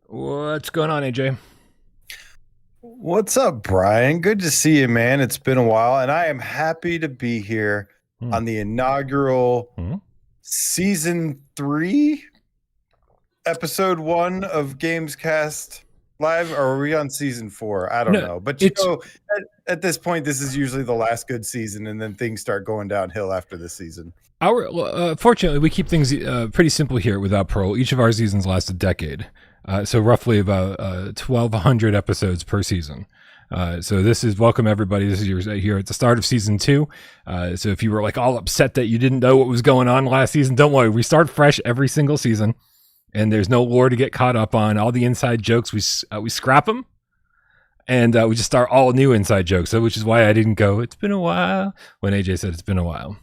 What's going on, AJ? What's up, Brian? Good to see you, man. It's been a while, and I am happy to be here on the inaugural season 3, episode 1 of GAMESCAST Live. Or are we on season 4? I don't know. But at this point, this is usually the last good season, and then things start going downhill after this season. Fortunately, we keep things pretty simple here without Parole. Each of our seasons lasts a decade. So roughly about 1,200 episodes per season. So this is welcome everybody. This is here at the start of season 2. So if you were like all upset that you didn't know what was going on last season, don't worry. We start fresh every single season, and there's no lore to get caught up on. All the inside jokes we scrap them, and we just start all new inside jokes. So which is why I didn't go. It's been a while when AJ said it's been a while.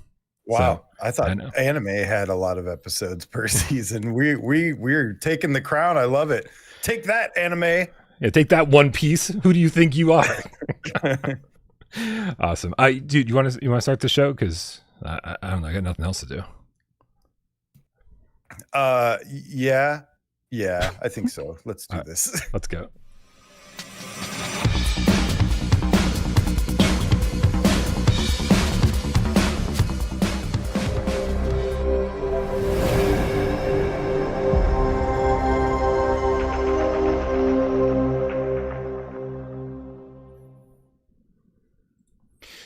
Wow. So, I thought anime had a lot of episodes per season. We're taking the crown. I love it. Take that, anime. Yeah, take that, One Piece. Who do you think you are? Awesome. Dude, you want to start the show? Because I don't know. I got nothing else to do. Yeah. I think so. Let's do this. Let's go.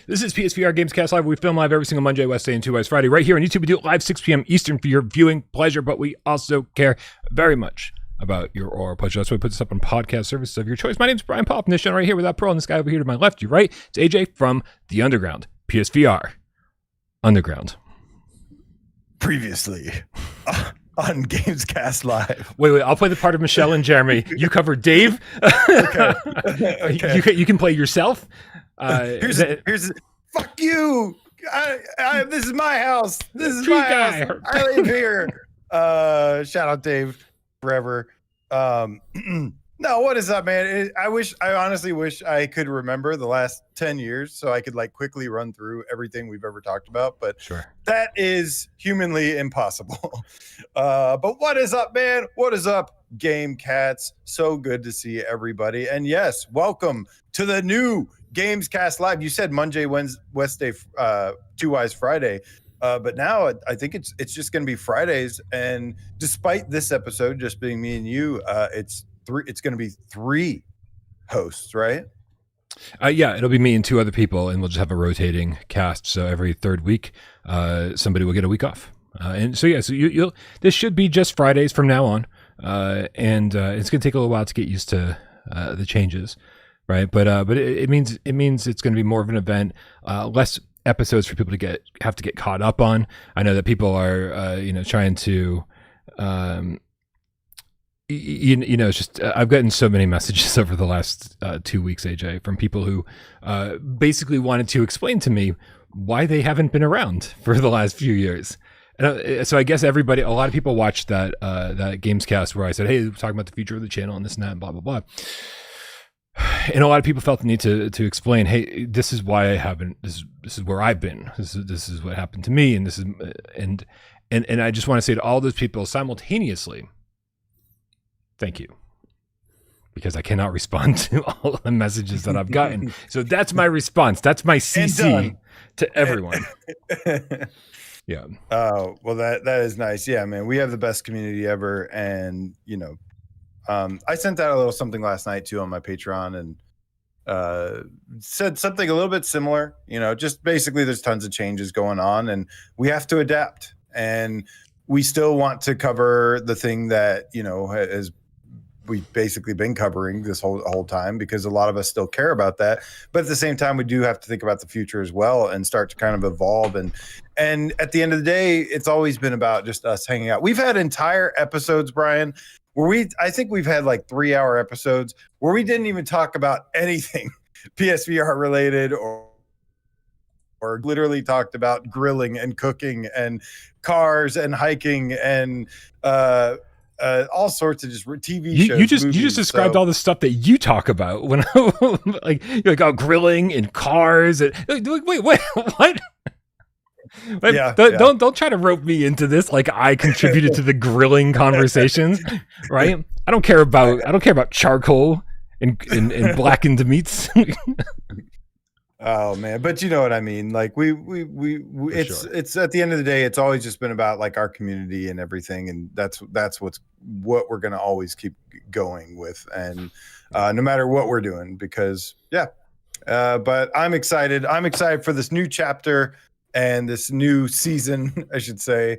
This is PSVR GamesCast Live. We film live every single Monday, Wednesday, and 2 Wednesdays Friday. Right here on YouTube, we do it live 6 p.m. Eastern for your viewing pleasure, but we also care very much about your oral pleasure. That's why we put this up on podcast services of your choice. My name's Brian Paul from this channel right here without Parole, and this guy over here to my left, you right, it's AJ from The Underground, PSVR Underground. Previously on GamesCast Live. Wait, I'll play the part of Michelle and Jeremy. You cover Dave. Okay. You can play yourself. Here's fuck you. This is my house. This is my house. I live here. Shout out Dave forever. No, what is up, man? I honestly wish I could remember the last 10 years so I could like quickly run through everything we've ever talked about, but that is humanly impossible. But what is up, man? What is up, Game Cats? So good to see everybody. And yes, welcome to the new GamesCast Live. You said Monday, Wednesday, 2 Wise Friday. But now I think it's just going to be Fridays. And despite this episode just being me and you, it's going to be 3 hosts, right? Yeah, it'll be me and 2 other people, and we'll just have a rotating cast. So every third week, somebody will get a week off. And so you'll this should be just Fridays from now on. And it's going to take a little while to get used to the changes, right? But it means it's going to be more of an event, less episodes for people to have to get caught up on. I know that people are trying to it's just I've gotten so many messages over the last 2 weeks, AJ, from people who basically wanted to explain to me why they haven't been around for the last few years. And so I guess a lot of people watched that GamesCast where I said, hey, we're talking about the future of the channel and this and that and blah blah blah. And a lot of people felt the need to explain, hey, this is why I haven't. This is where I've been. This is what happened to me, and this is and I just want to say to all those people simultaneously, thank you, because I cannot respond to all the messages that I've gotten. So that's my response. That's my CC to everyone. Yeah. Oh, well, that is nice. Yeah, man, we have the best community ever, and I sent out a little something last night too on my Patreon, and said something a little bit similar. Just basically, there's tons of changes going on, and we have to adapt. And we still want to cover the thing that has we've basically been covering this whole time, because a lot of us still care about that. But at the same time, we do have to think about the future as well and start to kind of evolve. And at the end of the day, it's always been about just us hanging out. We've had entire episodes, Brian, where I think we've had like 3-hour episodes where we didn't even talk about anything PSVR related or literally talked about grilling and cooking and cars and hiking and all sorts of just TV shows. You just described all the stuff that you talk about when like you're like grilling and cars. And, wait, what? Don't try to rope me into this like I contributed to the grilling conversations, right? I don't care about charcoal and blackened meats. Oh man, but you know what I mean. Like we it's at the end of the day, it's always just been about like our community and everything, and that's what we're gonna always keep going with, and no matter what we're doing, because but I'm excited. I'm excited for this new chapter and this new season, I should say,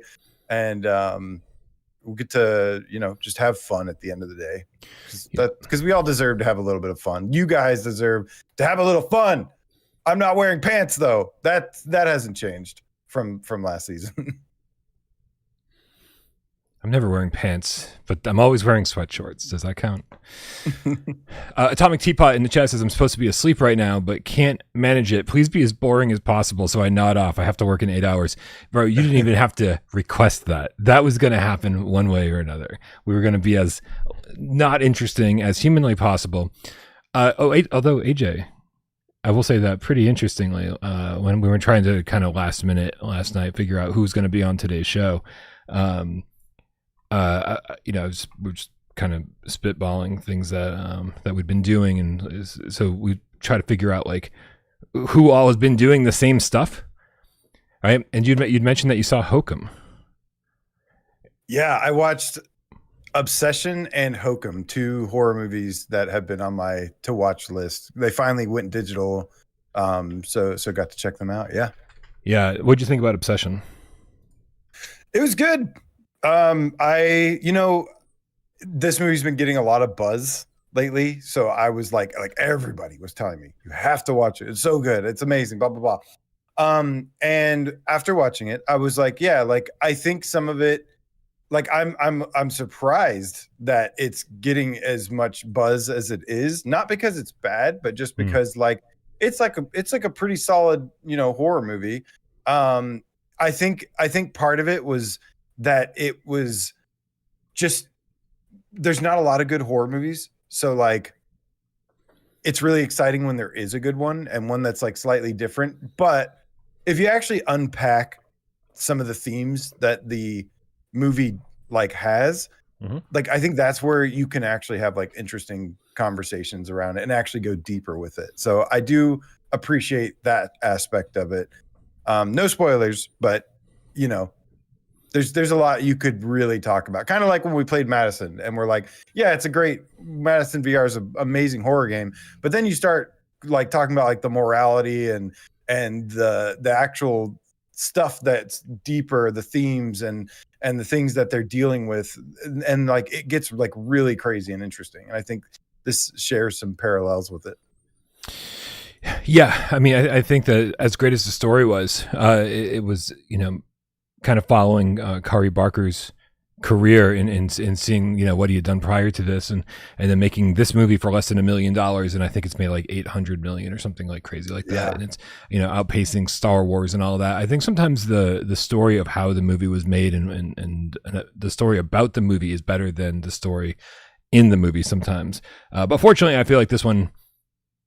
and we'll get to just have fun at the end of the day, because we all deserve to have a little bit of fun. You guys deserve to have a little fun. I'm not wearing pants though. That hasn't changed from last season. I'm never wearing pants, but I'm always wearing sweat shorts. Does that count? Atomic Teapot in the chat says, I'm supposed to be asleep right now, but can't manage it. Please be as boring as possible so I nod off. I have to work in 8 hours. Bro, you didn't even have to request that. That was going to happen one way or another. We were going to be as not interesting as humanly possible. Although, AJ, I will say that pretty interestingly, when we were trying to kind of last minute last night figure out who's going to be on today's show, we're just kind of spitballing things that we've been doing, and so we try to figure out like who all has been doing the same stuff, right? And you'd mentioned that you saw Hokum. Yeah, I watched Obsession and Hokum, 2 horror movies that have been on my to watch list. They finally went digital, so got to check them out. Yeah. What'd you think about Obsession? It was good. This movie's been getting a lot of buzz lately, so I was like everybody was telling me you have to watch it. It's so good. It's amazing. Blah blah blah. And after watching it, I was like, I think some of it. Like I'm surprised that it's getting as much buzz as it is, not because it's bad, but just because it's like a pretty solid, horror movie. I think part of it was that it was just, there's not a lot of good horror movies. So like, it's really exciting when there is a good one and one that's like slightly different. But if you actually unpack some of the themes that the movie like has, like I think that's where you can actually have like interesting conversations around it and actually go deeper with it. So I do appreciate that aspect of it. No spoilers, but there's a lot you could really talk about. Kind of like when we played Madison and we're like, yeah, it's a great Madison VR is an amazing horror game, but then you start like talking about like the morality and the actual stuff that's deeper, the themes and the things that they're dealing with, and like it gets like really crazy and interesting. And I think this shares some parallels with it. Yeah, I mean, I think that as great as the story was, it was kind of following Kari Barker's career in seeing what he had done prior to this, and then making this movie for less than $1 million, and I think it's made like 800 million or something like crazy like that, and it's outpacing Star Wars and all of that. I think sometimes the story of how the movie was made and the story about the movie is better than the story in the movie sometimes, but fortunately I feel like this one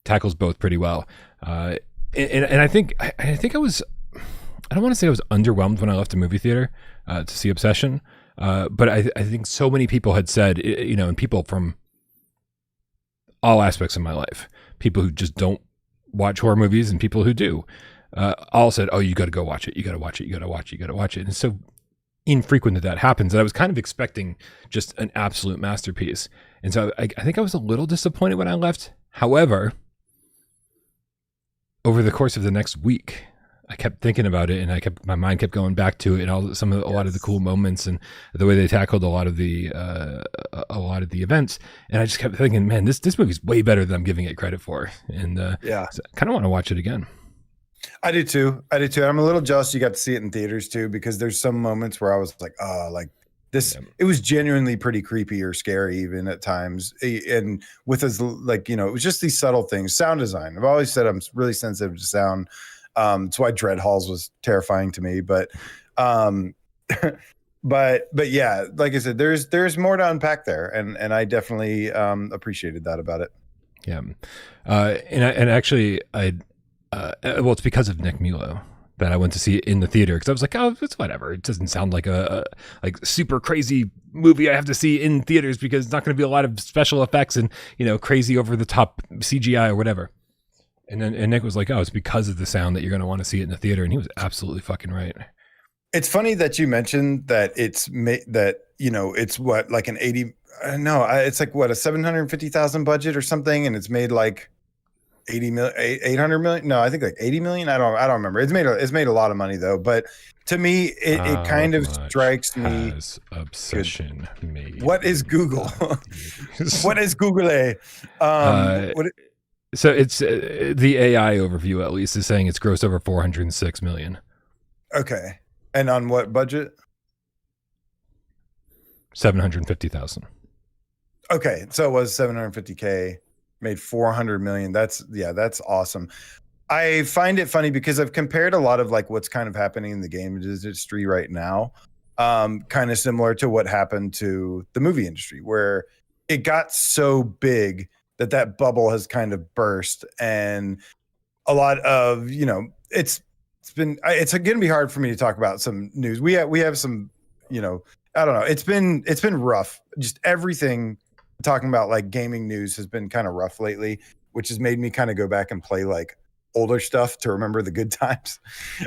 tackles both pretty well, and I think I was, I don't want to say I was underwhelmed when I left the movie theater to see Obsession. But I think so many people had said, and people from all aspects of my life, people who just don't watch horror movies and people who do, all said, oh, you got to go watch it. You got to watch it. You got to watch it. You got to watch it. And it's so infrequent that happens. And I was kind of expecting just an absolute masterpiece. And so I think I was a little disappointed when I left. However, over the course of the next week, I kept thinking about it, and my mind kept going back to it, and a lot of the cool moments, and the way they tackled a lot of the events. And I just kept thinking, man, this movie's way better than I'm giving it credit for. And so I kind of want to watch it again. I do too. I'm a little jealous you got to see it in theaters too, because there's some moments where I was like, oh, like this. Yeah. It was genuinely pretty creepy or scary even at times, and with us, like it was just these subtle things. Sound design. I've always said I'm really sensitive to sound. That's why Dread Halls was terrifying to me, but yeah, like I said, there's more to unpack there, and I definitely appreciated that about it. Yeah, and actually, well, it's because of Nick Milo that I went to see it in the theater because I was like, oh, it's whatever. It doesn't sound like a like super crazy movie I have to see in theaters because it's not going to be a lot of special effects and, you know, crazy over the top CGI or whatever. And then Nick was like, oh, it's because of the sound that you're going to want to see it in the theater. And he was absolutely fucking right. It's funny that you mentioned that it's what, like an 80, it's like what, a 750,000 budget or something. And it's made like 80 million, 800 million. No, I think like 80 million. I don't remember. It's made a lot of money though. But to me, it kind of strikes me. Obsession made. What is Google? What is Google? So it's the AI overview, at least, is saying it's grossed over 406 million. Okay. And on what budget? 750,000. Okay. So it was 750K. Made 400 million. That's awesome. I find it funny because I've compared a lot of like what's kind of happening in the game industry right now, kind of similar to what happened to the movie industry, where it got so big that bubble has kind of burst, and a lot of, you know, it's going to be hard for me to talk about some news. We have some, you know, I don't know. It's been rough. Just everything. Talking about like gaming news has been kind of rough lately, which has made me kind of go back and play like older stuff to remember the good times.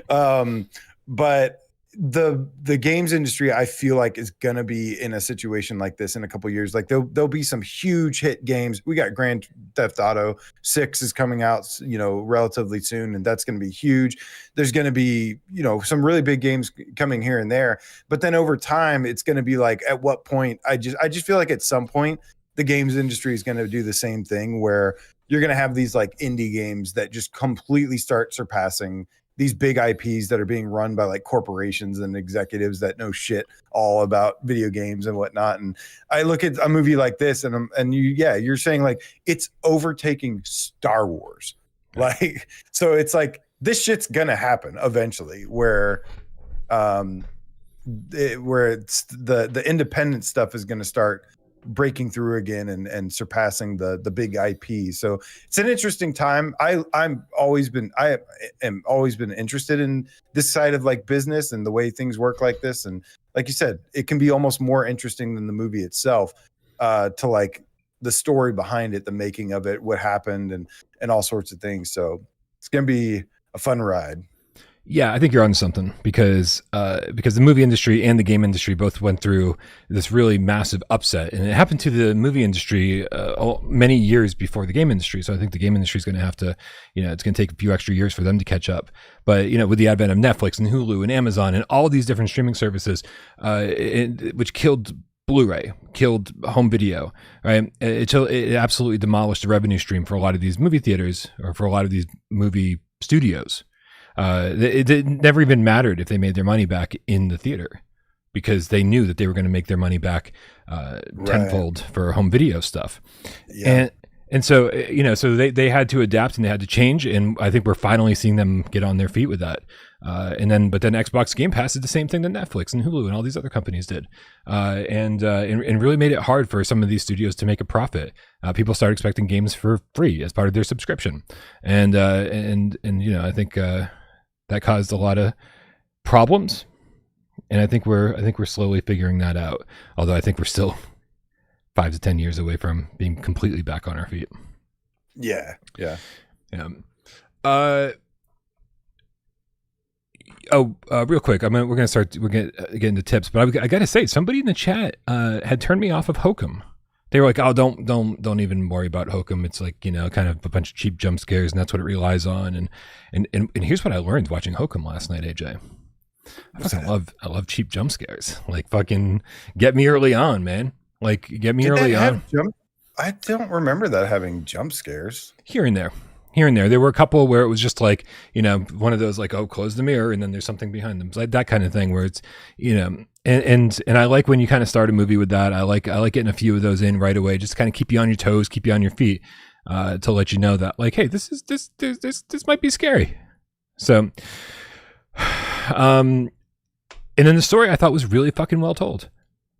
But the games industry, I feel like, is gonna be in a situation like this in a couple of years. Like there'll be some huge hit games. We got Grand Theft Auto 6 is coming out, you know, relatively soon, and that's gonna be huge. There's gonna be, you know, some really big games coming here and there. But then over time, it's gonna be like, at what point? I just feel like at some point the games industry is going to do the same thing, where you're going to have these like indie games that just completely start surpassing these big IPs that are being run by like corporations and executives that know shit all about video games and whatnot. And I look at a movie like this and you're saying like it's overtaking Star Wars. Like, so it's like this shit's going to happen eventually where it's the independent stuff is going to start breaking through again and surpassing the big IP. So it's an interesting time. I am always been interested in this side of like business and the way things work like this. And like you said, it can be almost more interesting than the movie itself, to like the story behind it, the making of it, what happened, and all sorts of things. So it's gonna be a fun ride. Yeah, I think you're on something because the movie industry and the game industry both went through this really massive upset, and it happened to the movie industry many years before the game industry. So I think the game industry is going to have to, you know, it's going to take a few extra years for them to catch up. But, you know, with the advent of Netflix and Hulu and Amazon and all these different streaming services, which killed Blu-ray, killed home video, right? It absolutely demolished the revenue stream for a lot of these movie theaters or for a lot of these movie studios. It never even mattered if they made their money back in the theater because they knew that they were going to make their money back tenfold for home video stuff. Yeah. And so, you know, so they had to adapt and they had to change. And I think we're finally seeing them get on their feet with that. But then Xbox Game Pass did the same thing that Netflix and Hulu and all these other companies did. And really made it hard for some of these studios to make a profit. People started expecting games for free as part of their subscription. And you know, I think, that caused a lot of problems, and I think we're slowly figuring that out. Although I think we're still 5 to 10 years away from being completely back on our feet. Yeah. Real quick, we're gonna get into tips, but I gotta say, somebody in the chat had turned me off of Hokum. They were like, "Oh, don't even worry about Hokum. It's like, you know, kind of a bunch of cheap jump scares, and that's what it relies on." And here's what I learned watching Hokum last night, AJ. I love cheap jump scares. Like, fucking get me early on, man. Like, get me early on. I don't remember that having jump scares. Here and there. There were a couple where it was just like, you know, one of those like, oh, close the mirror, and then there's something behind them. It's like that kind of thing where it's, you know, and I like when you kind of start a movie with that. I like getting a few of those in right away, just kind of keep you on your toes, keep you on your feet, to let you know that like, hey, this might be scary. So, and then the story I thought was really fucking well told.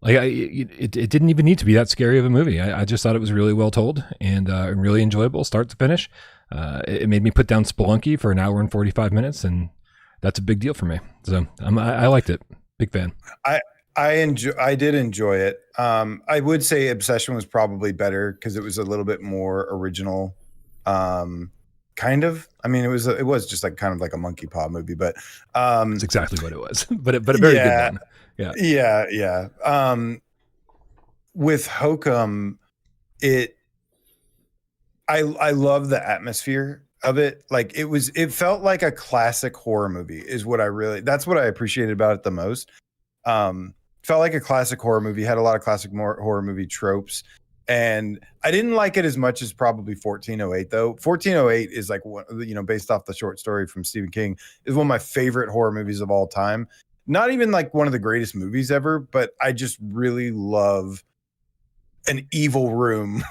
Like it didn't even need to be that scary of a movie. I just thought it was really well told and really enjoyable, start to finish. It made me put down Spelunky for an hour and 45 minutes, and that's a big deal for me. So I liked it. Big fan. I did enjoy it. I would say Obsession was probably better because it was a little bit more original. Kind of. I mean, it was just like kind of like a monkey paw movie, but that's exactly what it was. but a very good one. Yeah. With Hokum, I love the atmosphere of it. Like it felt like a classic horror movie is what that's what I appreciated about it the most. Felt like a classic horror movie, had a lot of classic horror movie tropes. And I didn't like it as much as probably 1408 though. 1408 is like one, based off the short story from Stephen King, is one of my favorite horror movies of all time. Not even like one of the greatest movies ever, but I just really love an evil room,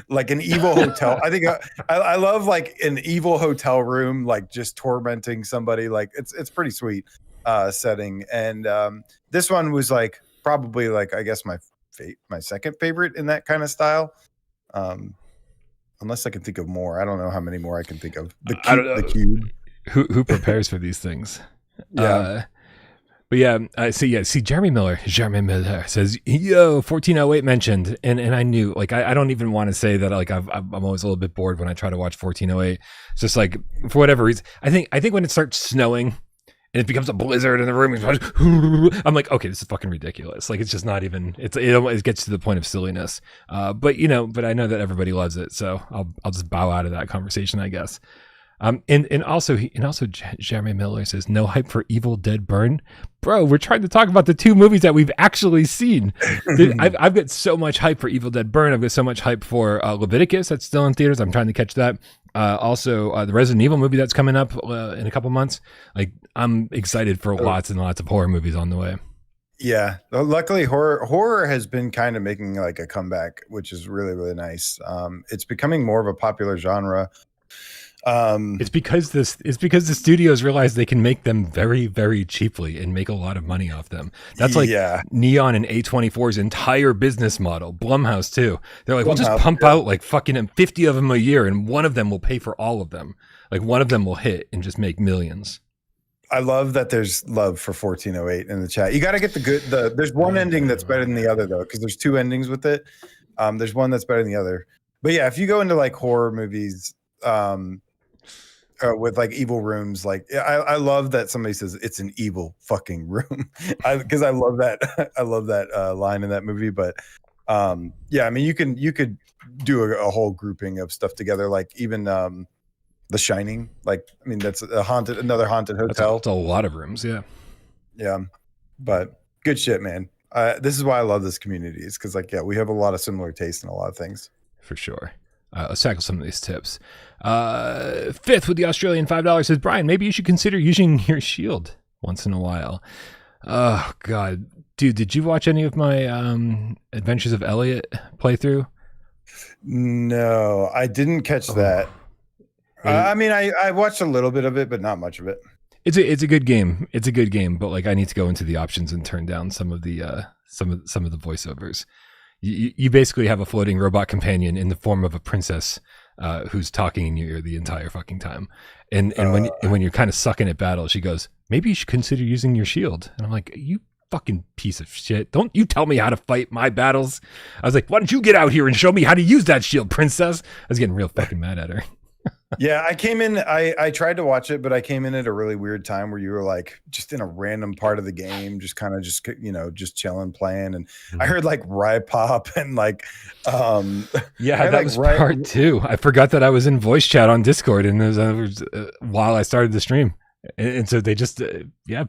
like an evil hotel. I think I love like an evil hotel room, like just tormenting somebody. Like it's pretty sweet setting. And this one was like probably like I guess my second favorite in that kind of style. Unless I can think of more. I don't know how many more I can think of. The Cube. Who prepares for these things? Yeah. But yeah, see Jeremy Miller says, yo, 1408 mentioned. And I knew, like, I don't even want to say that, like, I'm always a little bit bored when I try to watch 1408. It's just like, for whatever reason, I think when it starts snowing and it becomes a blizzard in the room, I'm like, okay, this is fucking ridiculous. Like, it's just not even, it gets to the point of silliness. But I know that everybody loves it. So I'll just bow out of that conversation, I guess. And also Jeremy Miller says, no hype for Evil Dead Burn. Bro, we're trying to talk about the two movies that we've actually seen. Dude, I've got so much hype for Evil Dead Burn. I've got so much hype for Leviticus that's still in theaters. I'm trying to catch that. Also, the Resident Evil movie that's coming up in a couple months. Like, I'm excited for lots and lots of horror movies on the way. Yeah, luckily horror has been kind of making like a comeback, which is really, really nice. It's becoming more of a popular genre. It's because the studios realize they can make them very, very cheaply and make a lot of money off them. That's like Neon and A24's entire business model. Blumhouse too. They're like, we'll just pump out like fucking 50 of them a year, and one of them will pay for all of them. Like one of them will hit and just make millions. I love that there's love for 1408 in the chat. You got to get there's one ending that's better than the other though, because there's two endings with it. There's one that's better than the other. But yeah, if you go into like horror movies, with like evil rooms, like I love that somebody says it's an evil fucking room, because I love that line in that movie. But yeah, I mean you could do a whole grouping of stuff together, like even The Shining. Like I mean that's another haunted hotel. It's a lot of rooms, yeah. But good shit, man. This is why I love this community. It's because like we have a lot of similar tastes in a lot of things. For sure. Let's tackle some of these tips. Fifth with the Australian $5 says, Brian, maybe you should consider using your shield once in a while. Oh, God. Dude, did you watch any of my Adventures of Elliot playthrough? No, I didn't catch that. I mean, I watched a little bit of it, but not much of it. It's a good game. It's a good game, but like I need to go into the options and turn down some of the voiceovers. You basically have a floating robot companion in the form of a princess who's talking in your ear the entire fucking time. And when you're kind of sucking at battle, she goes, maybe you should consider using your shield. And I'm like, you fucking piece of shit. Don't you tell me how to fight my battles. I was like, why don't you get out here and show me how to use that shield, princess? I was getting real fucking mad at her. Yeah, I came in, I tried to watch it, but I came in at a really weird time where you were like just in a random part of the game, just kind of just chilling, playing. And I heard like Rye Pop and like, yeah, that was part two. I forgot that I was in voice chat on Discord and it was while I started the stream. And so they just,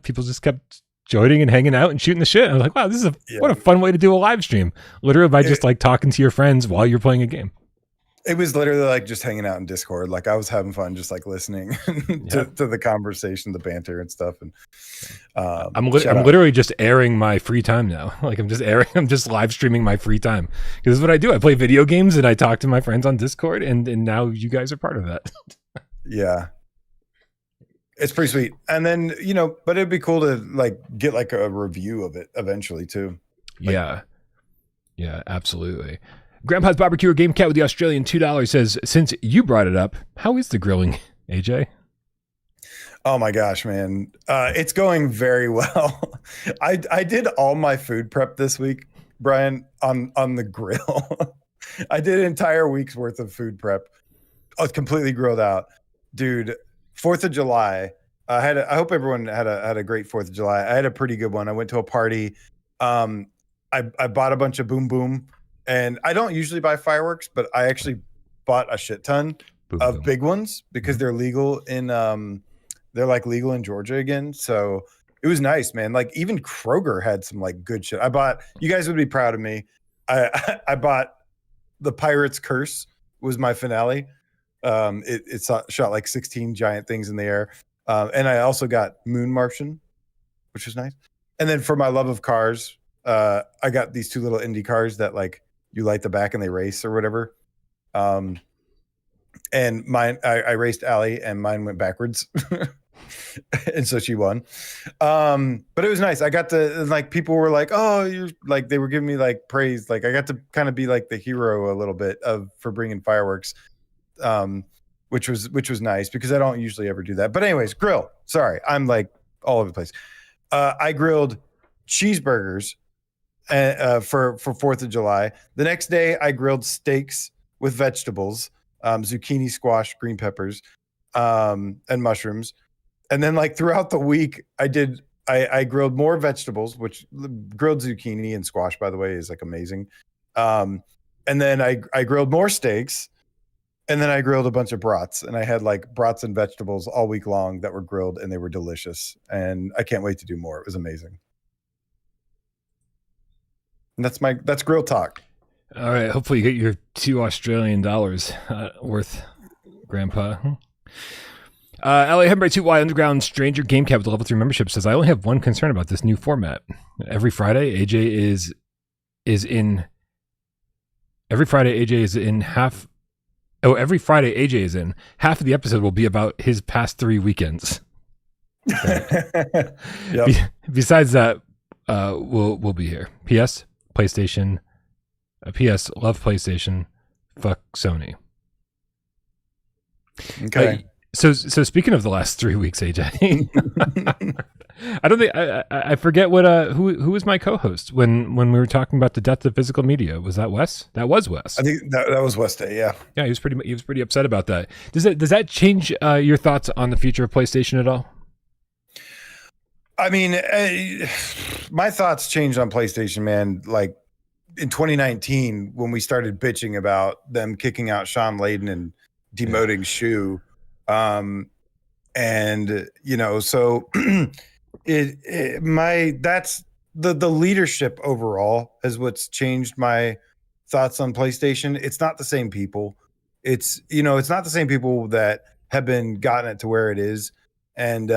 people just kept joining and hanging out and shooting the shit. I was like, wow, this is what a fun way to do a live stream. Literally by just like talking to your friends while you're playing a game. It was literally like just hanging out in Discord. Like I was having fun, just like listening to the conversation, the banter and stuff. And I'm literally just airing my free time now. Like I'm just live streaming my free time. Because this is what I do. I play video games and I talk to my friends on Discord, and now you guys are part of that. Yeah. It's pretty sweet. And then, but it'd be cool to like get like a review of it eventually too. Like, yeah, absolutely. Grandpa's Barbecue or Game Cat with the Australian $2 says, since you brought it up, how is the grilling, AJ? Oh my gosh, man. It's going very well. I did all my food prep this week, Brian, on the grill. I did an entire week's worth of food prep. I was completely grilled out. Dude, 4th of July. I hope everyone had a great 4th of July. I had a pretty good one. I went to a party. Um, I bought a bunch of boom boom, and I don't usually buy fireworks, but I actually bought a shit ton Boom, of boom. big ones because they're legal in they're like legal in Georgia again. So it was nice, man. Like even Kroger had some like good shit. I bought, you guys would be proud of me. I bought the Pirate's Curse was my finale. It shot like 16 giant things in the air. And I also got Moon Martian, which was nice. And then for my love of cars, I got these two little Indy cars that like you light the back and they race or whatever. And mine, I raced Allie and mine went backwards. And so she won. But it was nice. I got to like, people were like, oh, you're like, they were giving me like praise. Like I got to kind of be like the hero a little bit for bringing fireworks. Which was nice because I don't usually ever do that. But anyways, grill. Sorry, I'm like all over the place. I grilled cheeseburgers for 4th of July. The next day, I grilled steaks with vegetables, zucchini, squash, green peppers, and mushrooms. And then like throughout the week, I grilled more vegetables, which grilled zucchini and squash, by the way, is like amazing. And then I grilled more steaks. And then I grilled a bunch of brats, and I had like brats and vegetables all week long that were grilled, and they were delicious. And I can't wait to do more. It was amazing. And that's grill talk. All right. Hopefully you get your $2 Australian worth, Grandpa. LA Hembright 2Y Underground Stranger Game Capital Level 3 membership says, I only have one concern about this new format. Every Friday, AJ is in half. Oh, every Friday AJ is in. Half of the episode will be about his past 3 weekends. Yep. Besides that, we'll be here. P.S. PlayStation. P.S. Love PlayStation. Fuck Sony. Okay. So speaking of the last 3 weeks, AJ, I don't think I forget what who was my co-host when we were talking about the death of physical media. Was that Wes? That was Wes. I think that was West Day. Yeah. Yeah, he was pretty upset about that. Does that change your thoughts on the future of PlayStation at all? I mean, my thoughts changed on PlayStation, man. Like in 2019, when we started bitching about them kicking out Sean Layden and demoting Shu. And you know, so that's the leadership overall is what's changed my thoughts on PlayStation. It's not the same people. It's not the same people that have been gotten it to where it is. And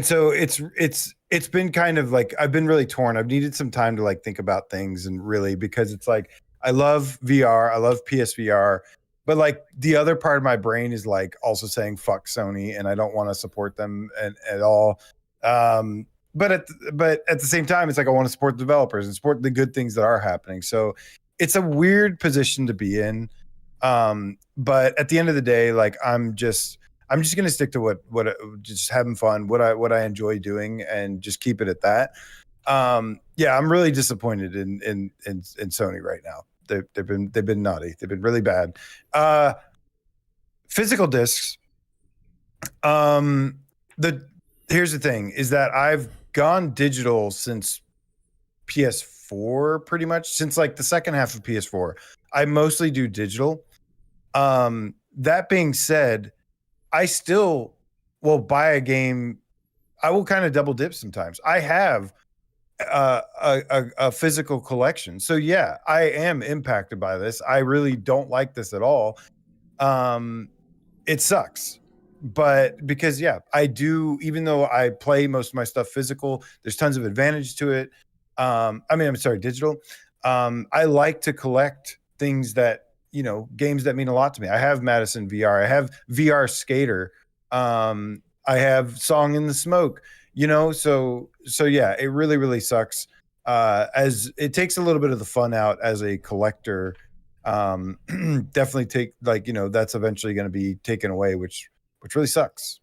so it's been kind of like, I've been really torn. I've needed some time to like think about things and really, because it's like, I love VR. I love PSVR. But like the other part of my brain is like also saying fuck Sony, and I don't want to support them at all. But at the same time, it's like I want to support the developers and support the good things that are happening. So it's a weird position to be in. But at the end of the day, like I'm just gonna stick to what just having fun, what I enjoy doing, and just keep it at that. Yeah, I'm really disappointed in Sony right now. They've been naughty. They've been really bad. Physical discs. Here's the thing is that I've gone digital since PS4, pretty much since like the second half of PS4. I mostly do digital. That being said, I still will buy a game. I will kind of double dip sometimes. I have a physical collection. So yeah, I am impacted by this. I really don't like this at all. It sucks. But because yeah, I do, even though I play most of my stuff physical, there's tons of advantage to it. I'm sorry, digital. I like to collect things that, games that mean a lot to me. I have Madison VR. I have VR Skater. I have Song in the Smoke. So yeah, it really, really sucks. As it takes a little bit of the fun out as a collector. Definitely take that's eventually going to be taken away, which really sucks.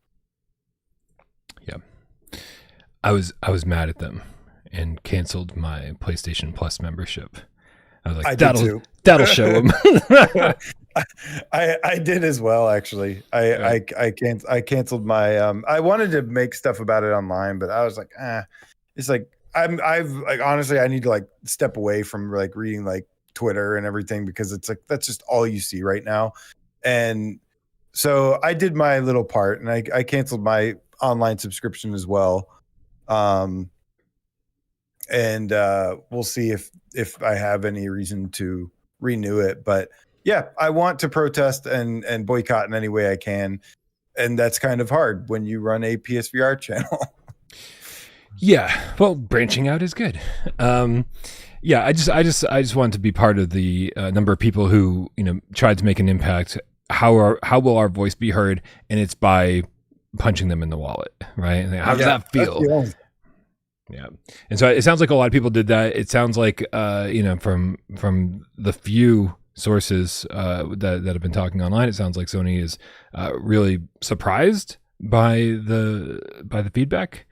I was mad at them and canceled my PlayStation Plus membership. I was like, I did too. That'll show them. I did as well, actually. I canceled my I wanted to make stuff about it online, but I was like, it's like I've like, honestly, I need to like step away from like reading like Twitter and everything, because it's like that's just all you see right now. And so I did my little part, and I canceled my online subscription as well. And we'll see if I have any reason to renew it. But yeah, I want to protest and boycott in any way I can. And that's kind of hard when you run a PSVR channel. Yeah, well, branching out is good. Yeah, I just want to be part of the number of people who, you know, tried to make an impact. How will our voice be heard? And it's by punching them in the wallet, right? How does that feel? Yeah, and so it sounds like a lot of people did that. It sounds like you know, from the few sources that have been talking online, it sounds like Sony is really surprised by the feedback.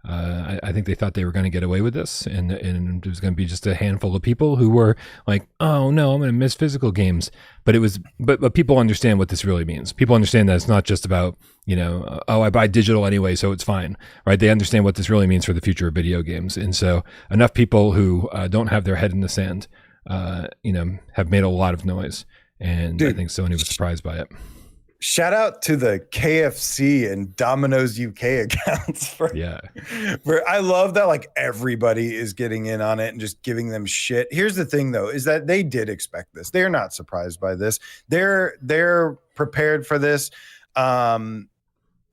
I think they thought they were going to get away with this, and it was going to be just a handful of people who were like, "Oh no, I'm going to miss physical games." But it was, but people understand what this really means. People understand that it's not just about, you know, oh, I buy digital anyway, so it's fine, right? They understand what this really means for the future of video games, and so enough people who don't have their head in the sand, you know, have made a lot of noise, and dude, I think Sony was surprised by it. Shout out to the KFC and Domino's UK accounts for I love that like everybody is getting in on it and just giving them shit. Here's the thing though, is that they did expect this. They're not surprised by this. They're prepared for this. And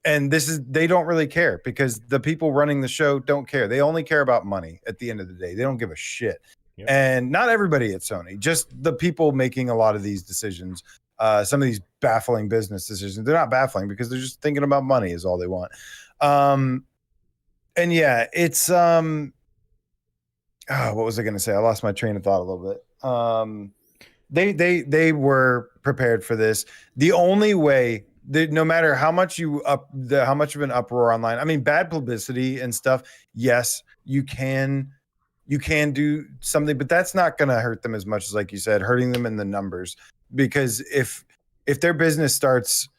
they don't really care, because the people running the show don't care. They only care about money at the end of the day. They don't give a shit. Yep. And not everybody at Sony, just the people making a lot of these decisions. Some of these baffling business decisions, they're not baffling because they're just thinking about money is all they want. And yeah, it's what was I going to say? I lost my train of thought a little bit. They were prepared for this. The only way, no matter how much how much of an uproar online, I mean, bad publicity and stuff, yes, you can do something, but that's not going to hurt them as much as, like you said, hurting them in the numbers. Because if their business starts,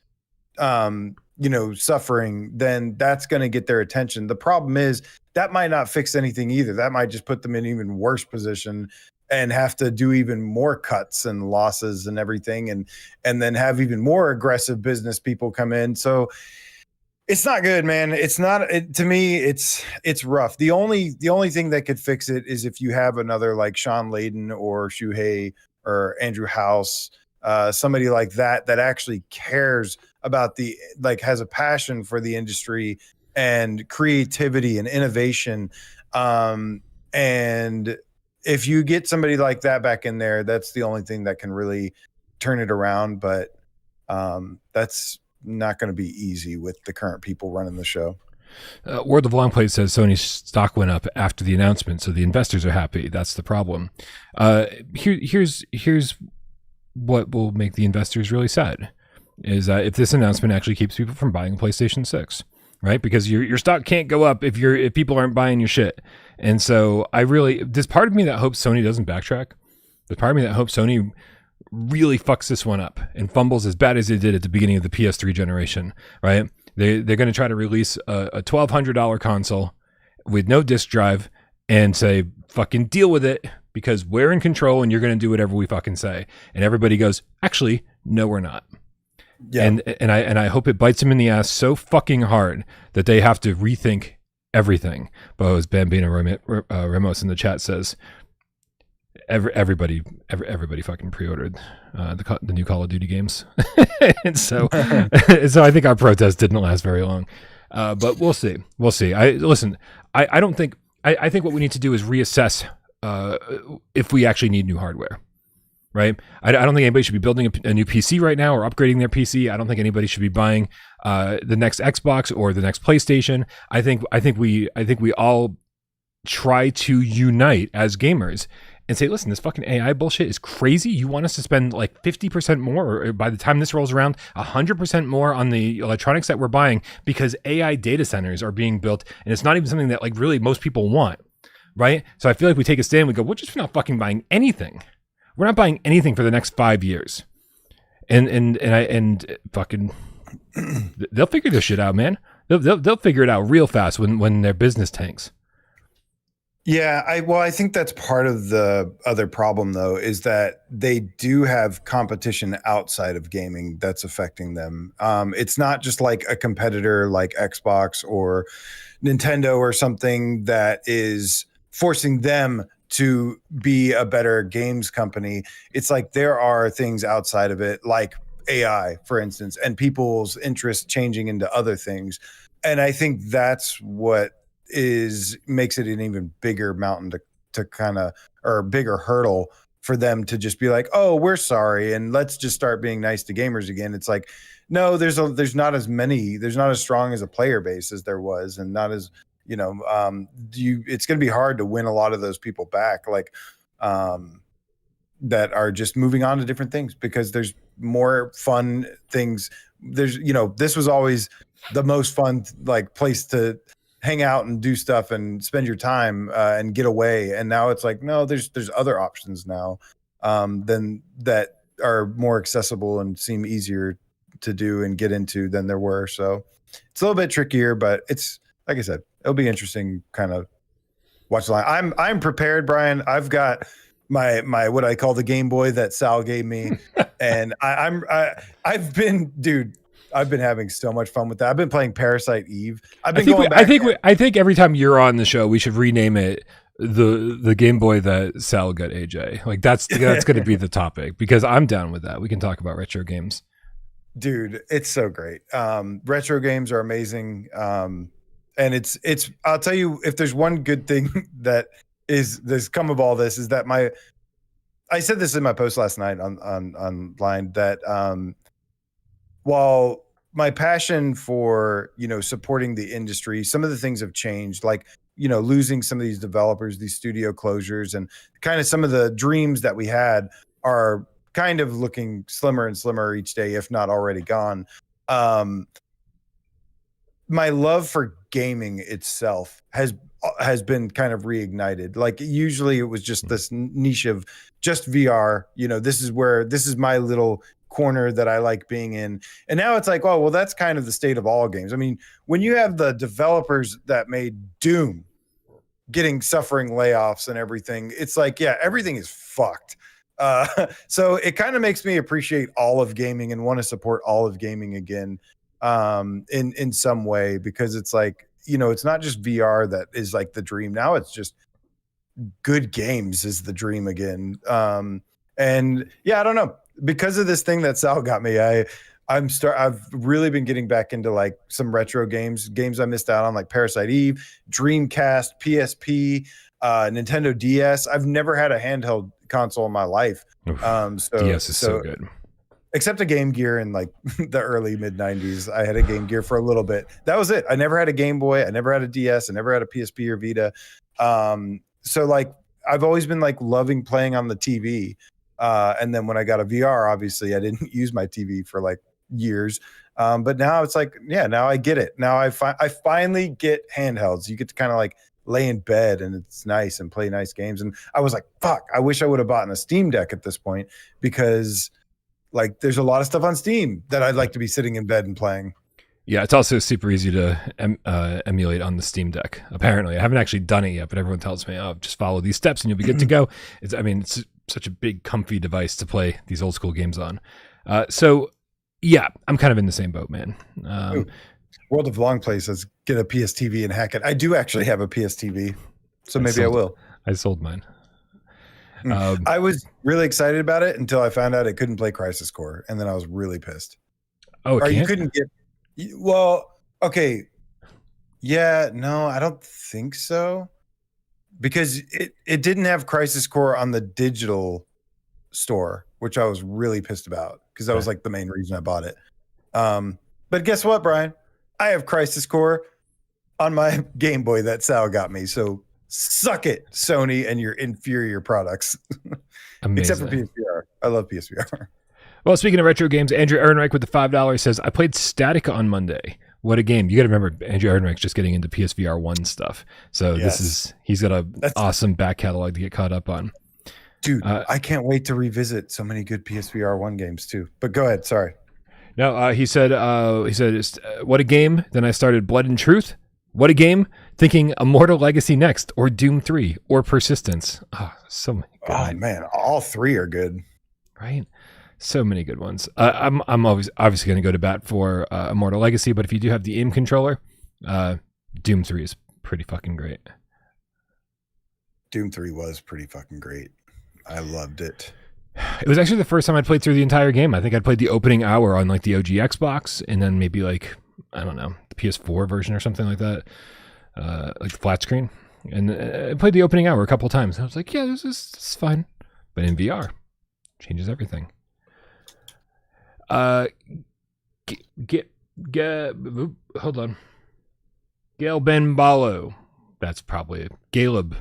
you know, suffering, then that's going to get their attention. The problem is that might not fix anything either. That might just put them in even worse position and have to do even more cuts and losses and everything, and then have even more aggressive business people come in. So it's not good, man. It's not. To me, it's rough. The only thing that could fix it is if you have another like Sean Layden or Shuhei or Andrew House, somebody like that actually cares about has a passion for the industry and creativity and innovation. And if you get somebody like that back in there, that's the only thing that can really turn it around. But that's not going to be easy with the current people running the show. World of Longplay says Sony's stock went up after the announcement, so the investors are happy. That's the problem. Here's what will make the investors really sad, is that if this announcement actually keeps people from buying a PlayStation 6, right? Because your stock can't go up if people aren't buying your shit. And so there's part of me that hopes Sony doesn't backtrack. There's part of me that hopes Sony really fucks this one up and fumbles as bad as they did at the beginning of the PS3 generation, right? They're going to try to release a $1,200 console with no disc drive and say, fucking deal with it, because we're in control and you're going to do whatever we fucking say. And everybody goes, actually, no, we're not. Yeah. And I hope it bites them in the ass so fucking hard that they have to rethink everything. But as Bambino Ramos in the chat says, everybody fucking pre-ordered the new Call of Duty games. And so I think our protest didn't last very long. But we'll see. I think what we need to do is reassess if we actually need new hardware, right? I don't think anybody should be building a new PC right now or upgrading their PC. I don't think anybody should be buying the next Xbox or the next PlayStation. I think we all try to unite as gamers and say, listen, this fucking AI bullshit is crazy. You want us to spend like 50% more, or by the time this rolls around, 100% more on the electronics that we're buying because AI data centers are being built, and it's not even something that like really most people want, right? So I feel like we take a stand, we go, we're just not fucking buying anything. We're not buying anything for the next 5 years. And fucking, they'll figure this shit out, man. They'll figure it out real fast when their business tanks. Yeah, I think that's part of the other problem, though, is that they do have competition outside of gaming that's affecting them. It's not just like a competitor like Xbox or Nintendo or something that is forcing them to be a better games company. It's like there are things outside of it, like AI, for instance, and people's interest changing into other things. And I think that's what makes it an even bigger mountain to kind of, or a bigger hurdle for them to just be like, oh, we're sorry, and let's just start being nice to gamers again. It's like, no, there's not as strong as a player base as there was, and not as, it's going to be hard to win a lot of those people back, like that are just moving on to different things because there's more fun things. There's, this was always the most fun like place to hang out and do stuff and spend your time and get away. And now it's like, no, there's other options now than that are more accessible and seem easier to do and get into than there were. So it's a little bit trickier, but it's, like I said, it'll be interesting kind of watch the line. I'm prepared, Brian. I've got my what I call the Game Boy that Sal gave me. And I've been having so much fun with that. I've been playing Parasite Eve. I think every time you're on the show, we should rename it the Game Boy that Sal got AJ. Like that's going to be the topic because I'm down with that. We can talk about retro games. Dude, it's so great. Retro games are amazing. And it's I'll tell you, if there's one good thing there's come of all this, is that I said this in my post last night online that while my passion for, supporting the industry, some of the things have changed, like, losing some of these developers, these studio closures, and kind of some of the dreams that we had are kind of looking slimmer and slimmer each day, if not already gone. My love for gaming itself has been kind of reignited. Like usually it was just this niche of just VR, this is my little corner that I like being in. And now it's like, oh, well, that's kind of the state of all games. I mean, when you have the developers that made Doom suffering layoffs and everything, it's like, yeah, everything is fucked. So it kind of makes me appreciate all of gaming and want to support all of gaming again in some way, because it's like, it's not just VR that is like the dream. Now it's just good games is the dream again. And yeah, I don't know. Because of this thing that Sal got me, I've really been getting back into like some retro games I missed out on, like Parasite Eve, Dreamcast, PSP, Nintendo DS. I've never had a handheld console in my life. DS is so good. Except a Game Gear in like the early mid 90s. I had a Game Gear for a little bit. That was it. I never had a Game Boy. I never had a DS. I never had a PSP or Vita. So like I've always been like loving playing on the TV. And then when I got a VR, obviously I didn't use my TV for like years. But now it's like, yeah, now I get it. Now I finally get handhelds. You get to kind of like lay in bed and it's nice and play nice games. And I was like, fuck, I wish I would have bought a Steam Deck at this point, because like there's a lot of stuff on Steam that I'd like to be sitting in bed and playing. Yeah, it's also super easy to emulate on the Steam Deck. Apparently, I haven't actually done it yet, but everyone tells me, "Oh, just follow these steps and you'll be good to go." It's such a big, comfy device to play these old school games on. So, yeah, I'm kind of in the same boat, man. World of Long Play says get a PS TV and hack it. I do actually have a PS TV, so maybe I will. I sold mine. I was really excited about it until I found out it couldn't play Crisis Core, and then I was really pissed. Oh, or you couldn't get. Well, okay. Yeah, no, I don't think so. Because it didn't have Crisis Core on the digital store, which I was really pissed about, because that was like the main reason I bought it. But guess what, Brian? I have Crisis Core on my Game Boy that Sal got me. So Suck it, Sony, and your inferior products. Except for PSVR. I love PSVR. Well, speaking of retro games, Andrew Ehrenreich with the $5 says, I played Statica on Monday. What a game. You got to remember, Andrew Ehrenreich's just getting into PSVR 1 stuff. So he's got an awesome back catalog to get caught up on. Dude, I can't wait to revisit so many good PSVR 1 games too. But go ahead, sorry. No, he said, what a game. Then I started Blood and Truth. What a game. Thinking Immortal Legacy next, or Doom 3, or Persistence. Oh, so many good ones. Man, all three are good. Right? So many good ones. I'm obviously going to go to bat for Immortal Legacy, but if you do have the aim controller, Doom 3 is pretty fucking great. Doom 3 was pretty fucking great. I loved it. It was actually the first time I'd played through the entire game. I think I'd played the opening hour on like the OG Xbox, and then maybe like, I don't know, the PS4 version or something like that, like flat screen. And I played the opening hour a couple times. I was like, yeah, this is fine. But in VR, changes everything. Hold on. Gail Ben Balo. That's probably it. Galeb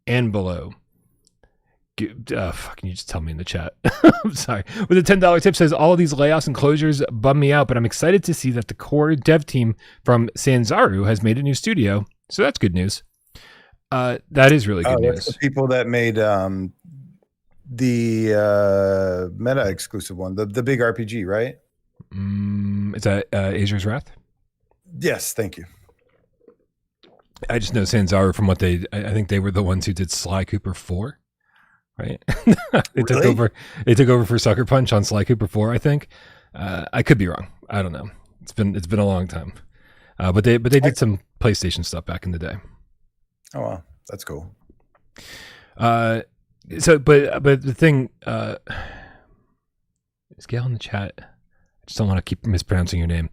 and below. Can you just tell me in the chat? I'm sorry. With a $10 tip, says all of these layoffs and closures bum me out, but I'm excited to see that the core dev team from Sanzaru has made a new studio. So that's good news. That is really good news. The people that made the Meta exclusive one, the big RPG, right? Is that Azur's Wrath? Yes, thank you. I just know Sanzaru from what I think they were the ones who did Sly Cooper 4. Right, they took over for Sucker Punch on Sly Cooper 4. I think I could be wrong. I don't know. It's been a long time, but they did some PlayStation stuff back in the day. Oh wow, that's cool. But the thing is, Gail in the chat. I just don't want to keep mispronouncing your name.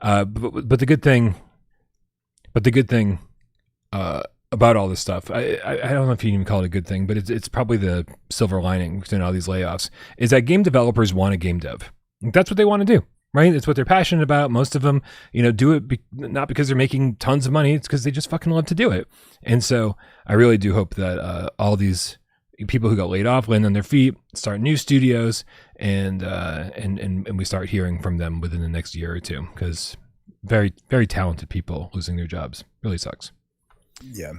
But the good thing. About all this stuff, I don't know if you can even call it a good thing, but it's probably the silver lining within all these layoffs, is that game developers want a game dev. That's what they want to do, right? It's what they're passionate about. Most of them, do it not because they're making tons of money. It's because they just fucking love to do it. And so I really do hope that all these people who got laid off land on their feet, start new studios, and we start hearing from them within the next year or two, because very, very talented people losing their jobs really sucks. Yeah.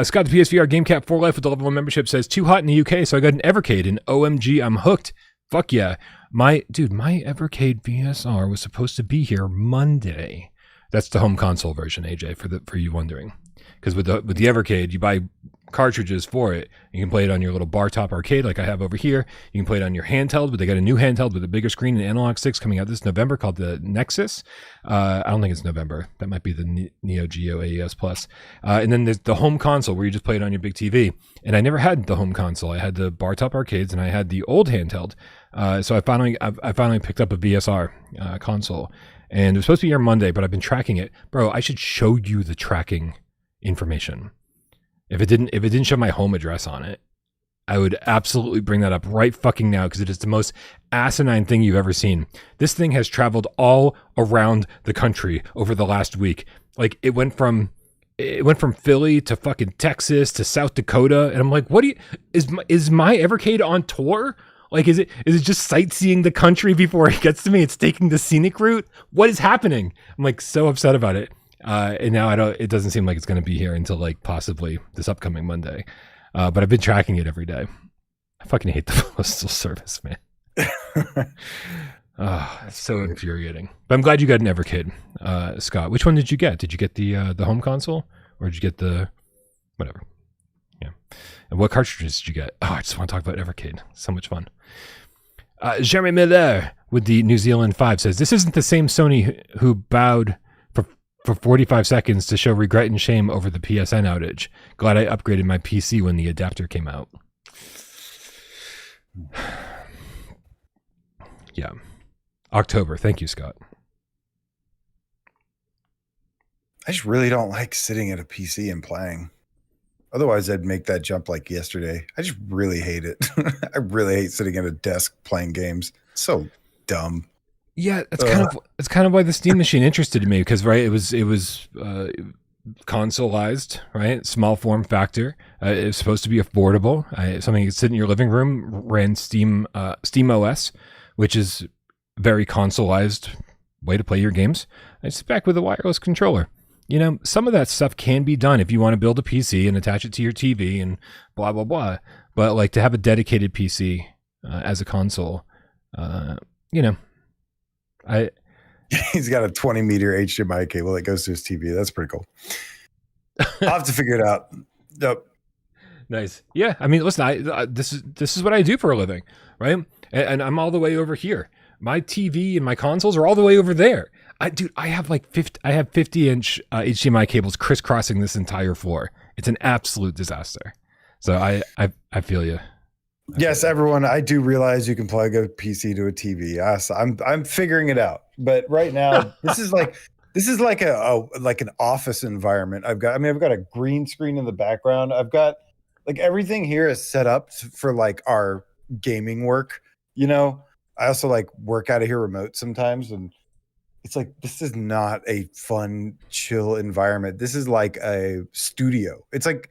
Scott, the PSVR GameCap for Life with the level 1 membership, says, too hot in the UK, so I got an Evercade, and OMG, I'm hooked. Fuck yeah. My Evercade VSR was supposed to be here Monday. That's the home console version, AJ, for you wondering. Because with the Evercade, you buy cartridges for it. You can play it on your little bar top arcade like I have over here. You can play it on your handheld, but they got a new handheld with a bigger screen and analog sticks coming out this November called the Nexus. I don't think it's November. That might be the Neo Geo AES Plus. And then there's the home console where you just play it on your big TV. And I never had the home console. I had the bar top arcades and I had the old handheld. So I finally picked up a VSR console, and it was supposed to be here Monday, but I've been tracking it. Bro, I should show you the tracking information. If it didn't show my home address on it, I would absolutely bring that up right fucking now, because it is the most asinine thing you've ever seen. This thing has traveled all around the country over the last week. Like it went from Philly to fucking Texas to South Dakota, and I'm like, is my Evercade on tour? Like, is it just sightseeing the country before it gets to me? It's taking the scenic route. What is happening? I'm like so upset about it. And now it doesn't seem like it's going to be here until like possibly this upcoming Monday. But I've been tracking it every day. I fucking hate the postal service, man. It's so infuriating. But I'm glad you got an Evercade, Scott. Which one did you get? Did you get the home console, or did you get the whatever? Yeah. And what cartridges did you get? Oh, I just want to talk about Evercade. So much fun. Jeremy Miller with the New Zealand 5 says, this isn't the same Sony who bowed for 45 seconds to show regret and shame over the PSN outage. Glad I upgraded my PC when the adapter came out. Yeah. October. Thank you, Scott. I just really don't like sitting at a PC and playing. Otherwise, I'd make that jump like yesterday. I just really hate it. I really hate sitting at a desk playing games. So dumb. Yeah, it's kind of why the Steam Machine interested me, because right, it was consoleized, right? Small form factor. It's supposed to be affordable. Something you could sit in your living room, ran Steam OS, which is very consoleized way to play your games. I sit back with a wireless controller. You know, some of that stuff can be done if you want to build a PC and attach it to your TV and blah, blah, blah. But like to have a dedicated PC as a console, you know, He's got a 20-meter HDMI cable that goes to his TV. That's pretty cool. I'll have to figure it out. Yep. Nice. Yeah. I mean, listen, this is what I do for a living, right? And I'm all the way over here. My TV and my consoles are all the way over there. I have like 50-inch HDMI cables crisscrossing this entire floor. It's an absolute disaster. So I feel you. Yes, everyone. I do realize you can plug a PC to a TV. Yes, I'm figuring it out. But right now, this is like an office environment. I've got a green screen in the background. I've got like everything here is set up for like our gaming work. You know, I also like work out of here remote sometimes, and it's like this is not a fun, chill environment. This is like a studio. It's like,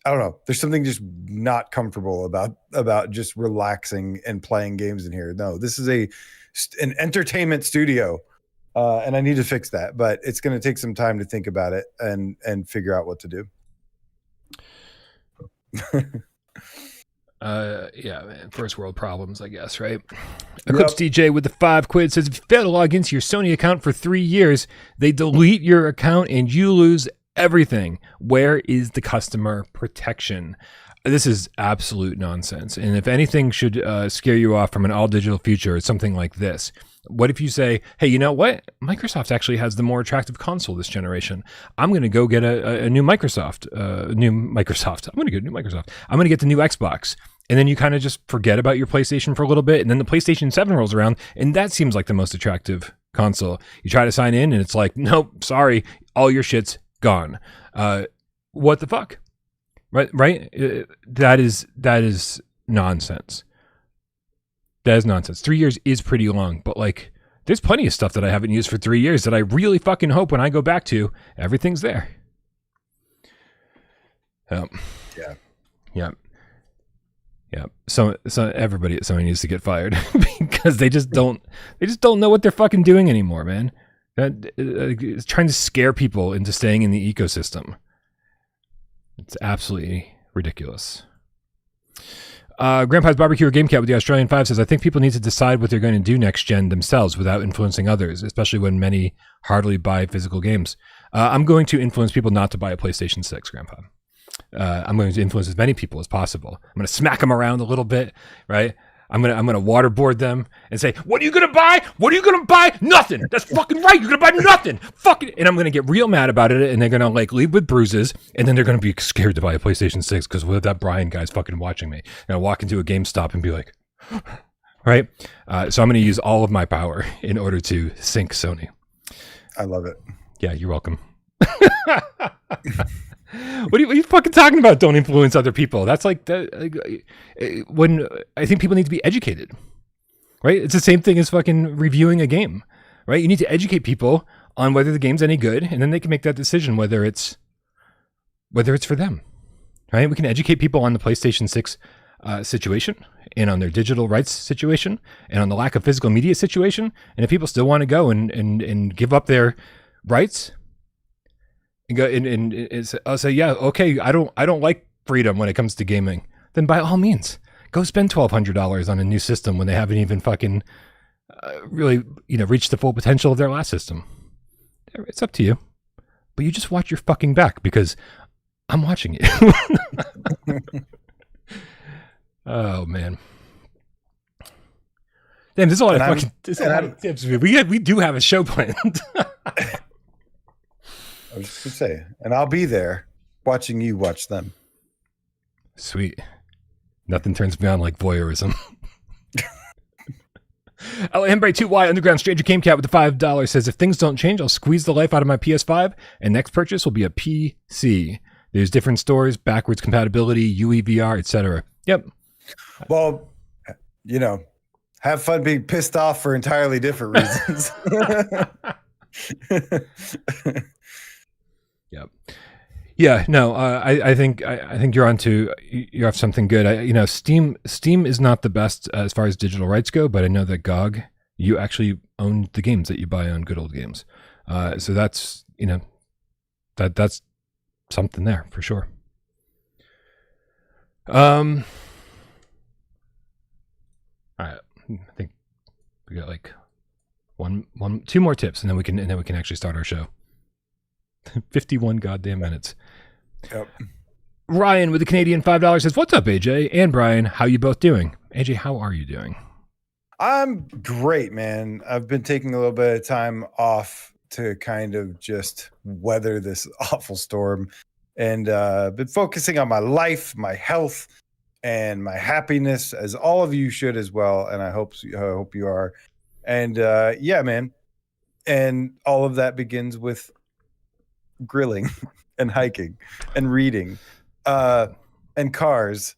I don't know. There's something just not comfortable about just relaxing and playing games in here. No, this is an entertainment studio, and I need to fix that. But it's going to take some time to think about it and figure out what to do. Yeah, man. First world problems, I guess, right? Eclipse DJ with the 5 quid says, if you fail to log into your Sony account for 3 years, they delete your account and you lose everything. Where is the customer protection? This is absolute nonsense. And if anything should scare you off from an all digital future, it's something like this. What if you say, hey, you know what? Microsoft actually has the more attractive console this generation. I'm going to go get a new Microsoft. I'm going to get a new Microsoft. I'm going to get the new Xbox. And then you kind of just forget about your PlayStation for a little bit. And then the PlayStation 7 rolls around. And that seems like the most attractive console. You try to sign in and it's like, nope, sorry. All your shit's gone. What the fuck? Right? That is nonsense. That is nonsense. 3 years is pretty long, but like there's plenty of stuff that I haven't used for 3 years that I really fucking hope when I go back to, everything's there. Yeah. So everybody at Sony needs to get fired because they just don't know what they're fucking doing anymore, man. It's trying to scare people into staying in the ecosystem. It's absolutely ridiculous. Grandpa's Barbecue or Game Cat with the Australian 5 says, I think people need to decide what they're going to do next gen themselves without influencing others, especially when many hardly buy physical games. I'm going to influence people not to buy a PlayStation 6, Grandpa. I'm going to influence as many people as possible. I'm going to smack them around a little bit, right? I'm gonna waterboard them and say, what are you gonna buy? What are you gonna buy? Nothing. That's fucking right. You're gonna buy nothing. Fucking. And I'm gonna get real mad about it, and they're gonna like leave with bruises, and then they're gonna be scared to buy a PlayStation 6 because that Bryan guy's fucking watching me. And I walk into a GameStop and be like, right? So I'm gonna use all of my power in order to sink Sony. I love it. Yeah, you're welcome. What are you fucking talking about? Don't influence other people. That's like when I think people need to be educated, right? It's the same thing as fucking reviewing a game, right? You need to educate people on whether the game's any good, and then they can make that decision whether it's for them, right? We can educate people on the PlayStation 6 situation and on their digital rights situation and on the lack of physical media situation. And if people still want to go and give up their rights, and go and I'll say, yeah, okay, I don't like freedom when it comes to gaming. Then by all means, go spend $1,200 on a new system when they haven't even fucking really reached the full potential of their last system. It's up to you, but you just watch your fucking back because I'm watching you. Oh man, damn! There's a lot of tips. We do have a show planned. I was just gonna say, and I'll be there watching you watch them. Sweet. Nothing turns me on like voyeurism. Hembre2Y Underground Stranger Game Cat with the $5 says, if things don't change, I'll squeeze the life out of my PS5 and next purchase will be a PC. There's different stores, backwards compatibility, UEVR, etc. Yep. Well, have fun being pissed off for entirely different reasons. Yep. Yeah, no, I think you're you have something good. Steam is not the best as far as digital rights go, but I know that GOG, you actually own the games that you buy on Good Old Games, so that's that's something there for sure. All right, I think we got like two more tips, and then we can actually start our show. 51 goddamn minutes. Yep. Ryan with the Canadian $5 says, "What's up, AJ and Brian? How you both doing?" AJ, how are you doing? I'm great, man. I've been taking a little bit of time off to kind of just weather this awful storm, and been focusing on my life, my health, and my happiness, as all of you should as well. And I hope you are. And yeah, man. And all of that begins with grilling and hiking and reading and cars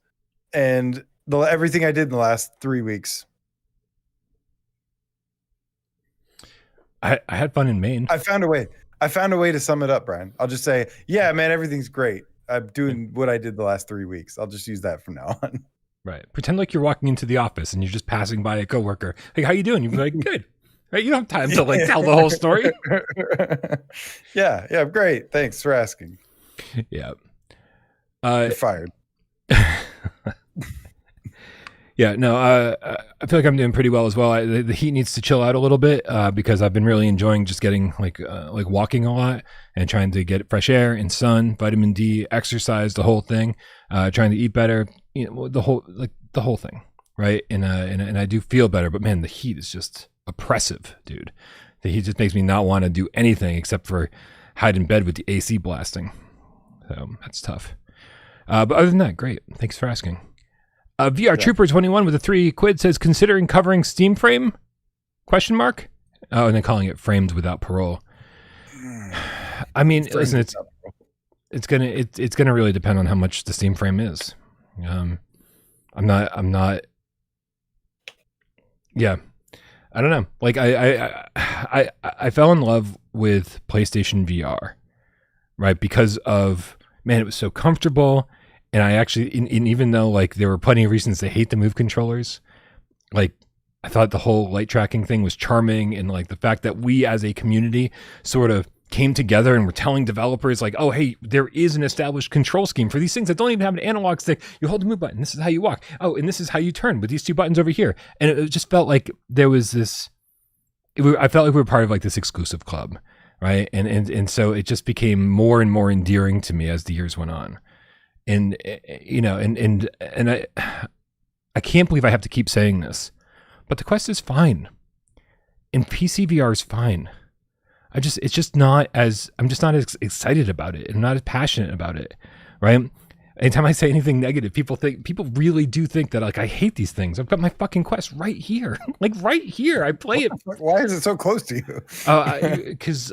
and everything I did in the last 3 weeks. I had fun in Maine. I found a way to sum it up, Brian. I'll just say, yeah, man, everything's great. I'm doing what I did the last 3 weeks. I'll just use that from now on. Right. Pretend like you're walking into the office and you're just passing by a coworker. Like, how you doing? You're like, good. Right? You don't have time to like tell the whole story. Yeah, great. Thanks for asking. Yeah. You're fired. Yeah, no, I feel like I'm doing pretty well as well. The heat needs to chill out a little bit because I've been really enjoying just getting like walking a lot and trying to get fresh air and sun, vitamin D, exercise, the whole thing. Trying to eat better, the whole thing, right? And I do feel better, but man, the heat is just oppressive, dude. The heat just makes me not want to do anything except for hide in bed with the AC blasting. So that's tough. But other than that, great. Thanks for asking. VR Trooper 21 with a 3 quid says, "Considering covering Steam Frame? Question mark. Oh, and then calling it Frames Without Parole. I mean, listen, it's gonna really depend on how much the Steam Frame is. I'm not. Yeah, I don't know. Like I fell in love with PlayStation VR, right? Because of, man, it was so comfortable. And I actually, even though like there were plenty of reasons to hate the Move controllers, like I thought the whole light tracking thing was charming, and like the fact that we as a community sort of came together and were telling developers like, oh, hey, there is an established control scheme for these things that don't even have an analog stick. You hold the move button. This is how you walk. Oh, and this is how you turn with these two buttons over here. And it just felt like there was this, I felt like we were part of like this exclusive club, right? And so it just became more and more endearing to me as the years went on. And and I can't believe I have to keep saying this, but the Quest is fine, and PC VR is fine. I'm just not as excited about it, and I'm not as passionate about it, right? Anytime I say anything negative, people really do think that like I hate these things. I've got my fucking Quest right here, like right here. I play it. Why is it so close to you? Because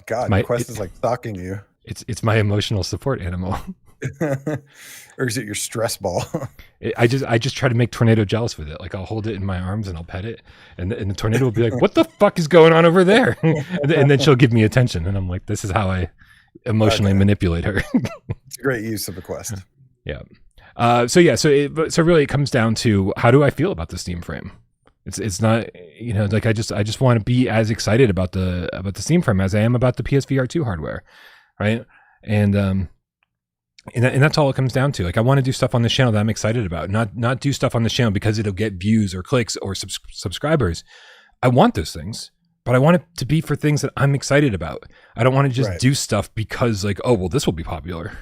God, my Quest is like stalking you. It's my emotional support animal. Or is it your stress ball? I just try to make Tornado jealous with it. Like I'll hold it in my arms and I'll pet it, and the Tornado will be like, "What the fuck is going on over there?" and then she'll give me attention, and I'm like, "This is how I emotionally manipulate her." It's a great use of a Quest. Yeah. So really it comes down to, how do I feel about the Steam Frame? It's not, like I just want to be as excited about the Steam Frame as I am about the PSVR2 hardware. Right. And that's all it comes down to. Like, I want to do stuff on the channel that I'm excited about, not do stuff on the channel because it'll get views or clicks or subscribers. I want those things, but I want it to be for things that I'm excited about. I don't want to just do stuff because like, oh, well, this will be popular.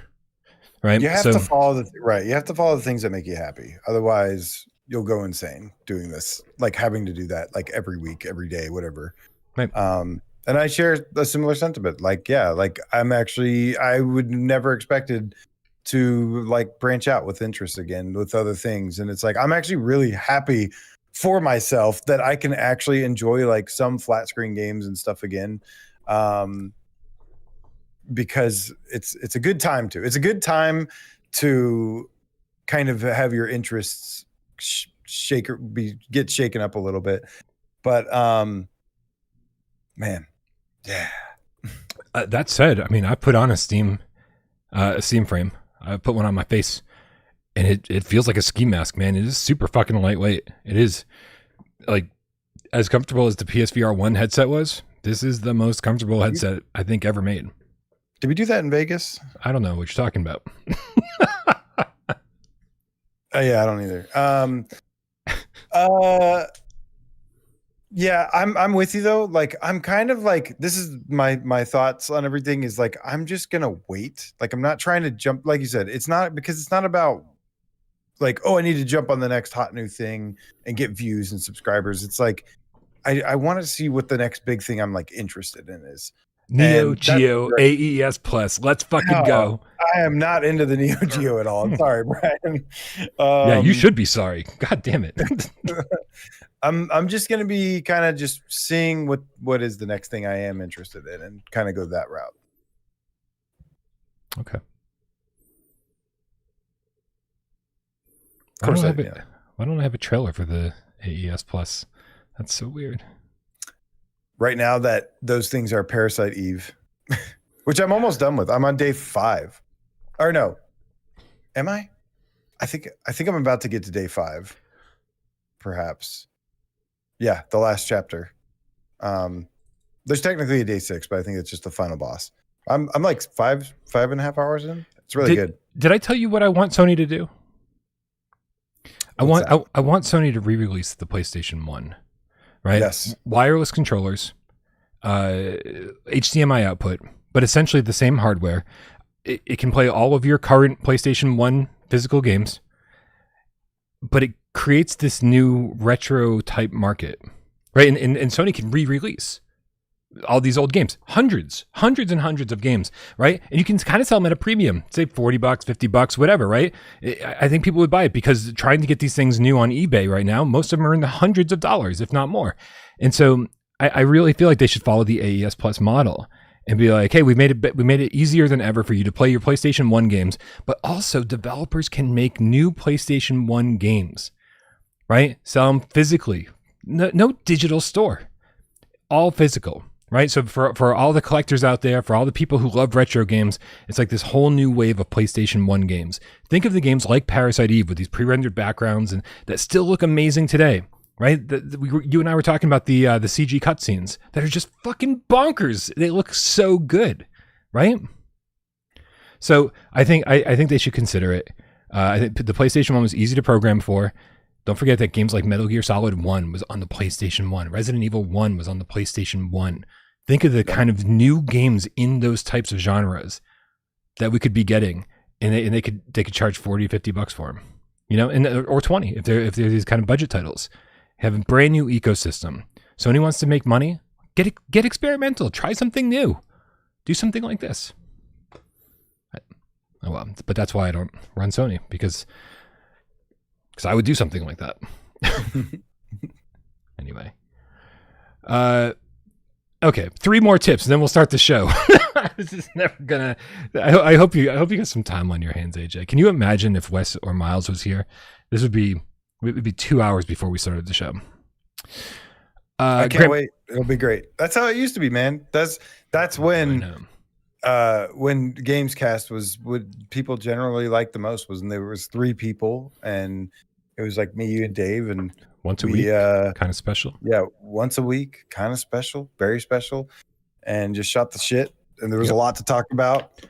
Right. You have to follow you have to follow the things that make you happy. Otherwise you'll go insane doing this, like having to do that like every week, every day, whatever. Right. And I share a similar sentiment. Like, yeah, like I would never expected to like branch out with interests again with other things. And it's like, I'm actually really happy for myself that I can actually enjoy like some flat screen games and stuff again. Because it's a good time to. It's a good time to kind of have your interests get shaken up a little bit. But man, yeah. That said, I mean, I put on a Steam frame. I put one on my face, and it feels like a ski mask, man. It is super fucking lightweight. It is like as comfortable as the PSVR 1 headset was. This is the most comfortable headset I think ever made. Did we do that in Vegas? I don't know what you're talking about. Yeah, I don't either. Yeah, I'm with you though. Like, I'm kind of like, this is my thoughts on everything is like, I'm just gonna wait. Like, I'm not trying to jump. Like you said, it's not about like, oh, I need to jump on the next hot new thing and get views and subscribers. It's like, I want to see what the next big thing I'm like interested in is. Neo Geo AES Plus. Let's fucking go. I am not into the Neo Geo at all. I'm sorry, Brian. Yeah, you should be sorry. God damn it. I'm just gonna be kind of just seeing what is the next thing I am interested in and kind of go that route. Okay. Of course, why don't I have a trailer for the AES Plus? That's so weird. Right now, that those things are Parasite Eve, which I'm almost done with. I'm on day 5, or no? Am I? I think I'm about to get to day 5, perhaps. Yeah, the last chapter. There's technically a day 6, but I think it's just the final boss. I'm like 5.5 hours in. It's really good. Did I tell you what I want Sony to do? I want Sony to re-release the PlayStation 1, right? Yes. Wireless controllers, HDMI output, but essentially the same hardware. It can play all of your current PlayStation 1 physical games, but it creates this new retro type market, right? And Sony can re-release all these old games, hundreds and hundreds of games, right? And you can kind of sell them at a premium, say $40, $50, whatever, right? I think people would buy it because trying to get these things new on eBay right now, most of them are in the hundreds of dollars, if not more. And so I really feel like they should follow the AES Plus model and be like, hey, we made it easier than ever for you to play your PlayStation 1 games, but also developers can make new PlayStation 1 games, right? Sell them physically, no digital store, all physical. Right. So for all the collectors out there, for all the people who love retro games, it's like this whole new wave of PlayStation 1 games. Think of the games like Parasite Eve with these pre-rendered backgrounds and that still look amazing today. Right. You and I were talking about the CG cutscenes that are just fucking bonkers. They look so good. Right. So I think they should consider it. I think the PlayStation 1 was easy to program for. Don't forget that games like Metal Gear Solid 1 was on the PlayStation 1. Resident Evil 1 was on the PlayStation 1. Think of the kind of new games in those types of genres that we could be getting, and they could charge $40, $50 for them, you know, and or 20 if they're these kind of budget titles. Have a brand new ecosystem. Sony wants to make money. Get experimental. Try something new. Do something like this. Oh well, but that's why I don't run Sony because I would do something like that. Anyway. Okay, 3 more tips, and then we'll start the show. This is never gonna. I hope you got some time on your hands, AJ. Can you imagine if Wes or Miles was here? It would be 2 hours before we started the show. I can't wait. It'll be great. That's how it used to be, man. That's when GAMESCAST was what people generally liked the most was when there was 3 people and it was like me, you, and Dave, and once a week, kind of special. Yeah, once a week, kind of special, very special, and just shot the shit. And there was a lot to talk about.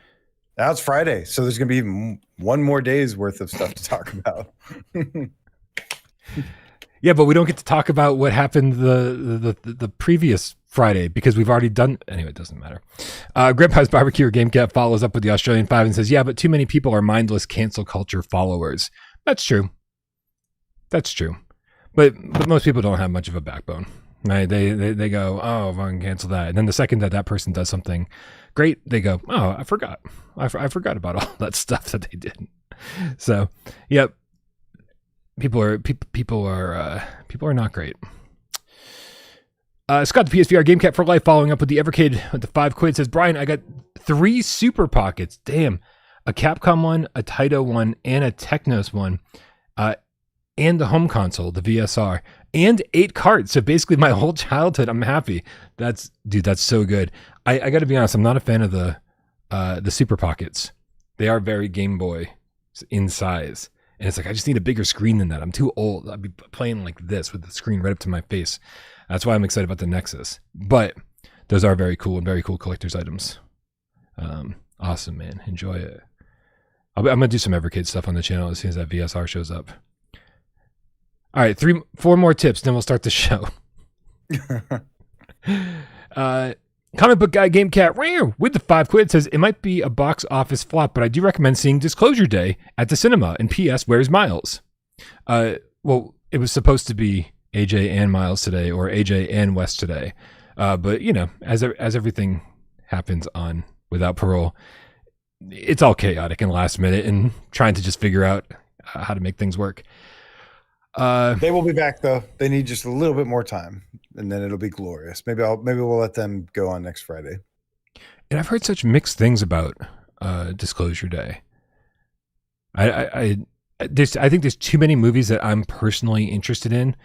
Now it's Friday, so there's gonna be even one more day's worth of stuff to talk about. Yeah, but we don't get to talk about what happened the previous Friday because we've already done. Anyway, it doesn't matter. Grandpa's Barbecue or GameCat follows up with the Australian 5 and says, "Yeah, but too many people are mindless cancel culture followers." That's true. That's true. But most people don't have much of a backbone, right? They go, oh, if I can cancel that. And then the second that person does something great, they go, oh, I forgot. I forgot about all that stuff that they did. So, yep. People are not great. Scott, the PSVR GameCat for life, following up with the Everkid with the £5 says, Brian, I got 3 super pockets. Damn. A Capcom one, a Taito one, and a Technos one. And the home console, the VSR, and 8 carts. So basically my whole childhood, I'm happy. That's so good. I got to be honest, I'm not a fan of the Super Pockets. They are very Game Boy in size. And it's like, I just need a bigger screen than that. I'm too old. I'd be playing like this with the screen right up to my face. That's why I'm excited about the Nexus. But those are very cool and very cool collector's items. Awesome, man. Enjoy it. I'm going to do some Evercade stuff on the channel as soon as that VSR shows up. All right, 4 more tips, then we'll start the show. Comic book guy Game Cat with the 5 quid says it might be a box office flop, but I do recommend seeing Disclosure Day at the cinema. And P.S. Where's Miles? Well, it was supposed to be AJ and Miles today, or AJ and Wes today. But you know, as everything happens on Without Parole, it's all chaotic and last minute, and trying to just figure out how to make things work. They will be back though. They need just a little bit more time, and then it'll be glorious. Maybe we'll let them go on next Friday. And I've heard such mixed things about Disclosure Day. I think there's too many movies that I'm personally interested in,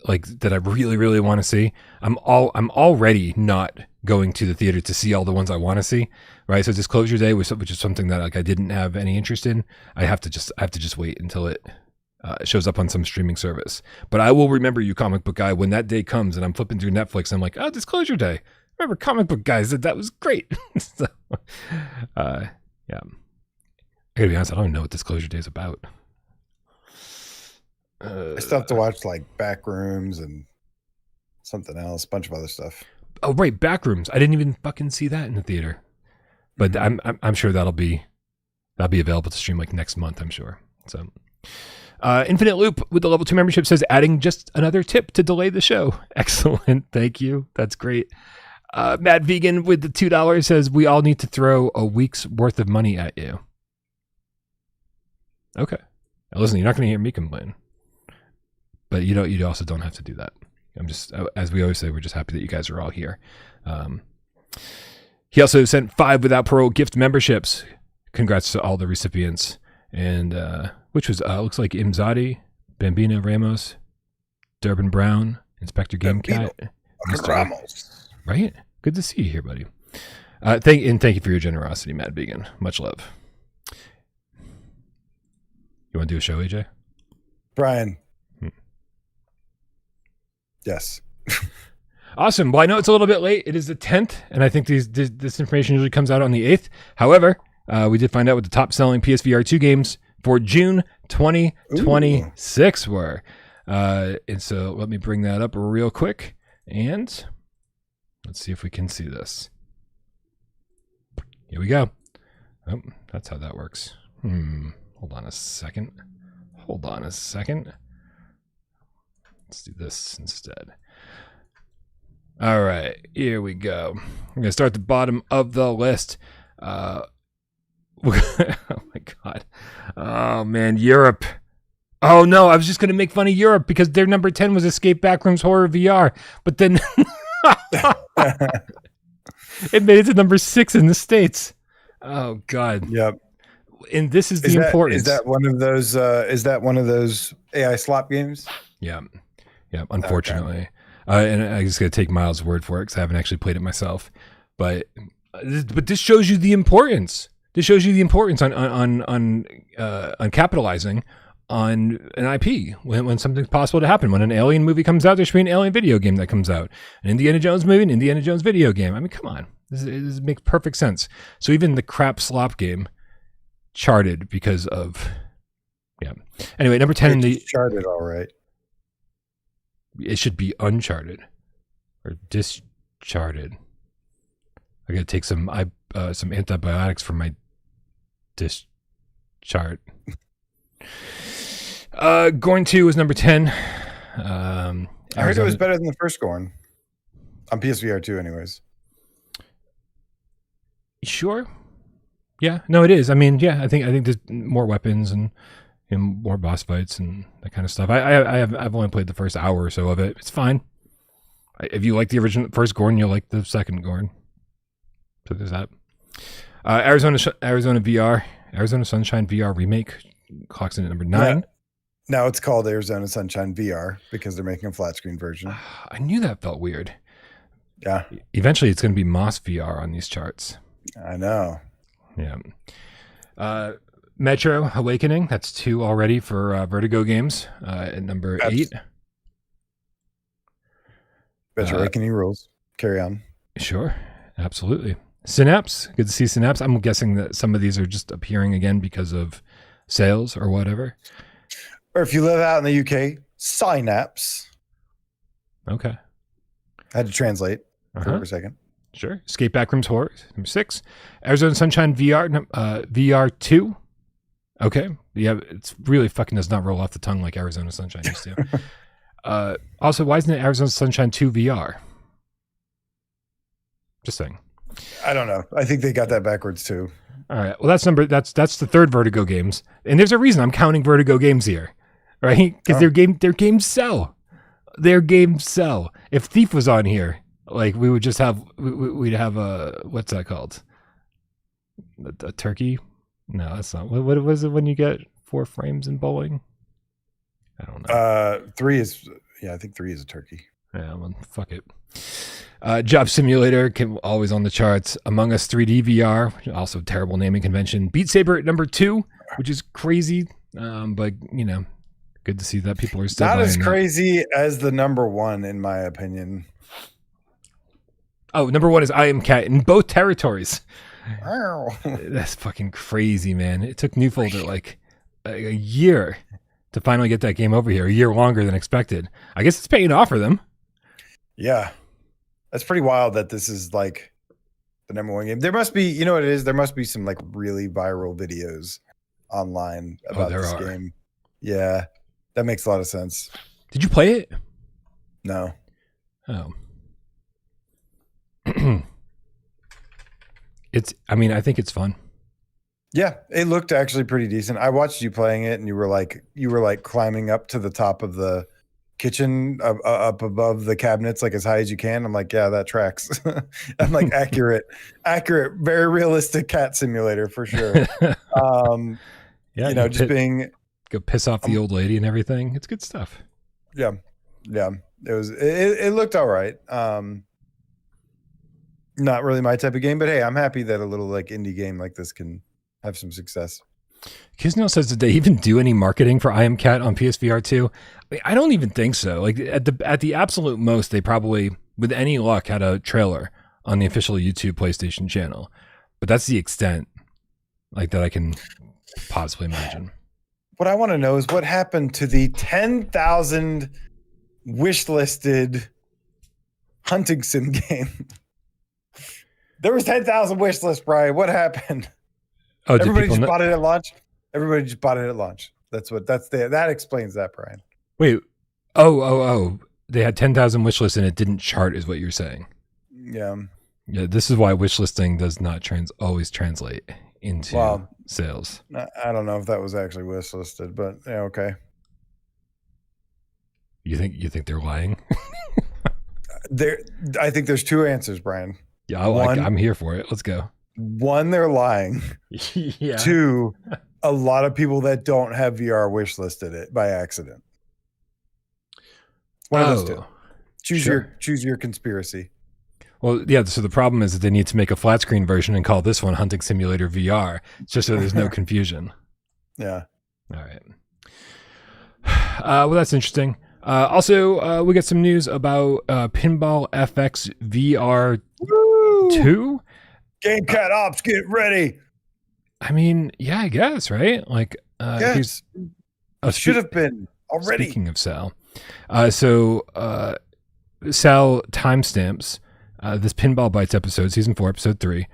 like that I really, really want to see. I'm already not going to the theater to see all the ones I want to see, right? So Disclosure Day which is something that like I didn't have any interest in. I have to just wait until it shows up on some streaming service. But I will remember you, comic book guy, when that day comes and I'm flipping through Netflix and I'm like, oh, Disclosure Day. Remember comic book guys, that was great. So, yeah. I gotta be honest, I don't even know what Disclosure Day is about. I still have to watch like Backrooms and something else, a bunch of other stuff. Oh, right, Backrooms. I didn't even fucking see that in the theater. But I'm sure that'll be available to stream like next month, I'm sure. So Infinite Loop with the level 2 membership says adding just another tip to delay the show. Excellent. Thank you. That's great. Mad Vegan with the $2 says we all need to throw a week's worth of money at you. Okay. Now listen, you're not going to hear me complain. But you also don't have to do that. I'm just, as we always say, we're just happy that you guys are all here. He also sent 5 Without Parole gift memberships. Congrats to all the recipients. And which was looks like Imzadi, Bambino Ramos, Durbin Brown, Inspector Gamecat, Ramos. Right? Good to see you here, buddy. Thank you for your generosity, Mad Vegan. Much love. You want to do a show, AJ? Brian. Yes. Awesome. Well, I know it's a little bit late. It is the 10th, and I think this information usually comes out on the 8th. However, we did find out what the top-selling PSVR2 games for June 2026 were. And so let me bring that up real quick, and let's see if we can see this. Here we go. Oh, that's how that works. Hold on a second. Let's do this instead. All right, here we go. I'm going to start at the bottom of the list. Oh my God. Oh man, Europe. Oh no, I was just going to make fun of Europe because their number 10 was Escape Backrooms Horror VR. But then it made it to number 6 in the States. Oh God. Yep. And this is the importance. Is that one of those AI slop games? Yeah. Yeah, unfortunately. Okay. And I just got to take Miles' word for it because I haven't actually played it myself. But this shows you the importance. This shows you the importance on capitalizing on an IP when something's possible to happen. When an Alien movie comes out, there should be an Alien video game that comes out. An Indiana Jones movie, an Indiana Jones video game. I mean, come on. This makes perfect sense. So even the crap slop game charted because of... Yeah. Anyway, number 10 in the... Charted, all right. It should be uncharted or discharted. I gotta take some antibiotics for my dischart. Gorn 2 was number 10. I heard it was better than the first Gorn on PSVR2 anyways. Sure. Yeah, no, it is. I mean, yeah, I think there's more weapons and more boss fights and that kind of stuff. I've only played the first hour or so of it. It's fine. If you like the first Gorn, you'll like the second Gorn. So there's that. Arizona VR, Arizona Sunshine VR remake clocks in at number 9. Now it's called Arizona Sunshine VR because they're making a flat screen version. I knew that felt weird. Yeah. Eventually, it's going to be Moss VR on these charts. I know. Yeah. Metro Awakening. That's 2 already for Vertigo games. At number 8. Metro Awakening rules. Carry on. Sure. Absolutely. Synapse. Good to see Synapse. I'm guessing that some of these are just appearing again because of sales or whatever. Or if you live out in the UK, Synapse. Okay. I had to translate for a second. Sure. Escape Backrooms Horror, number 6. Arizona Sunshine VR, VR2. Okay. Yeah, it's really fucking does not roll off the tongue like Arizona Sunshine used to. Also, why isn't it Arizona Sunshine 2 VR? Just saying. I don't know. I think they got that backwards too. All right. Well, that's the 3rd Vertigo games. And there's a reason I'm counting Vertigo games here. Right? Because their games sell. Their games sell. If Thief was on here, like we would just have we'd have a what's that called? A turkey? No, that's not. What was it when you get 4 frames in bowling? I don't know. 3 is I think 3 is a turkey. Yeah, well, fuck it. Job Simulator always on the charts. Among Us 3D VR, also terrible naming convention. Beat Saber at number 2, which is crazy, but good to see that people are still not as that. crazy as the number 1 in my opinion. Oh, number 1 is I Am Cat in both territories. Wow. That's fucking crazy, man. It took Newfolder like a year to finally get that game over here. A year longer than expected. I guess it's paying off for them. Yeah. That's pretty wild that this is like the number 1 game. There must be, you know what it is? There must be some like really viral videos online about this game. Yeah. That makes a lot of sense. Did you play it? No. Oh. I think it's fun. Yeah, it looked actually pretty decent. I watched you playing it and you were like climbing up to the top of the kitchen up above the cabinets like as high as you can. I'm like, yeah, that tracks. I'm like accurate, very realistic cat simulator for sure. Yeah, just being go piss off the old lady and everything. It's good stuff. Yeah. It looked all right. Not really my type of game, but hey, I'm happy that a little like indie game like this can have some success. Kisno says, did they even do any marketing for I Am Cat on PSVR2? I don't even think so. Like at the absolute most, they probably, with any luck, had a trailer on the official YouTube PlayStation channel. But that's the extent like that I can possibly imagine. What I want to know is what happened to the 10,000 wish-listed hunting sim game. There was 10,000 wish lists, Brian. What happened? Oh, everybody just bought it at launch. Everybody just bought it at launch. That explains that, Brian. Wait. Oh. They had 10,000 wish lists and it didn't chart, is what you're saying. Yeah. Yeah. This is why wish listing does not always translate into sales. I don't know if that was actually wish listed, but yeah, okay. You think they're lying? I think there's 2 answers, Brian. Yeah, I'm here for it. Let's go. 1, they're lying. Yeah. 2, a lot of people that don't have VR wish listed it by accident. One of those 2. Choose your conspiracy. Well, yeah. So the problem is that they need to make a flat screen version and call this one Hunting Simulator VR, just so there's no confusion. Yeah. All right. Well, that's interesting. Also, we got some news about Pinball FX VR2. Game Cat Ops, get ready. I mean, yeah, I guess, right? Like, yes. Should have been already. Speaking of Sal, Sal timestamps this Pinball Bites episode, season 4, episode 3,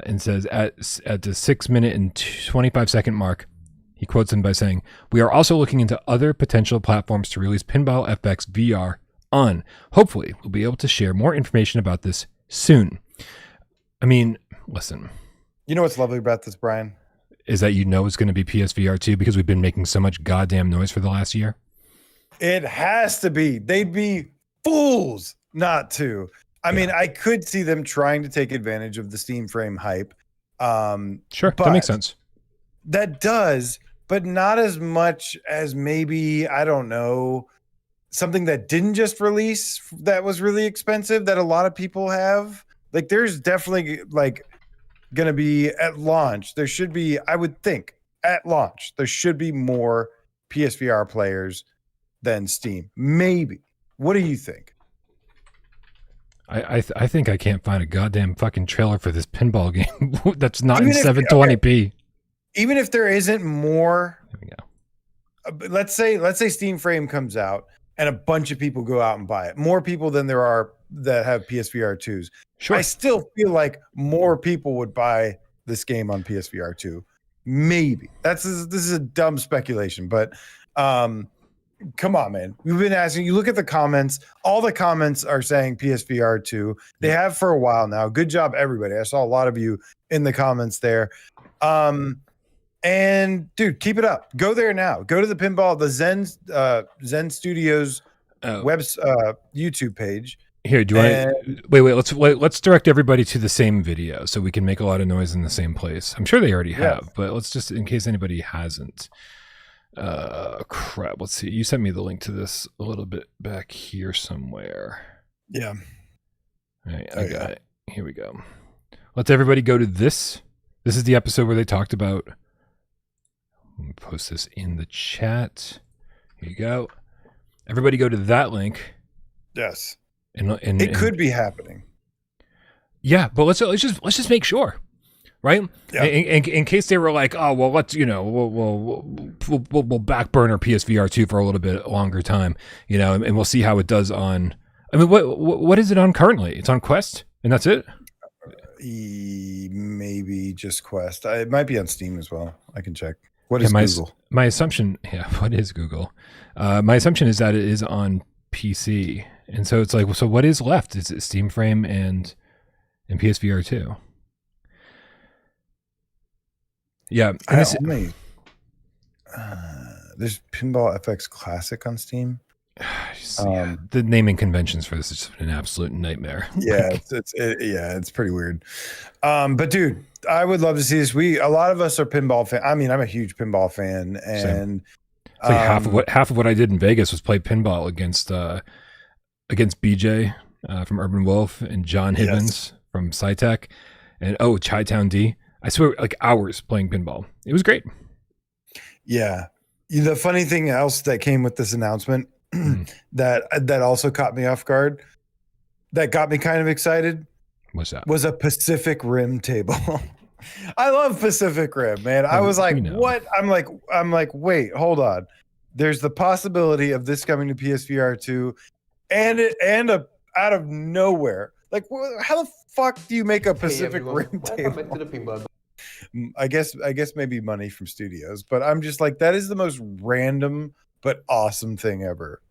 and says at the 6 minute and 25 second mark, he quotes him by saying, "We are also looking into other potential platforms to release Pinball FX VR on. Hopefully, we'll be able to share more information about this soon." I mean, listen. You know what's lovely about this, Brian? Is that it's going to be PSVR2 because we've been making so much goddamn noise for the last year? It has to be. They'd be fools not to. I mean, I could see them trying to take advantage of the Steam Frame hype. Sure, that makes sense. That does but not as much as maybe, I don't know, something that didn't just release that was really expensive that a lot of people have. Like there's definitely like going to be at launch. There should be, I would think at launch, there should be more PSVR players than Steam. Maybe. What do you think? I think I can't find a goddamn fucking trailer for this pinball game that's not Even in if- 720p. Even if there isn't more, There we go. let's say Steam Frame comes out and a bunch of people go out and buy it. More people than there are that have PSVR 2s. Sure. I still feel like more people would buy this game on PSVR 2. Maybe. This is a dumb speculation, but come on, man. We've been asking. You look at the comments. All the comments are saying PSVR 2. They have for a while now. Good job, everybody. I saw a lot of you in the comments there. And dude, keep it up. Go there now. Go to the Zen Studios YouTube page. Here, do I wait? Let's direct everybody to the same video so we can make a lot of noise in the same place. I'm sure they already have, but let's just in case anybody hasn't. Crap. Let's see. You sent me the link to this a little bit back here somewhere. Yeah. All right, I got it. Here we go. Let's everybody go to this. This is the episode where they talked about. Let me post this in the chat. Here you go. Everybody go to that link. Yes. And it could be happening. Yeah, but let's just make sure, right? Yeah. In case they were like, oh well, let's we'll back burner PSVR 2 for a little bit longer time, and we'll see how it does on. I mean, what is it on currently? It's on Quest, and that's it. Maybe just Quest. It might be on Steam as well. I can check. What is Google? My assumption, what is Google? My assumption is that it is on PC, and so it's like, so what is left? Is it Steam Frame and PSVR 2? Yeah, there's Pinball FX Classic on Steam. The naming conventions for this is just an absolute nightmare. Yeah, it's pretty weird. But dude, I would love to see this. A lot of us are pinball fan. I mean, I'm a huge pinball fan, and it's like half of what I did in Vegas was play pinball against BJ from Urban Wolf and John Hibbins from SciTech, and Chi-Town D. I swear, like hours playing pinball. It was great. Yeah, the funny thing else that came with this announcement that also caught me off guard, that got me kind of excited. What's that? Was a Pacific Rim table. I love Pacific Rim, man. I was like, what? I'm like, wait, hold on. There's the possibility of this coming to PSVR 2 and out of nowhere. Like, how the fuck do you make a Pacific Rim table? I guess maybe money from studios, but I'm just like, that is the most random but awesome thing ever.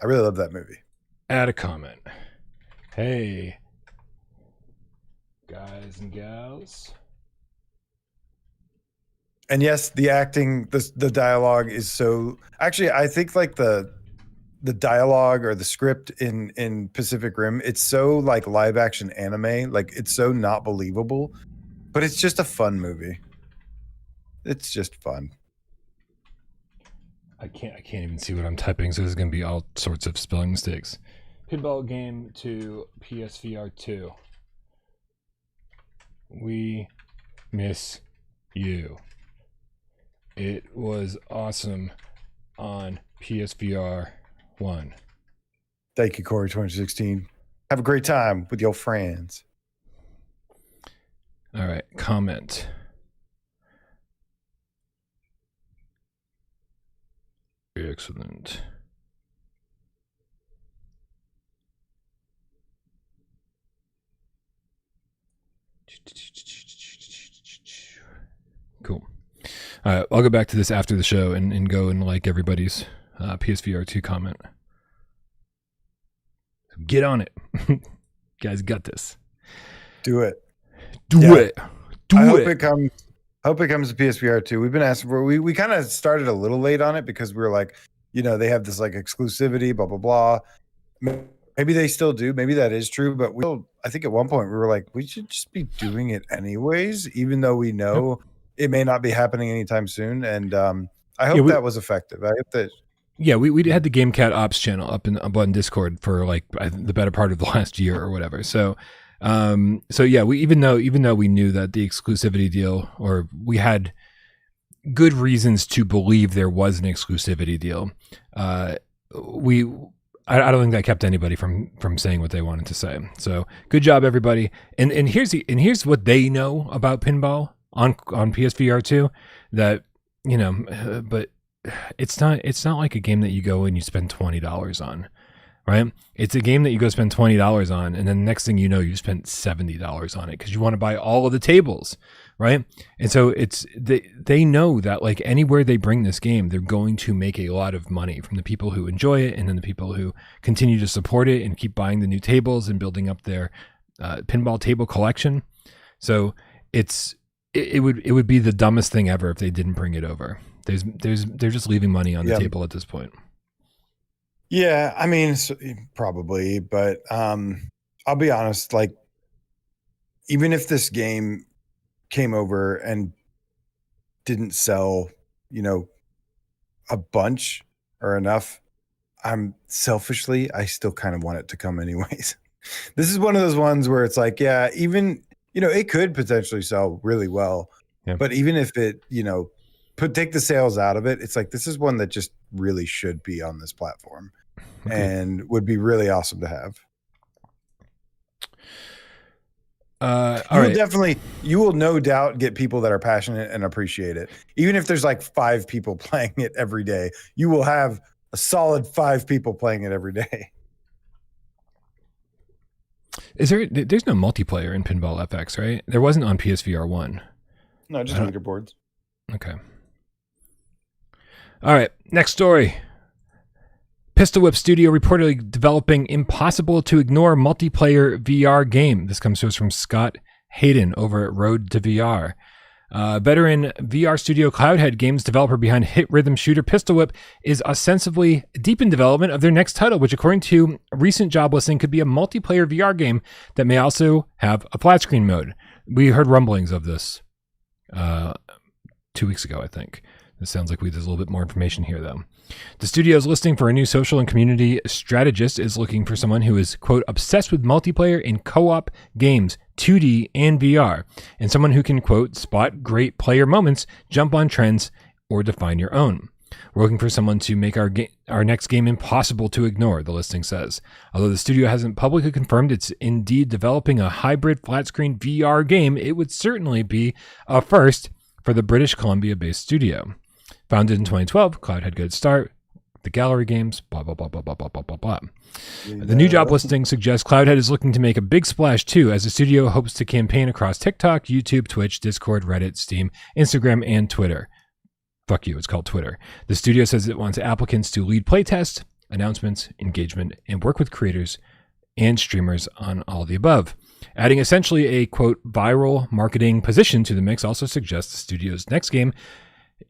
I really love that movie. Add a comment. Hey, guys and gals. And yes, the acting, the dialogue is so. Actually, I think like the dialogue or the script in Pacific Rim, it's so like live action anime, like it's so not believable, but it's just a fun movie. It's just fun. I can't even see what I'm typing, so this is going to be all sorts of spelling mistakes. Pinball game to PSVR 2. We miss you. It was awesome on PSVR 1. Thank you, Corey 2016. Have a great time with your friends. All right, comment. Excellent. Cool. All right, I'll go back to this after the show and go and like everybody's PSVR 2 comment. Get on it. You guys got this. Do it. Do it. I hope it comes to PSVR 2. We've been asking for we kind of started a little late on it because we were like, they have this like exclusivity, blah blah blah. Maybe they still do. Maybe that is true, but I think at one point we were like, we should just be doing it anyways, even though we know it may not be happening anytime soon. And I hope Yeah, that was effective. I hope that. Yeah, we had the GameCat Ops channel up on Discord for like the better part of the last year or whatever. So, yeah, we even though we knew that the exclusivity deal, or we had good reasons to believe there was an exclusivity deal, I don't think that kept anybody from saying what they wanted to say. So good job, everybody. And here's what they know about pinball on PSVR2, that but it's not like a game that you go and you spend $20 on, right? It's a game that you go spend $20 on, and then the next thing you know, you spent $70 on it because you want to buy all of the tables, right? And so they know that like anywhere they bring this game, they're going to make a lot of money from the people who enjoy it, and then the people who continue to support it and keep buying the new tables and building up their pinball table collection. So it would be the dumbest thing ever if they didn't bring it over. They're just leaving money on the table at this point. Yeah, I mean, probably, but I'll be honest, like, even if this game came over and didn't sell, a bunch or enough, I still kind of want it to come anyways. This is one of those ones where it's like, yeah, even, it could potentially sell really well, but even if it, take the sales out of it, it's like, this is one that just really should be on this platform and would be really awesome to have. You will no doubt get people that are passionate and appreciate it. Even if there's like 5 people playing it every day, you will have a solid 5 people playing it every day. There's no multiplayer in Pinball FX, right? There wasn't on PSVR 1. No, just leaderboards. Okay. All right, next story. Pistol Whip Studio reportedly developing impossible to ignore multiplayer VR game. This comes to us from Scott Hayden over at Road to VR. Veteran VR studio Cloudhead, games developer behind hit rhythm shooter Pistol Whip, is ostensibly deep in development of their next title, which according to a recent job listing could be a multiplayer VR game that may also have a flat screen mode. We heard rumblings of this 2 weeks ago, I think. It sounds like there's a little bit more information here, though. The studio's listing for a new social and community strategist is looking for someone who is, quote, obsessed with multiplayer and co-op games, 2D and VR, and someone who can, quote, spot great player moments, jump on trends, or define your own. We're looking for someone to make our next game impossible to ignore, the listing says. Although the studio hasn't publicly confirmed it's indeed developing a hybrid flat-screen VR game, it would certainly be a first for the British Columbia-based studio. Founded in 2012, Cloudhead got its start, the gallery games, blah, blah, blah, blah, blah, blah, blah, blah, blah. The new job listing suggests Cloudhead is looking to make a big splash too, as the studio hopes to campaign across TikTok, YouTube, Twitch, Discord, Reddit, Steam, Instagram, and Twitter. Fuck you, it's called Twitter. The studio says it wants applicants to lead playtests, announcements, engagement, and work with creators and streamers on all the above. Adding essentially a, quote, viral marketing position to the mix also suggests the studio's next game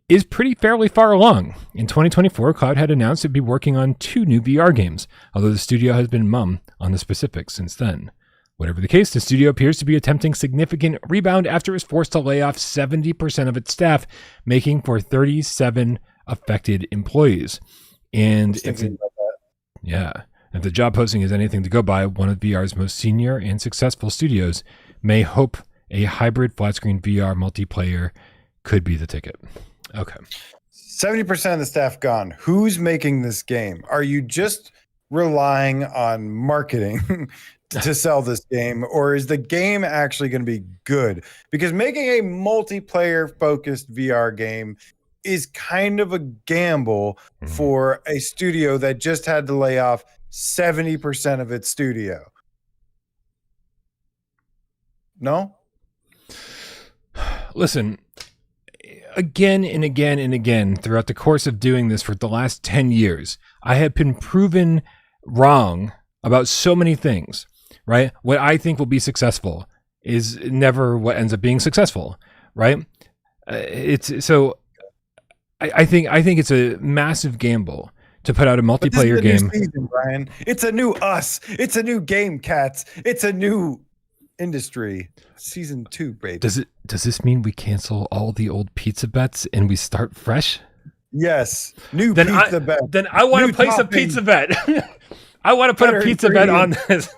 is fairly far along. In 2024, Cloudhead announced it'd be working on 2 new VR games, although the studio has been mum on the specifics since then. Whatever the case, the studio appears to be attempting significant rebound after it was forced to lay off 70% of its staff, making for 37 affected employees. And if the job posting is anything to go by, one of VR's most senior and successful studios may hope a hybrid flat-screen VR multiplayer could be the ticket. Okay. 70% of the staff gone. Who's making this game? Are you just relying on marketing to sell this game, or is the game actually going to be good? Because making a multiplayer focused VR game is kind of a gamble for a studio that just had to lay off 70% of its studio. No? Listen, again and again and again throughout the course of doing this for the last 10 years, I have been proven wrong about so many things, right? What I think will be successful is never what ends up being successful, right? I think it's a massive gamble to put out a multiplayer game. New season, Brian. It's a new us. It's a new GameCast. It's a new industry season 2, baby. Does this mean we cancel all the old pizza bets and we start fresh? Yes, new pizza bet. Then I want to place a pizza bet. I want to put a pizza bet on this.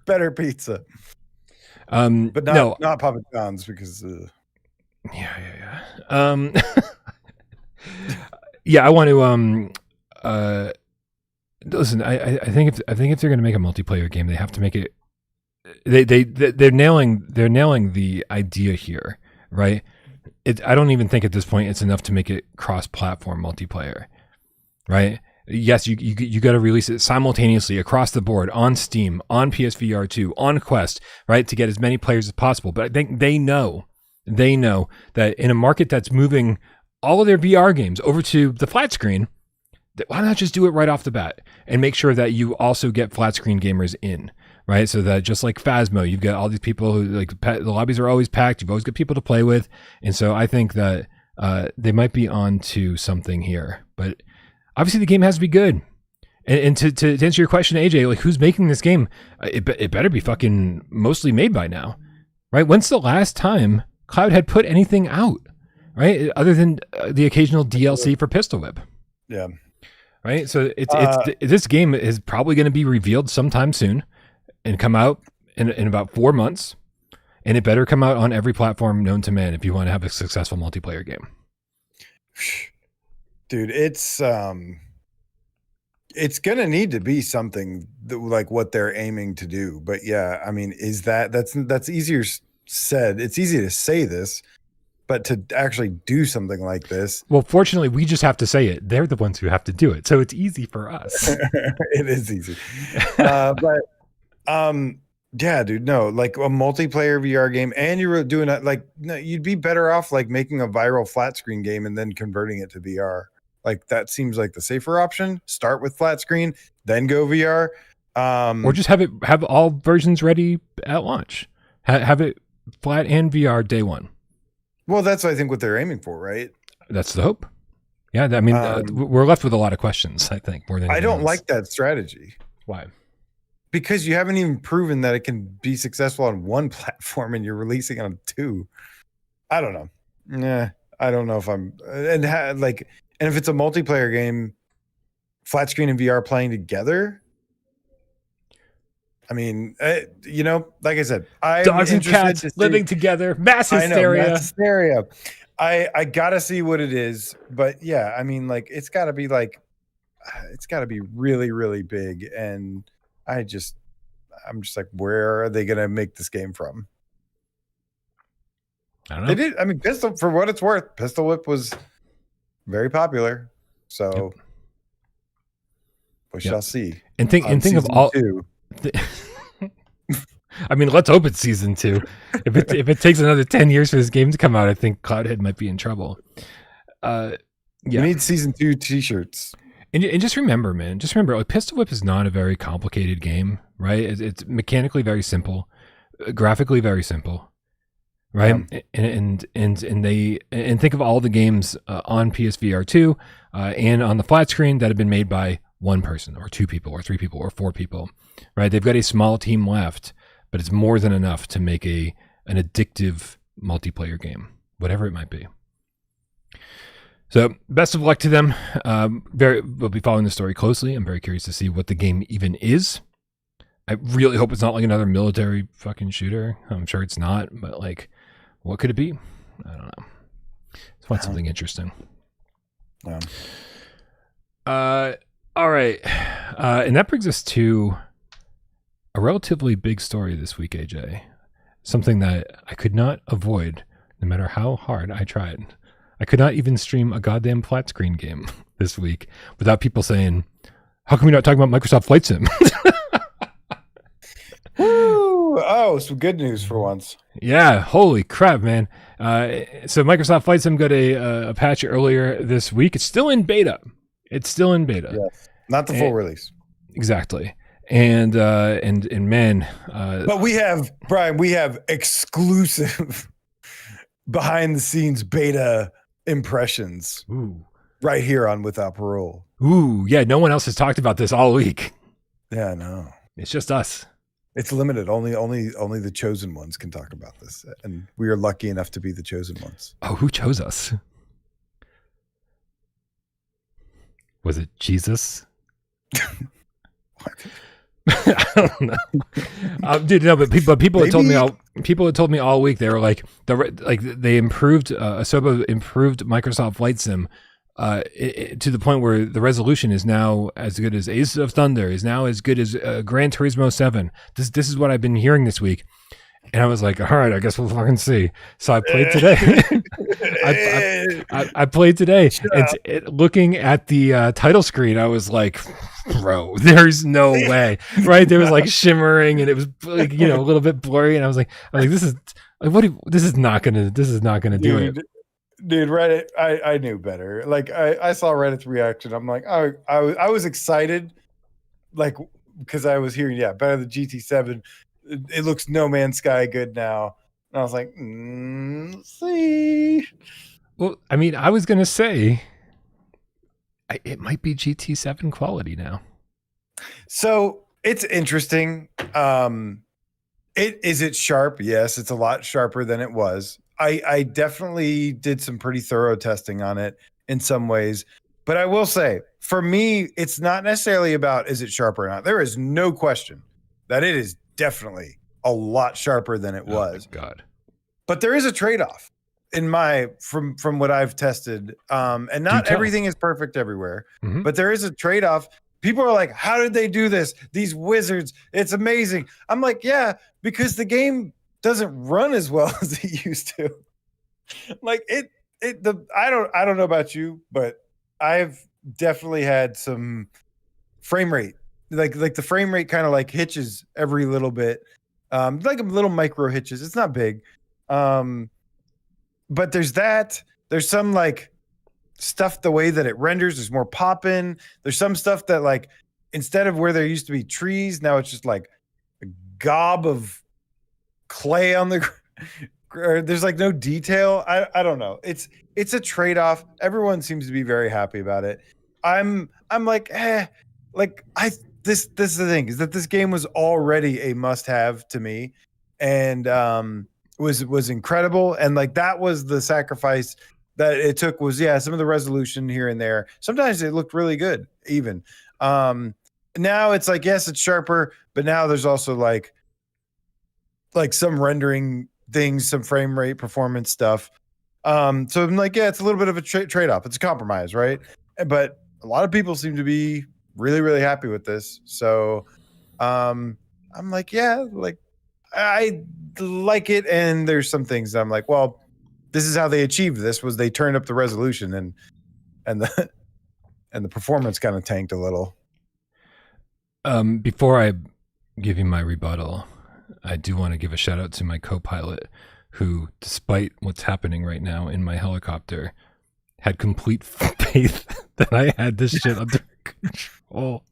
Better pizza. But not Papa John's because yeah. Yeah, I want to listen, I think if they're going to make a multiplayer game, they have to make it they're nailing the idea here, right? I don't even think at this point it's enough to make it cross-platform multiplayer, right? Yes, you got to release it simultaneously across the board on Steam, on PSVR2, on Quest, right, to get as many players as possible. But I think they know that in a market that's moving all of their VR games over to the flat screen, why not just do it right off the bat and make sure that you also get flat screen gamers in, right? So that just like Phasmo, you've got all these people who like the lobbies are always packed. You've always got people to play with. And so I think that they might be on to something here, but obviously the game has to be good. And to answer your question, AJ, like who's making this game? It better be fucking mostly made by now, right? When's the last time Cloudhead put anything out, right? Other than the occasional DLC for Pistol Whip. Yeah. Right. So this game is probably going to be revealed sometime soon and come out in about 4 months. And it better come out on every platform known to man if you want to have a successful multiplayer game. Dude, it's going to need to be something like what they're aiming to do. But yeah, I mean, that's easier said. It's easy to say this, but to actually do something like this. Well, fortunately, we just have to say it. They're the ones who have to do it. So it's easy for us. It is easy. Yeah, dude, no, like a multiplayer VR game, and you were doing it like, no, you'd be better off like making a viral flat screen game and then converting it to VR. Like that seems like the safer option. Start with flat screen, then go VR. Or just have all versions ready at launch. Have it flat and VR day one. Well, that's I think what they're aiming for, right? That's the hope. Yeah, I mean, we're left with a lot of questions. I think more than I don't else. like that strategy. Why? Because you haven't even proven that it can be successful on one platform, and you're releasing on 2. I don't know. Nah, I don't know if I'm and if it's a multiplayer game, flat screen and VR playing together. I mean, like I said, dogs and cats living together, mass hysteria. Mass hysteria. I gotta see what it is, but yeah, I mean, like it's gotta be really, really big, and I'm just like, where are they gonna make this game from? I don't know. They did. I mean, Pistol, for what it's worth, Pistol Whip was very popular, so we shall see. And think of all. I mean, let's hope it's season 2. If it takes another 10 years for this game to come out, I think Cloudhead might be in trouble. Yeah, we need season 2 t-shirts. And just remember, man, like Pistol Whip is not a very complicated game, right? It's mechanically very simple, graphically very simple, right? Yeah. And think of all the games on PSVR2 and on the flat screen that have been made by one person or 2 people or 3 people or 4 people, right? They've got a small team left, but it's more than enough to make an addictive multiplayer game, whatever it might be. So best of luck to them. We'll be following the story closely. I'm very curious to see what the game even is. I really hope it's not like another military fucking shooter. I'm sure it's not, but like, what could it be? I don't know. Let's find something interesting. Yeah. All right. And that brings us to a relatively big story this week, AJ. Something that I could not avoid no matter how hard I tried. I could not even stream a goddamn flat screen game this week without people saying, how come we not talking about Microsoft Flight Sim? Woo! Oh, some good news for once. Yeah, holy crap, man. So Microsoft Flight Sim got a patch earlier this week. It's still in beta. Yes. Not the full release. Exactly. And man. But we have exclusive behind the scenes beta impressions. Ooh. Right here on Without Parole. Ooh, yeah, no one else has talked about this all week. Yeah, no. It's just us. It's limited. Only the chosen ones can talk about this, and we are lucky enough to be the chosen ones. Oh, who chose us? Was it Jesus? I don't know, dude. No, but people had told me all week. They were like they improved Asobo improved Microsoft Flight Sim to the point where the resolution is now as good as Ace of Thunder, is now as good as Gran Turismo 7. This is what I've been hearing this week, and I was like, all right, I guess we'll fucking see. So I played today. I played today, and looking at the title screen, I was like, bro, there's no way, right? There was like shimmering, and it was like, a little bit blurry, and I was like, this is like, this is not gonna do it. Dude, Reddit, I knew better. Like I saw Reddit's reaction. I'm like, I was excited, like, because I was hearing, better than GT7. It looks No Man's Sky good now. And I was like, see. Well, I mean, I was gonna say it might be GT7 quality now. So it's interesting. Is it sharp? Yes, it's a lot sharper than it was. I definitely did some pretty thorough testing on it in some ways. But I will say, for me, it's not necessarily about is it sharp or not. There is no question that it is definitely a lot sharper than it was. My God. But there is a trade-off from what I've tested. And not everything is perfect everywhere, but there is a trade-off. People are like, how did they do this? These wizards, it's amazing. I'm like, yeah, because the game doesn't run as well as it used to. Like I don't know about you, but I've definitely had some frame rate. Like the frame rate kind of like hitches every little bit. Like little micro hitches. It's not big. But there's some like stuff, the way that it renders, there's more pop in. There's some stuff that, like, instead of where there used to be trees, now it's just like a gob of clay on the there's like no detail. I don't know. It's a trade-off. Everyone seems to be very happy about it. I'm like, this is the thing, is that this game was already a must-have to me, and was incredible. And like, that was the sacrifice that it took, was some of the resolution here and there. Sometimes it looked really good even. Now it's like, yes, it's sharper, but now there's also like some rendering things, some frame rate performance stuff. So I'm like, it's a little bit of a trade-off. It's a compromise, right? But a lot of people seem to be really, really happy with this. So I'm like, I like it. And there's some things that I'm like, well, this is how they achieved this, was they turned up the resolution and the performance kind of tanked a little. Before I give you my rebuttal, I do want to give a shout out to my co-pilot, who, despite what's happening right now in my helicopter, had complete faith that I had this shit under control.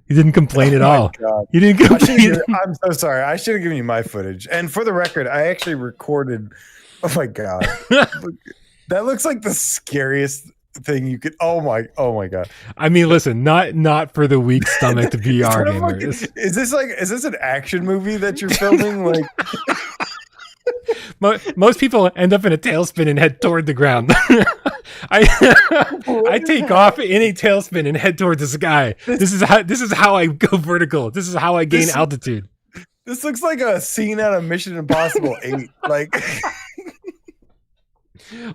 He didn't complain at all. God. He didn't complain. I'm so sorry. I should have given you my footage. And for the record, I actually recorded. Oh my God. That looks like the scariest thing you could. Oh my God. I mean, listen, not for the weak stomached VR gamers. Is this an action movie that you're filming? Like, most people end up in a tailspin and head toward the ground. I take off in a tailspin and head toward the sky. This is how I go vertical. This is how I gain altitude. This looks like a scene out of Mission Impossible 8. Like,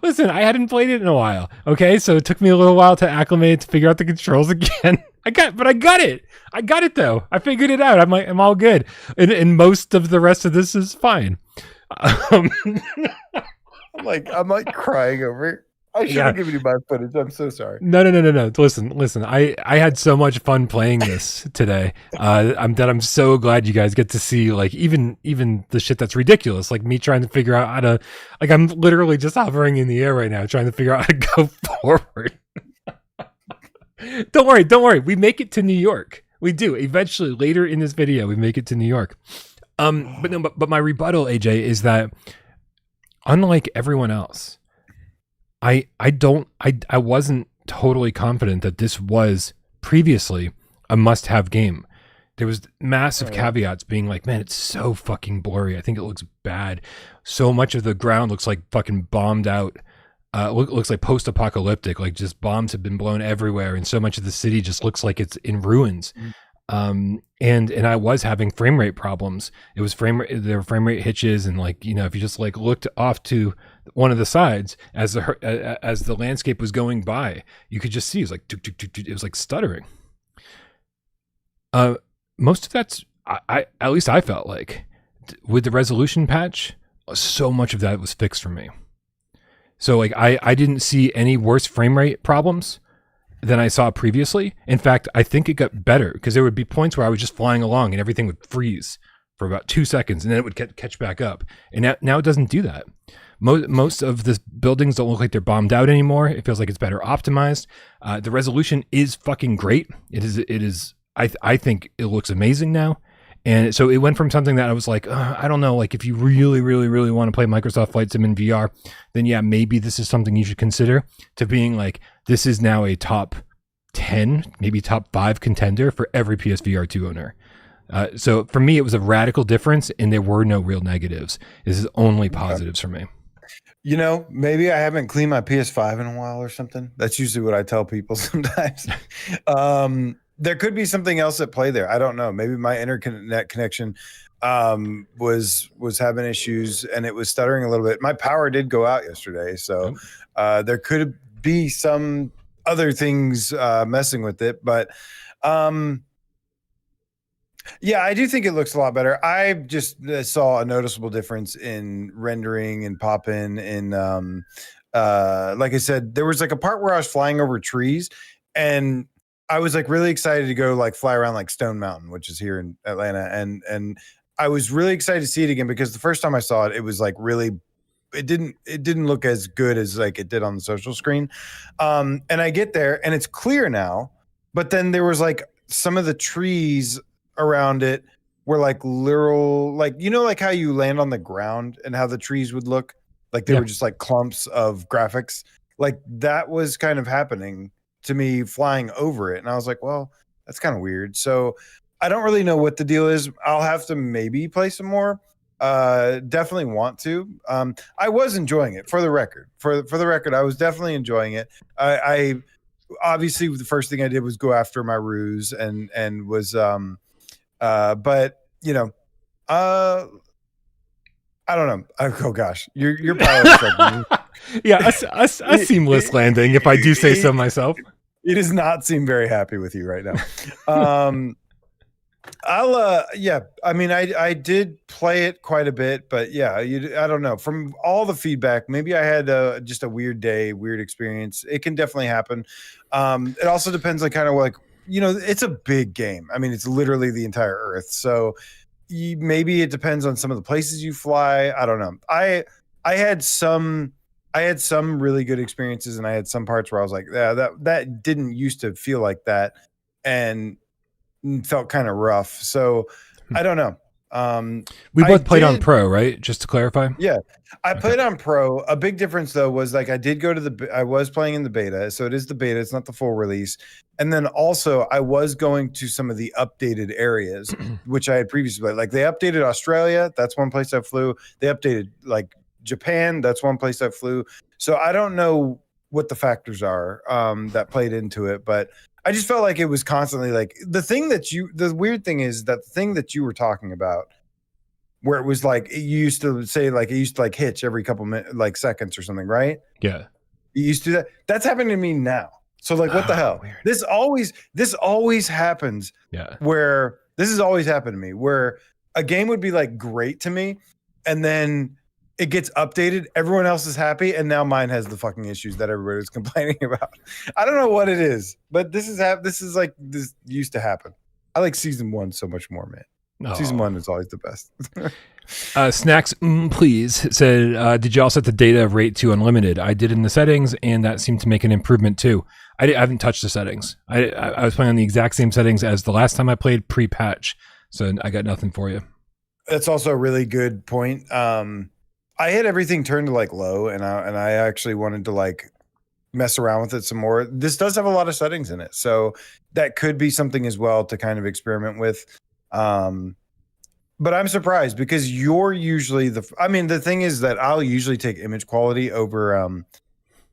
listen, I hadn't played it in a while. Okay, so it took me a little while to acclimate, to figure out the controls again. But I got it. I got it though. I figured it out. I'm all good. And most of the rest of this is fine. I'm like crying over it. I should have given you my footage. I'm so sorry. No. Listen. I had so much fun playing this today. I'm so glad you guys get to see, like, even the shit that's ridiculous, like me trying to figure out how to, like, I'm literally just hovering in the air right now trying to figure out how to go forward. Don't worry. We make it to New York. We do. Eventually, later in this video, we make it to New York. But my rebuttal, AJ, is that unlike everyone else, I wasn't totally confident that this was previously a must-have game. there was massive caveats being like, man, it's so fucking blurry. I think it looks bad. So much of the ground looks like fucking bombed out. Looks like post-apocalyptic, like just bombs have been blown everywhere, and so much of the city just looks like it's in ruins. And I was having frame rate problems. There were frame rate hitches, and like, you know, if you just like looked off to one of the sides as the landscape was going by, you could just see it was like it was like stuttering. Most of that's I at least I felt like with the resolution patch, so much of that was fixed for me. So like I didn't see any worse frame rate problems than I saw previously. In fact, I think it got better because there would be points where I was just flying along and everything would freeze for about 2 seconds and then it would catch back up. And now it doesn't do that. Most of the buildings don't look like they're bombed out anymore. It feels like it's better optimized. The resolution is fucking great. It is. I think it looks amazing now. And so it went from something that I was like, I don't know, like if you really, really, really want to play Microsoft Flight Sim in VR, then yeah, maybe this is something you should consider, to being like, this is now a top 10, maybe top 5 contender for every PSVR2 owner. So for me, it was a radical difference and there were no real negatives. This is only positives for me. You know, maybe I haven't cleaned my PS5 in a while or something. That's usually what I tell people sometimes. There could be something else at play there. I don't know. Maybe my internet connection was having issues and it was stuttering a little bit. My power did go out yesterday, so there could be some other things messing with it. But yeah, I do think it looks a lot better. I just saw a noticeable difference in rendering and pop-in. And like I said, there was like a part where I was flying over trees and I was like really excited to go like fly around like Stone Mountain, which is here in Atlanta. And I was really excited to see it again because the first time I saw it, it was like really, it didn't look as good as like it did on the social screen. And I get there and it's clear now, but then there was like some of the trees around it were like literal, like, you know, like how you land on the ground and how the trees would look like they were just like clumps of graphics. Like that was kind of happening to me flying over it. And I was like, well, that's kind of weird. So I don't really know what the deal is. I'll have to maybe play some more. Definitely want to. I was enjoying it for the record. For the record, I was definitely enjoying it. I obviously the first thing I did was go after my ruse and was but you know, I don't know. Oh gosh, your power is like yeah, a seamless landing, if I do say so myself. He does not seem very happy with you right now. Yeah, I mean, I did play it quite a bit, but yeah, I don't know. From all the feedback, maybe I had just a weird day, weird experience. It can definitely happen. It also depends on kind of like, you know, it's a big game. I mean, it's literally the entire Earth. So maybe it depends on some of the places you fly. I don't know. I had some really good experiences, and I had some parts where I was like, yeah, that didn't used to feel like that, and felt kind of rough. So I don't know. We both played on Pro, right? Just to clarify. Yeah, I played on Pro. A big difference though was like I did go to I was playing in the beta, so it is the beta. It's not the full release. And then also I was going to some of the updated areas, which I had previously played. Like they updated Australia. That's one place I flew. They updated like Japan. That's one place I flew. So I don't know what the factors are that played into it, but I just felt like it was constantly like the weird thing is that the thing that you were talking about, where it was like, you used to say like, it used to like hitch every couple minutes, like seconds or something, right? Yeah. You used to do that. That's happening to me now. So like, what the hell? Weird. This always happens. Yeah. Where this has always happened to me, where a game would be like great to me, and then it gets updated, everyone else is happy, and now mine has the fucking issues that everybody's complaining about. I don't know what it is, but this used to happen. I like season 1 so much more, man. Oh. Season 1 is always the best. Snacks, please said, did y'all set the data rate to unlimited? I did in the settings, and that seemed to make an improvement too. I haven't touched the settings. I was playing on the exact same settings as the last time I played pre-patch, so I got nothing for you. That's also a really good point. I had everything turned to like low, and I actually wanted to like mess around with it some more. This does have a lot of settings in it, so that could be something as well to kind of experiment with. But I'm surprised because you're usually the thing is that I'll usually take image quality over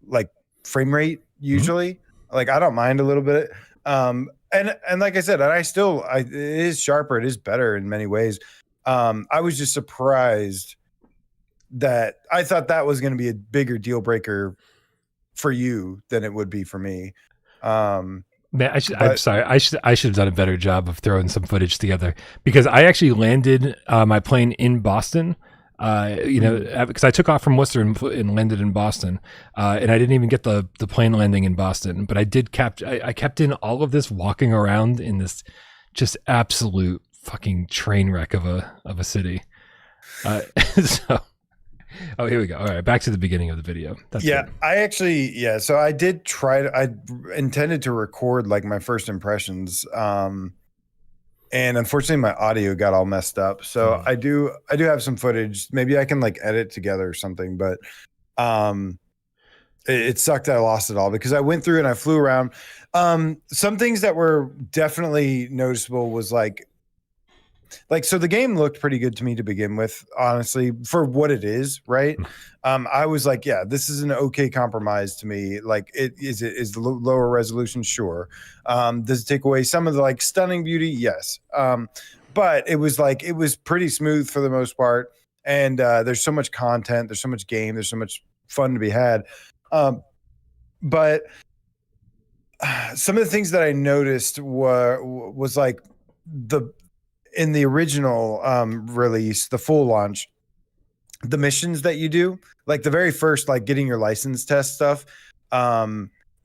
like frame rate usually. Like I don't mind a little bit. And like I said, it is sharper, it is better in many ways. I was just surprised that I thought that was going to be a bigger deal breaker for you than it would be for me. Man, I'm sorry. I should have done a better job of throwing some footage together because I actually landed my plane in Boston. Because I took off from Worcester and landed in Boston, and I didn't even get the plane landing in Boston. But I did I kept in all of this walking around in this just absolute fucking train wreck of a city. So. Oh, here we go. All right, back to the beginning of the video. That's good. So I did I intended to record like my first impressions. And unfortunately my audio got all messed up. So I do have some footage. Maybe I can like edit together or something, but it sucked that I lost it all because I went through and I flew around. Some things that were definitely noticeable was so the game looked pretty good to me to begin with, honestly, for what it is, right? I was like, yeah, this is an okay compromise to me. Like, is the lower resolution? Sure. Does it take away some of the like stunning beauty? Yes. But it was pretty smooth for the most part. And there's so much content, there's so much game, there's so much fun to be had. But some of the things that I noticed was like in the original release, the full launch, the missions that you do, like the very first, like getting your license test stuff,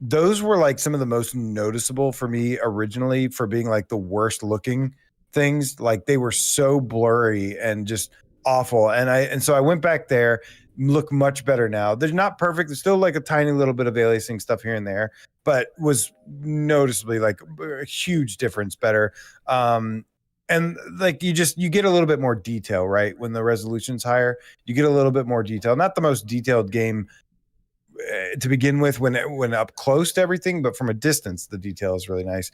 those were like some of the most noticeable for me originally for being like the worst looking things. Like they were so blurry and just awful. And so I went back there, look much better now. They're not perfect. There's still like a tiny little bit of aliasing stuff here and there, but was noticeably like a huge difference better. And like you get a little bit more detail, right? When the resolution's higher, you get a little bit more detail. Not the most detailed game to begin with when up close to everything, but from a distance, the detail is really nice.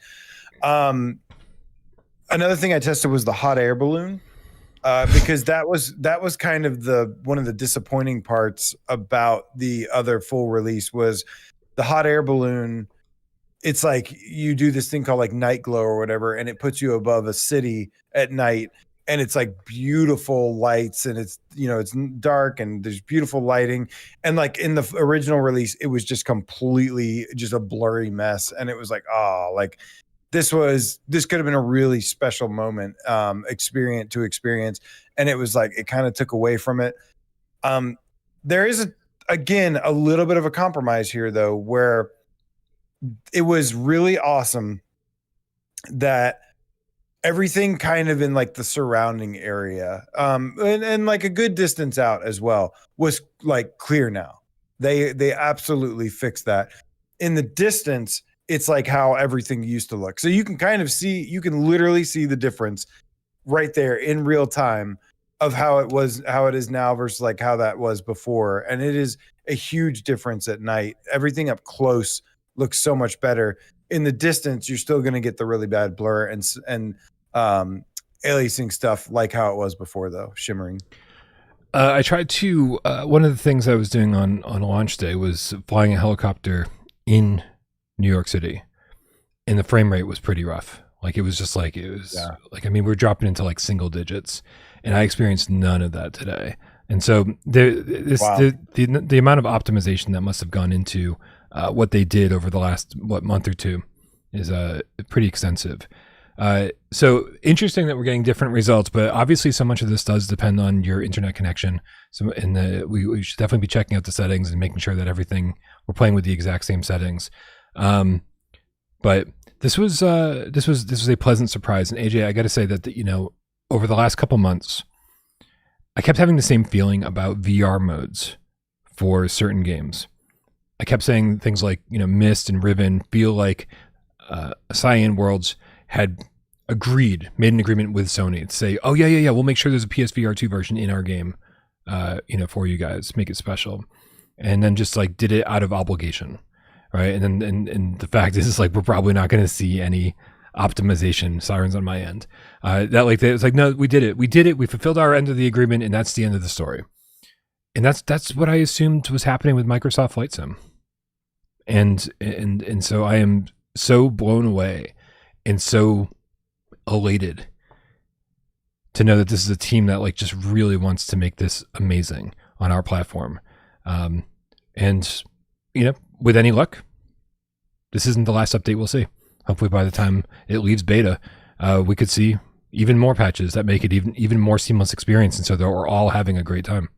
Another thing I tested was the hot air balloon, because that was kind of one of the disappointing parts about the other full release was the hot air balloon. It's like you do this thing called like night glow or whatever, and it puts you above a city at night, and it's like beautiful lights, and it's dark and there's beautiful lighting. And like in the original release, it was just completely just a blurry mess, and it was like, oh, like this could have been a really special moment, experience, and it was like it kind of took away from it. There is again a little bit of a compromise here though, where it was really awesome that everything kind of in like the surrounding area, and like a good distance out as well, was like clear now. They absolutely fixed that. In the distance, it's like how everything used to look. So you can literally see the difference right there in real time of how it is now versus like how that was before. And it is a huge difference at night. Everything up close looks so much better. In the distance, you're still going to get the really bad blur and aliasing stuff like how it was before, though, shimmering. I tried to. One of the things I was doing on launch day was flying a helicopter in New York City, and the frame rate was pretty rough. Like it was like I mean, we're dropping into like single digits, and I experienced none of that today. And so the amount of optimization that must have gone into what they did over the last month or two is pretty extensive. So interesting that we're getting different results, but obviously so much of this does depend on your internet connection. So we should definitely be checking out the settings and making sure that we're playing with the exact same settings. But this was a pleasant surprise. And AJ, I got to say that over the last couple months, I kept having the same feeling about VR modes for certain games. I kept saying things like, Myst and Riven feel like Cyan Worlds had made an agreement with Sony to say, oh yeah, we'll make sure there's a PSVR2 version in our game, for you guys, make it special, and then just like did it out of obligation, right? And then and the fact is, like, we're probably not going to see any optimization sirens on my end. It's like, no, we did it. We fulfilled our end of the agreement, and that's the end of the story. And that's what I assumed was happening with Microsoft Flight Sim. And so I am so blown away and so elated to know that this is a team that like just really wants to make this amazing on our platform. And with any luck, this isn't the last update we'll see. Hopefully by the time it leaves beta, we could see even more patches that make it even more seamless experience. And so that we're all having a great time.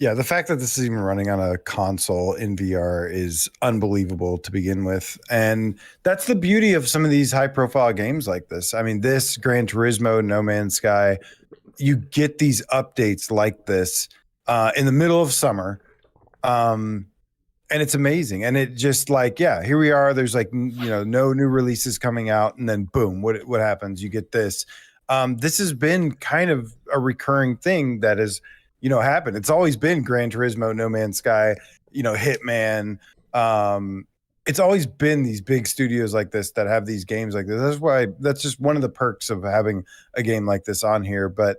Yeah, the fact that this is even running on a console in VR is unbelievable to begin with. And that's the beauty of some of these high-profile games like this. I mean, this, Gran Turismo, No Man's Sky, you get these updates like this in the middle of summer. And it's amazing. And it just like, yeah, here we are. There's like, no new releases coming out. And then boom, what happens? You get this. This has been kind of a recurring thing that is, happened. It's always been Gran Turismo, No Man's Sky, Hitman. It's always been these big studios like this that have these games like this. That's just one of the perks of having a game like this on here. But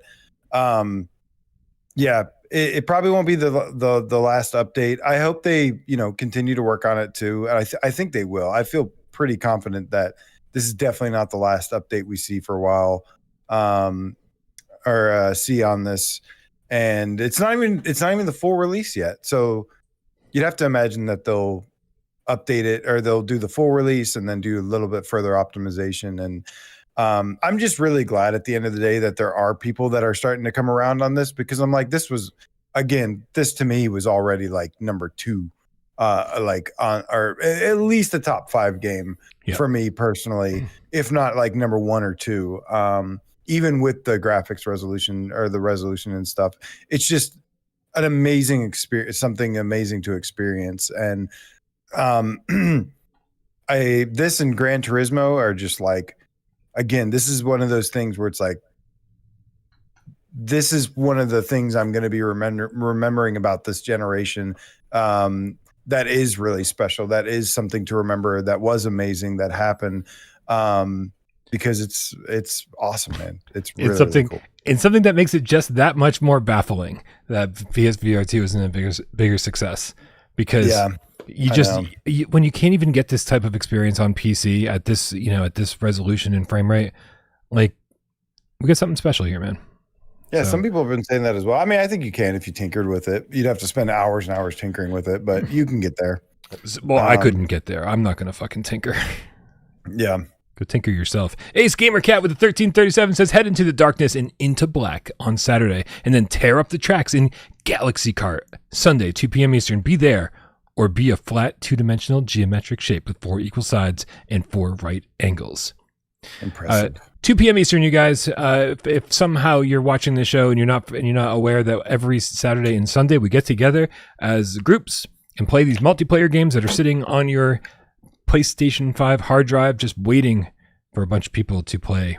yeah, it probably won't be the last update. I hope they, continue to work on it too. And I think they will. I feel pretty confident that this is definitely not the last update we see for a while, or see on this. And it's not even the full release yet. So you'd have to imagine that they'll update it, or they'll do the full release and then do a little bit further optimization. And I'm just really glad at the end of the day that there are people that are starting to come around on this, because I'm like, this to me was already like number 2, like on, or at least the top 5 game for me personally, if not like number 1 or 2. Even with the graphics resolution or the resolution and stuff, it's just an amazing experience, something amazing to experience. And this and Gran Turismo are just like, again, this is one of those things where it's like, this is one of the things I'm going to be remembering about this generation. That is really special. That is something to remember. That was amazing. That happened. Because it's awesome, man. It's really, something, really cool. It's something that makes it just that much more baffling that PSVR2 isn't a bigger success, because when you can't even get this type of experience on PC at this, at this resolution and frame rate, like, we got something special here, man. Yeah, some people have been saying that as well. I mean, I think you can if you tinkered with it. You'd have to spend hours and hours tinkering with it, but you can get there. Well, I couldn't get there. I'm not going to fucking tinker. Yeah. Go tinker yourself. Ace Gamer Cat with the 1337 says, head into the darkness and into black on Saturday, and then tear up the tracks in Galaxy Kart. Sunday, 2 p.m. Eastern. Be there, or be a flat 2-dimensional geometric shape with 4 equal sides and 4 right angles. Impressive. 2 p.m. Eastern, you guys. If somehow you're watching the show and you're not aware that every Saturday and Sunday we get together as groups and play these multiplayer games that are sitting on your PlayStation 5 hard drive, just waiting for a bunch of people to play.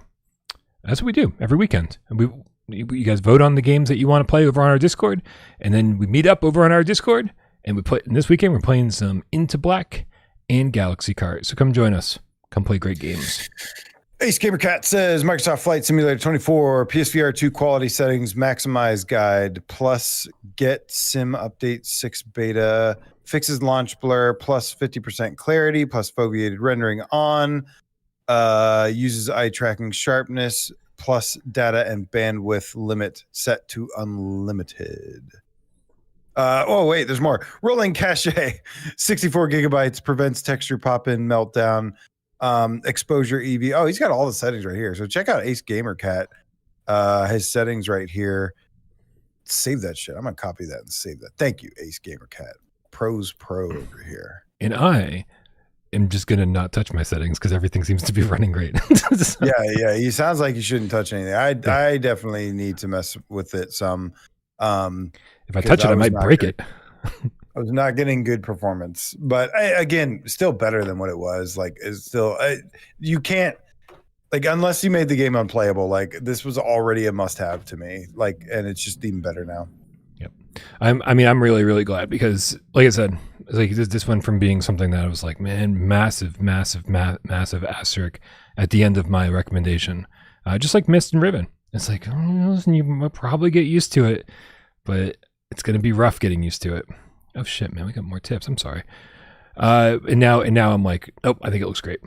That's what we do every weekend. And you guys vote on the games that you want to play over on our Discord, and then we meet up over on our Discord, and we play. And this weekend we're playing some Into Black and Galaxy Kart. So come join us. Come play great games. Ace Gamer Cat says Microsoft Flight Simulator 24 PSVR2 quality settings maximize guide plus get sim update 6 beta. Fixes launch blur, plus 50% clarity, plus foveated rendering on. Uses eye tracking sharpness, plus data and bandwidth limit set to unlimited. Oh, wait, there's more. Rolling cache, 64 gigabytes, prevents texture pop-in, meltdown, exposure EV. Oh, he's got all the settings right here. So check out Ace Gamer Cat. His settings right here. Save that shit. I'm going to copy that and save that. Thank you, Ace Gamer Cat. Pros Pro over here. And I am just going to not touch my settings because everything seems to be running great. So. Yeah. He sounds like you shouldn't touch anything. I definitely need to mess with it some. If I touch it, I might break it. I was not getting good performance, but again, still better than what it was. Like, it's still, you can't, like, unless you made the game unplayable, like, this was already a must-have to me. Like, and it's just even better now. Yep. I'm really, really glad because, like I said, It's like this went from being something that I was like, man, massive asterisk at the end of my recommendation. Just like Mist and Ribbon. It's like, oh, listen, you might probably get used to it, but it's going to be rough getting used to it. Oh shit, man, we got more tips. I'm sorry. And now I'm like, oh, I think it looks great.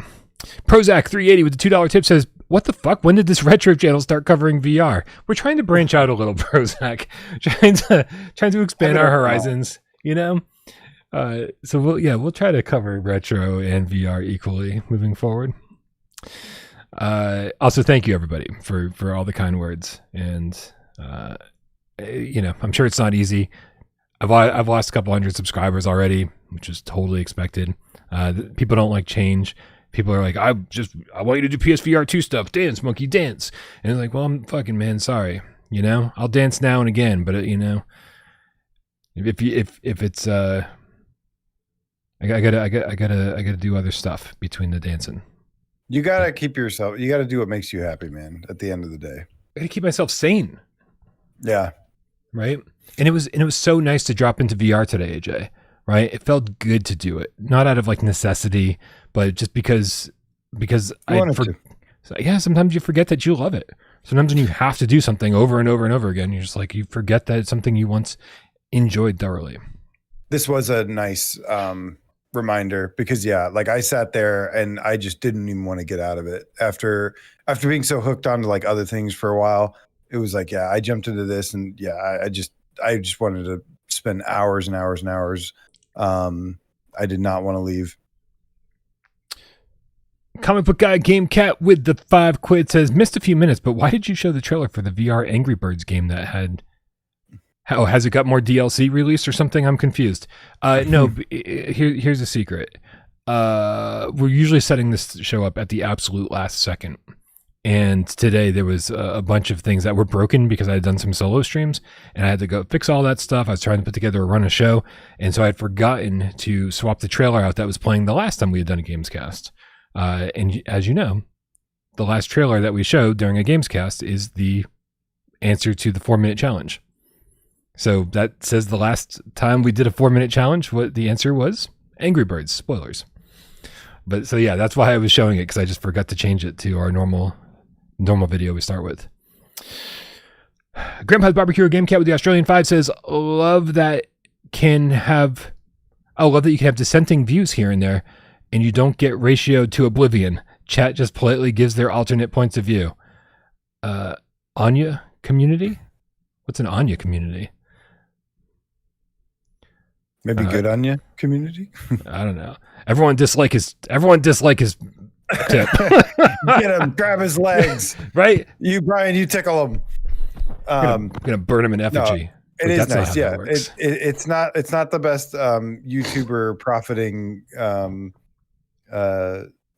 Prozac 380 with the $2 tip says, what the fuck? When did this retro channel start covering VR? We're trying to branch out a little, Prozac. trying to expand our horizons, you know? So we'll try to cover retro and VR equally moving forward. Also, thank you everybody for all the kind words, and I'm sure it's not easy. I've lost a couple hundred subscribers already, which is totally expected. People don't like change. People are like, I want you to do PSVR2 stuff, dance, monkey, dance. And it's like, well, I'm fucking, man, sorry. I'll dance now and again, but if it's I gotta do other stuff between the dancing. You gotta you gotta do what makes you happy, man, at the end of the day. I gotta keep myself sane. Yeah. Right. And it was so nice to drop into VR today, AJ. Right. It felt good to do it. Not out of like necessity, but just because sometimes you forget that you love it. Sometimes when you have to do something over and over and over again, you're just like, you forget that it's something you once enjoyed thoroughly. This was a nice reminder because like I sat there and I just didn't even want to get out of it after being so hooked onto like other things for a while. It was like, I jumped into this and I just wanted to spend hours and hours and hours. I did not want to leave. Comic book guy Game Cat with the $5 says, missed a few minutes, but why did you show the trailer for the VR Angry Birds game that had? Oh, has it got more DLC released or something? I'm confused. No, here's a secret. We're usually setting this show up at the absolute last second. And today there was a bunch of things that were broken because I had done some solo streams and I had to go fix all that stuff. I was trying to put together a run of show. And so I had forgotten to swap the trailer out that was playing the last time we had done a GAMESCAST. And as you know, the last trailer that we showed during a GAMESCAST is the answer to the 4-minute challenge. So that says the last time we did a 4-minute challenge, what the answer was? Angry Birds. Spoilers. But so yeah, that's why I was showing it, because I just forgot to change it to our normal video we start with. Grandpa's Barbecue Game Cat with the Australian 5 says, love that you can have dissenting views here and there, and you don't get ratioed to oblivion. Chat just politely gives their alternate points of view. Anya community? What's an Anya community? Maybe good Anya community? I don't know. Everyone dislike his tip. Get him, grab his legs. Right? You, Brian, you tickle him. I'm gonna burn him in effigy. No, it is nice. Yeah, it's not the best YouTuber profiting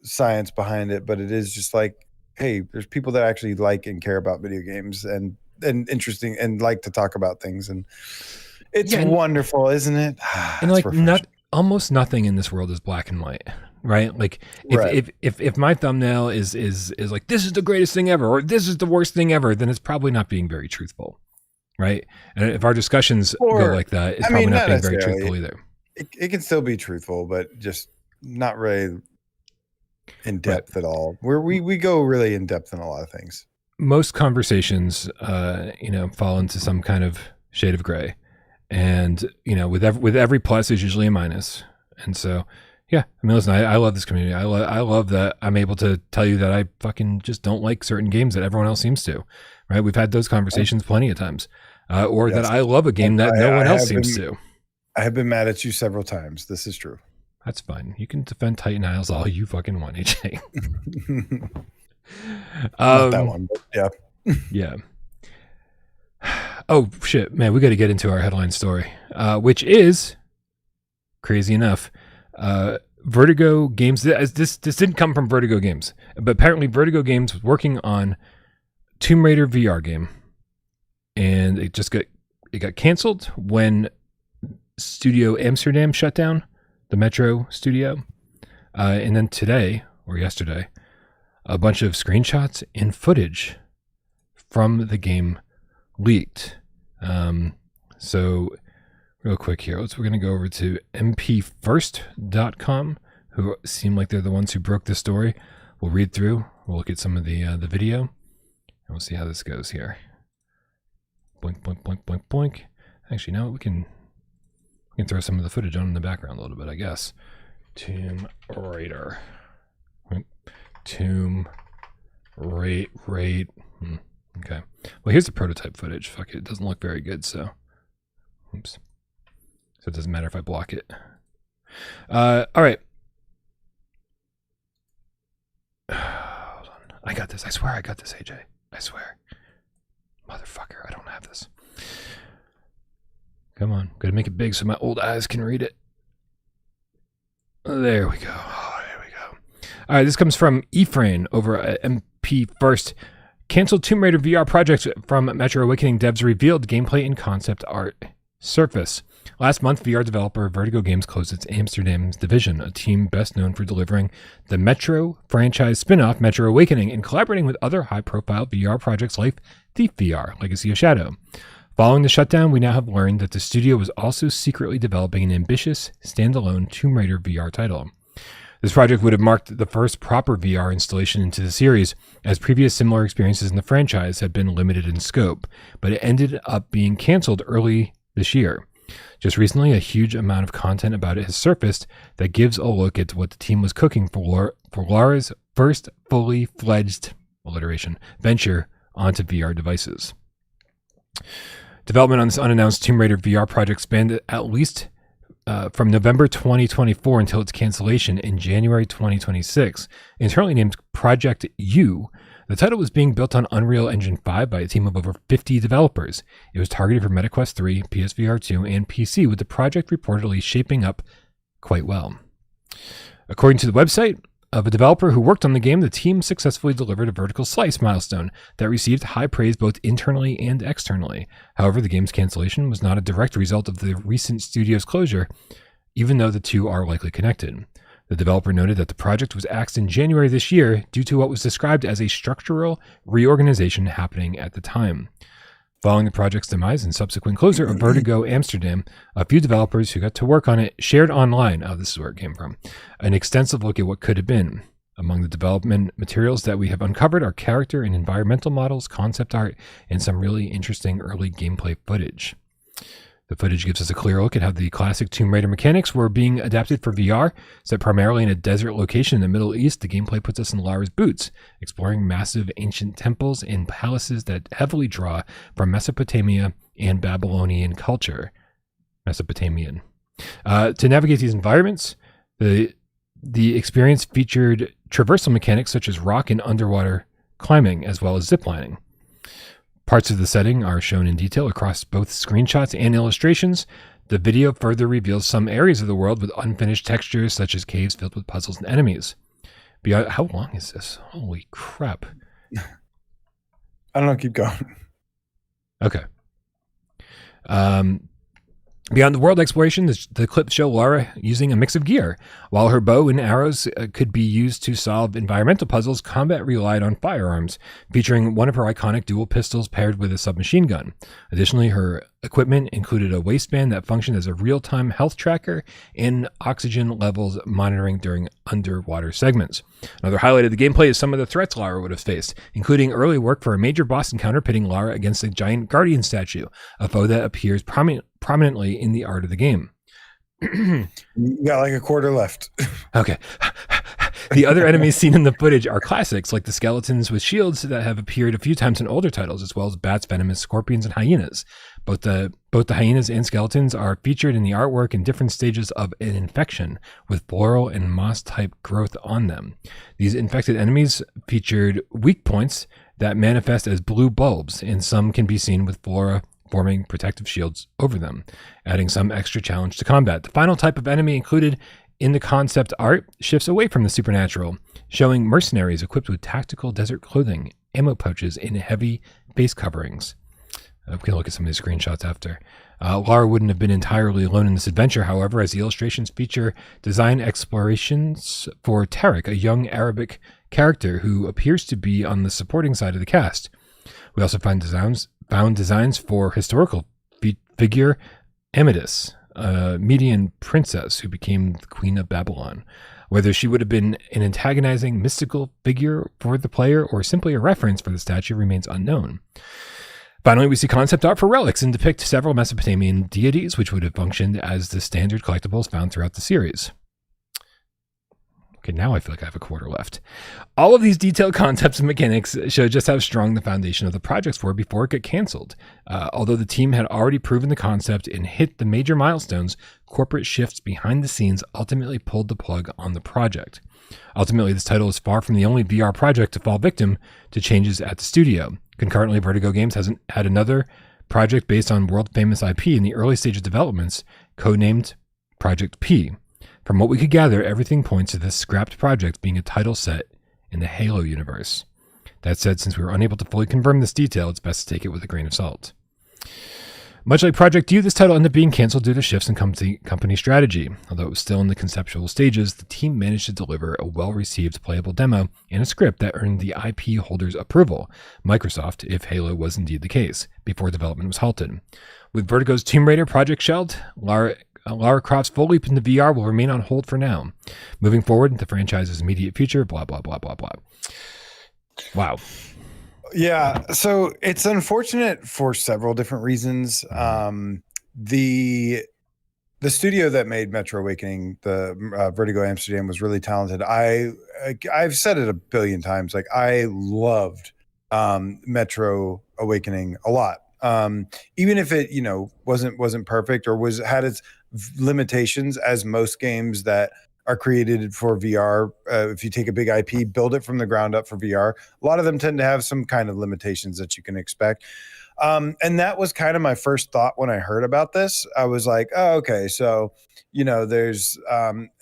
science behind it, but it is just like, hey, there's people that actually like and care about video games and interesting and like to talk about things, and it's wonderful, isn't it? And like almost nothing in this world is black and white, right? Like if my thumbnail is like, this is the greatest thing ever, or this is the worst thing ever, then it's probably not being very truthful, right? And if our discussions go like that, it's probably not being very truthful either. It can still be truthful, but just not really in depth at all. We go really in depth in a lot of things. Most conversations, fall into some kind of shade of gray, and with every plus is usually a minus. And so, yeah, I mean, listen, I love this community. I love that I'm able to tell you that I fucking just don't like certain games that everyone else seems to. Right? We've had those conversations plenty of times, or that I love a game that no one else seems to. I have been mad at you several times. This is true. That's fine. You can defend Titan Isles all you fucking want, AJ. Not that one, but yeah. Yeah. Oh shit, man, we got to get into our headline story, which is crazy enough. Vertigo Games. This didn't come from Vertigo Games, but apparently Vertigo Games was working on Tomb Raider VR game, and it got canceled when Studio Amsterdam shut down, the Metro studio, and then today or yesterday, a bunch of screenshots and footage from the game leaked. So real quick here. We're going to go over to mpfirst.com, who seem like they're the ones who broke this story. We'll read through. We'll look at some of the video, and we'll see how this goes here. Boink, boink, boink, boink, boink. Actually, no, we can throw some of the footage on in the background a little bit, I guess. Tomb Raider. Tomb Raider. Okay. Well, here's the prototype footage. Fuck it. It doesn't look very good, so. Oops. So it doesn't matter if I block it. All right. Hold on. I got this. I swear I got this, AJ. I swear. Motherfucker, I don't have this. Come on. Gotta make it big so my old eyes can read it. There we go. Oh, there we go. All right, this comes from Ephraim over at MP First. Canceled Tomb Raider VR project from Metro Awakening devs revealed gameplay and concept art surface. Last month, VR developer Vertigo Games closed its Amsterdam division, a team best known for delivering the Metro franchise spin-off Metro Awakening and collaborating with other high-profile VR projects like Thief VR, Legacy of Shadow. Following the shutdown, we now have learned that the studio was also secretly developing an ambitious, standalone Tomb Raider VR title. This project would have marked the first proper VR installation into the series, as previous similar experiences in the franchise had been limited in scope, but it ended up being canceled early this year. Just recently, a huge amount of content about it has surfaced that gives a look at what the team was cooking for Lara's first fully fledged venture onto VR devices. Development on this unannounced Tomb Raider VR project spanned at least from November 2024 until its cancellation in January 2026. Internally named Project U, the title was being built on Unreal Engine 5 by a team of over 50 developers. It was targeted for MetaQuest 3, PSVR2, and PC, with the project reportedly shaping up quite well. According to the website of a developer who worked on the game, the team successfully delivered a vertical slice milestone that received high praise both internally and externally. However, the game's cancellation was not a direct result of the recent studio's closure, even though the two are likely connected. The developer noted that the project was axed in January this year due to what was described as a structural reorganization happening at the time. Following the project's demise and subsequent closure of Vertigo Amsterdam, a few developers who got to work on it shared online, this is where it came from, an extensive look at what could have been. Among the development materials that we have uncovered are character and environmental models, concept art, and some really interesting early gameplay footage. The footage gives us a clear look at how the classic Tomb Raider mechanics were being adapted for VR. Set primarily in a desert location in the Middle East, the gameplay puts us in Lara's boots, exploring massive ancient temples and palaces that heavily draw from Mesopotamia and Babylonian culture. Mesopotamian. To navigate these environments, the experience featured traversal mechanics such as rock and underwater climbing, as well as ziplining. Parts of the setting are shown in detail across both screenshots and illustrations. The video further reveals some areas of the world with unfinished textures, such as caves filled with puzzles and enemies. Beyond, how long is this? Holy crap. I don't know, keep going. Okay. Beyond the world exploration, the clips show Lara using a mix of gear. While her bow and arrows could be used to solve environmental puzzles, combat relied on firearms, featuring one of her iconic dual pistols paired with a submachine gun. Additionally, her equipment included a waistband that functioned as a real-time health tracker and oxygen levels monitoring during underwater segments. Another highlight of the gameplay is some of the threats Lara would have faced, including early work for a major boss encounter pitting Lara against a giant guardian statue, a foe that appears prominently in the art of the game. You got like a quarter left. Okay. The other enemies seen in the footage are classics, like the skeletons with shields that have appeared a few times in older titles, as well as bats, venomous scorpions, and hyenas. Both the hyenas and skeletons are featured in the artwork in different stages of an infection, with floral and moss-type growth on them. These infected enemies featured weak points that manifest as blue bulbs, and some can be seen with flora forming protective shields over them, adding some extra challenge to combat. The final type of enemy included in the concept art shifts away from the supernatural, showing mercenaries equipped with tactical desert clothing, ammo pouches, and heavy face coverings. We can look at some of these screenshots after. Lara wouldn't have been entirely alone in this adventure, however, as the illustrations feature design explorations for Tarek, a young Arabic character who appears to be on the supporting side of the cast. We also found designs for historical figure Amethyst, a Median princess who became the Queen of Babylon. Whether she would have been an antagonizing mystical figure for the player or simply a reference for the statue remains unknown. Finally, we see concept art for relics and depict several Mesopotamian deities, which would have functioned as the standard collectibles found throughout the series. Okay, now I feel like I have a quarter left. All of these detailed concepts and mechanics show just how strong the foundation of the projects were before it got canceled. Although the team had already proven the concept and hit the major milestones, corporate shifts behind the scenes ultimately pulled the plug on the project. Ultimately, this title is far from the only VR project to fall victim to changes at the studio. Concurrently, Vertigo Games has had another project based on world-famous IP in the early stage of developments, codenamed Project P. From what we could gather, everything points to this scrapped project being a title set in the Halo universe. That said, since we were unable to fully confirm this detail, it's best to take it with a grain of salt. Much like Project U, this title ended up being canceled due to shifts in company strategy. Although it was still in the conceptual stages, the team managed to deliver a well-received playable demo and a script that earned the IP holder's approval, Microsoft, if Halo was indeed the case, before development was halted. With Vertigo's Tomb Raider project shelved, Lara Croft's full leap into VR will remain on hold for now. Moving forward, the franchise's immediate future, blah, blah, blah, blah, blah. Wow. Yeah, so it's unfortunate for several different reasons. The studio that made Metro Awakening, the Vertigo Amsterdam, was really talented. I've said it a billion times. Like, I loved Metro Awakening a lot. Even if it, wasn't perfect or had its limitations, as most games that are created for VR, if you take a big IP, build it from the ground up for VR, a lot of them tend to have some kind of limitations that you can expect. And that was kind of my first thought when I heard about this. I was like, oh, okay, so there's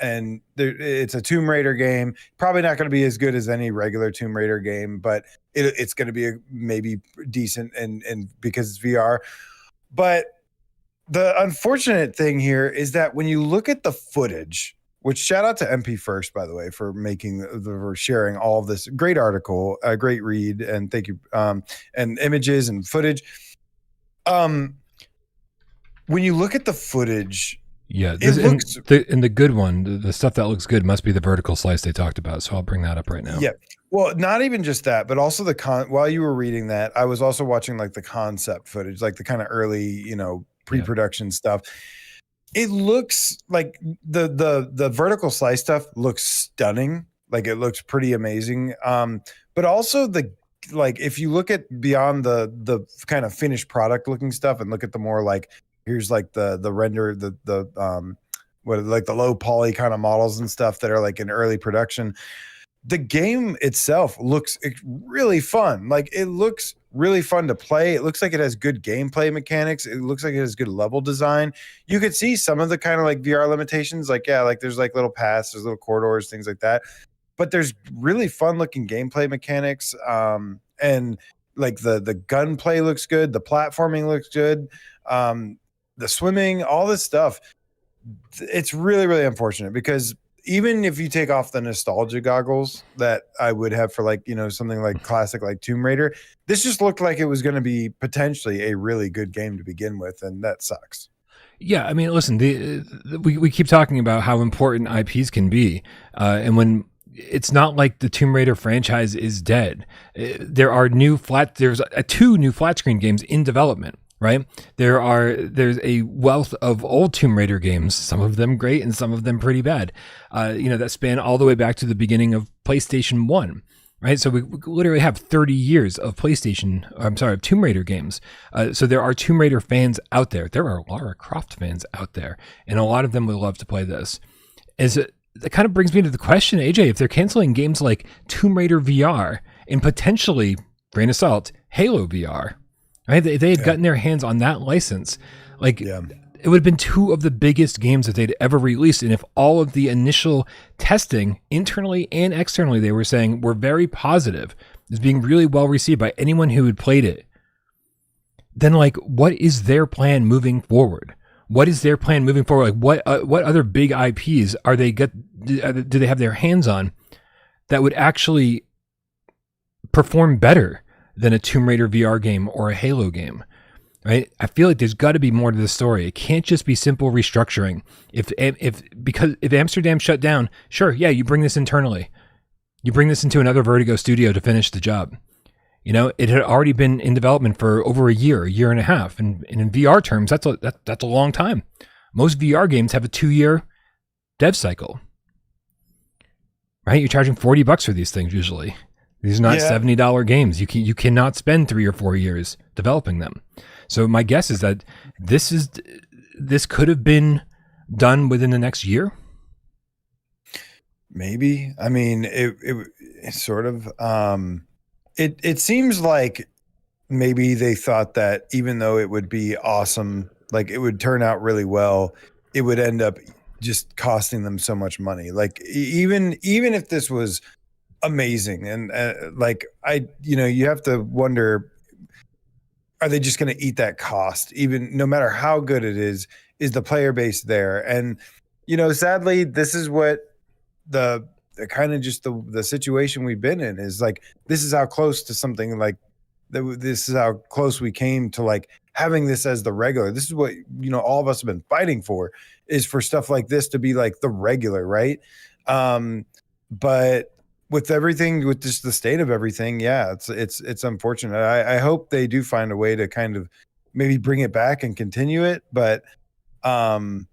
it's a Tomb Raider game, probably not going to be as good as any regular Tomb Raider game, but it's going to be maybe decent and because it's VR. But the unfortunate thing here is that when you look at the footage, which shout out to MP First, by the way, for for sharing all of this great article, a great read, and thank you, and images and footage. When you look at the footage, yeah, the good one, the stuff that looks good must be the vertical slice they talked about. So I'll bring that up right now. Yeah, well, not even just that, but also while you were reading that, I was also watching like the concept footage, like the kind of early, pre-production stuff. It looks like the vertical slice stuff looks stunning. Like, it looks pretty amazing. But also if you look at beyond the kind of finished product looking stuff and look at the more like, here's like the render, the low poly kind of models and stuff that are like in early production. The game itself looks really fun. Like, it looks really fun to play. It looks like it has good gameplay mechanics. It looks like it has good level design. You could see some of the kind of like VR limitations. Like, yeah, like there's like little paths, there's little corridors, things like that. But there's really fun looking gameplay mechanics. And like the gunplay looks good. The platforming looks good. The swimming, all this stuff. It's really, really unfortunate because even if you take off the nostalgia goggles that I would have for like, something like classic, like Tomb Raider, this just looked like it was going to be potentially a really good game to begin with. And that sucks. Yeah. I mean, listen, we keep talking about how important IPs can be. And when it's not like the Tomb Raider franchise is dead, there's two new flat screen games in development. Right? There's a wealth of old Tomb Raider games, some of them great and some of them pretty bad, that span all the way back to the beginning of PlayStation 1, right? So we literally have 30 years of Tomb Raider games. So there are Tomb Raider fans out there. There are Lara Croft fans out there, and a lot of them would love to play this. That kind of brings me to the question, AJ, if they're canceling games like Tomb Raider VR and potentially, grain of salt, Halo VR, right? They had gotten their hands on that license. It would have been two of the biggest games that they'd ever released. And if all of the initial testing, internally and externally, they were saying were very positive, is being really well received by anyone who had played it, then what is their plan moving forward? What is their plan moving forward? What other big IPs do they have their hands on that would actually perform better than a Tomb Raider VR game or a Halo game? right? I feel like there's got to be more to the story. It can't just be simple restructuring. If Amsterdam shut down, sure, yeah, you bring this internally. You bring this into another Vertigo studio to finish the job. You know, it had already been in development for over a year and a half, and in VR terms, that's a long time. Most VR games have a 2-year dev cycle, right? You're charging $40 for these things usually. These are not $70 games. You cannot spend 3 or 4 years developing them. So my guess is that this could have been done within the next year. Maybe. I mean, it sort of. It seems like maybe they thought that even though it would be awesome, like it would turn out really well, it would end up just costing them so much money. Like even if this was amazing, and like you have to wonder, are they just going to eat that cost? Even no matter how good it is the player base there? And sadly, this is what the kind of just the situation we've been in is. Like, this is how close to something like this is how close we came to like having this as the regular. This is what all of us have been fighting for, is for stuff like this to be like the regular, right? But with everything, with just the state of everything, yeah, it's unfortunate. I hope they do find a way to kind of maybe bring it back and continue it, but damn,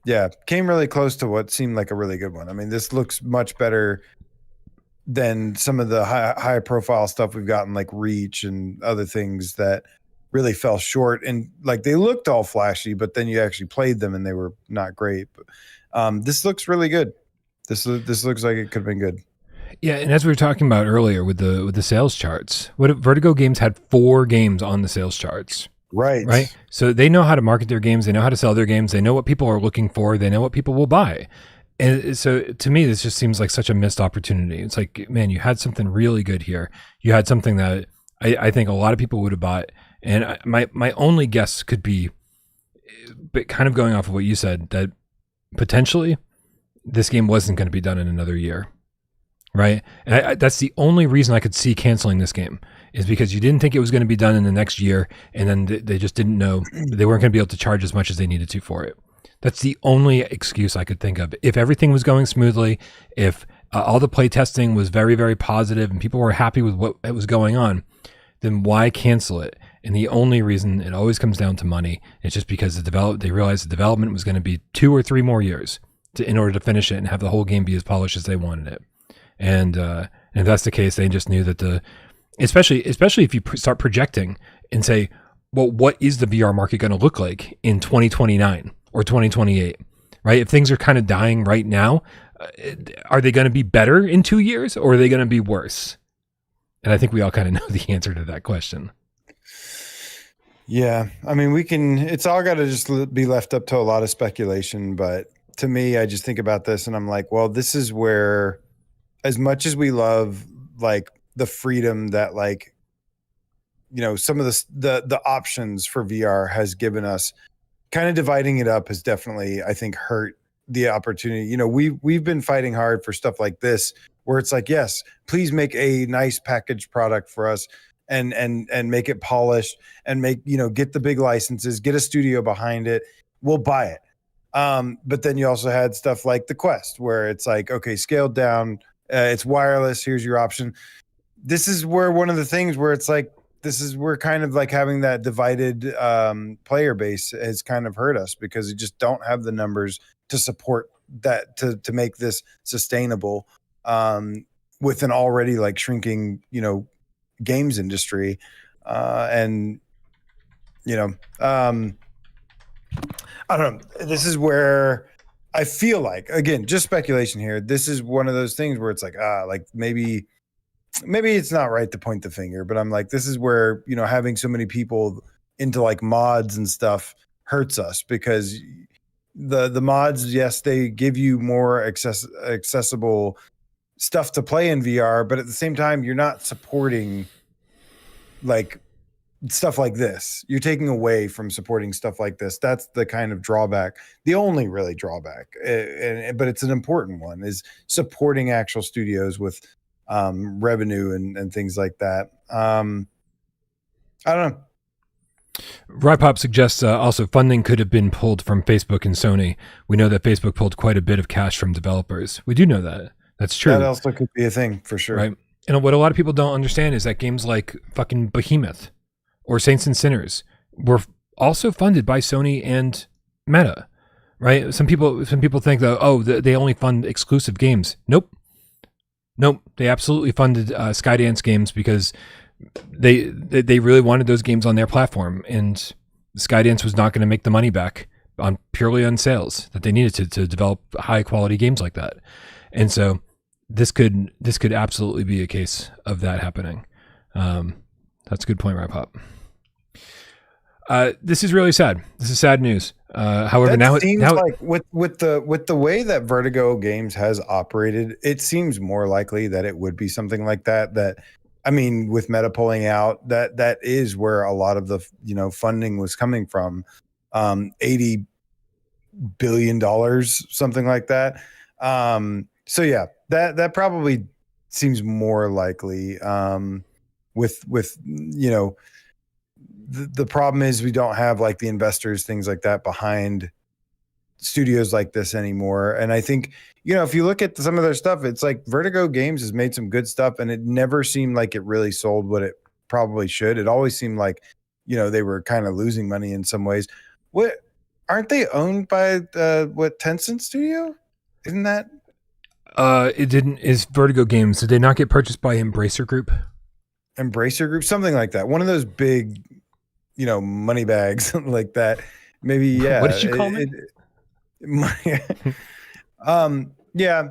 yeah, came really close to what seemed like a really good one. I mean, this looks much better than some of the high profile stuff we've gotten, like Reach and other things that really fell short. And like, they looked all flashy, but then you actually played them and they were not great. But this looks really good. This looks like it could have been good. Yeah, and as we were talking about earlier with the sales charts, what if Vertigo Games had 4 games on the sales charts. Right. So they know how to market their games. They know how to sell their games. They know what people are looking for. They know what people will buy. And so to me, this just seems like such a missed opportunity. It's like, man, you had something really good here. You had something that I think a lot of people would have bought. And my only guess could be, but kind of going off of what you said, that potentially this game wasn't going to be done in another year. Right. And that's the only reason I could see canceling this game, is because you didn't think it was going to be done in the next year. And then they just didn't know they weren't going to be able to charge as much as they needed to for it. That's the only excuse I could think of. If everything was going smoothly, if all the play testing was very, very positive and people were happy with what was going on, then why cancel it? And the only reason, it always comes down to money. It's just because they realized the development was going to be 2 or 3 more years in order to finish it and have the whole game be as polished as they wanted it. And if that's the case, they just knew that especially if you start projecting and say, well, what is the VR market going to look like in 2029 or 2028, right? If things are kind of dying right now, are they going to be better in 2 years, or are they going to be worse? And I think we all kind of know the answer to that question. Yeah. I mean, it's all got to just be left up to a lot of speculation. But to me, I just think about this and I'm like, well, this is where, as much as we love like the freedom that like, some of the options for VR has given us, kind of dividing it up has definitely, I think, hurt the opportunity. We've been fighting hard for stuff like this, where it's like, yes, please make a nice packaged product for us and make it polished and get the big licenses, get a studio behind it. We'll buy it. But then you also had stuff like the Quest, where it's like, okay, scaled down, it's wireless, here's your option. This is where one of the things where it's like, we're kind of like having that divided player base has kind of hurt us, because we just don't have the numbers to support that, to make this sustainable with an already like shrinking, games industry. I don't know. This is where I feel like, again, just speculation here, this is one of those things where it's like, like maybe it's not right to point the finger, but I'm like, this is where, having so many people into like mods and stuff hurts us, because the mods, yes, they give you more accessible stuff to play in VR, but at the same time, you're not supporting like stuff like this. You're taking away from supporting stuff like this. That's the kind of drawback, the only really drawback, but it's an important one, is supporting actual studios with revenue and things like that. I don't know. Rypop suggests also funding could have been pulled from Facebook and Sony. We know that Facebook pulled quite a bit of cash from developers. We do know that. That's true. That also could be a thing for sure. Right. And what a lot of people don't understand is that games like fucking Behemoth or Saints and Sinners were also funded by Sony and Meta. Right. Some people think that, they only fund exclusive games. Nope. They absolutely funded Skydance games because they really wanted those games on their platform, and Skydance was not going to make the money back purely on sales that they needed to develop high quality games like that. And so this could absolutely be a case of that happening. That's a good point, Rypop. This is really sad. This is sad news. However, now like with the way that Vertigo Games has operated, it seems more likely that it would be something like that. That, I mean, with Meta pulling out, that is where a lot of the funding was coming from, $80 billion, something like that. So yeah, that probably seems more likely. With the problem is we don't have like the investors, things like that behind studios like this anymore. And I think, if you look at some of their stuff, it's like Vertigo Games has made some good stuff, and it never seemed like it really sold what it probably should. It always seemed like, they were kind of losing money in some ways. What, aren't they owned by Tencent Studio? Isn't that? It didn't. Is Vertigo Games? Did they not get purchased by Embracer Group? Embracer Group, something like that. One of those big, money bags like that. Maybe, yeah. What did you call me? Yeah.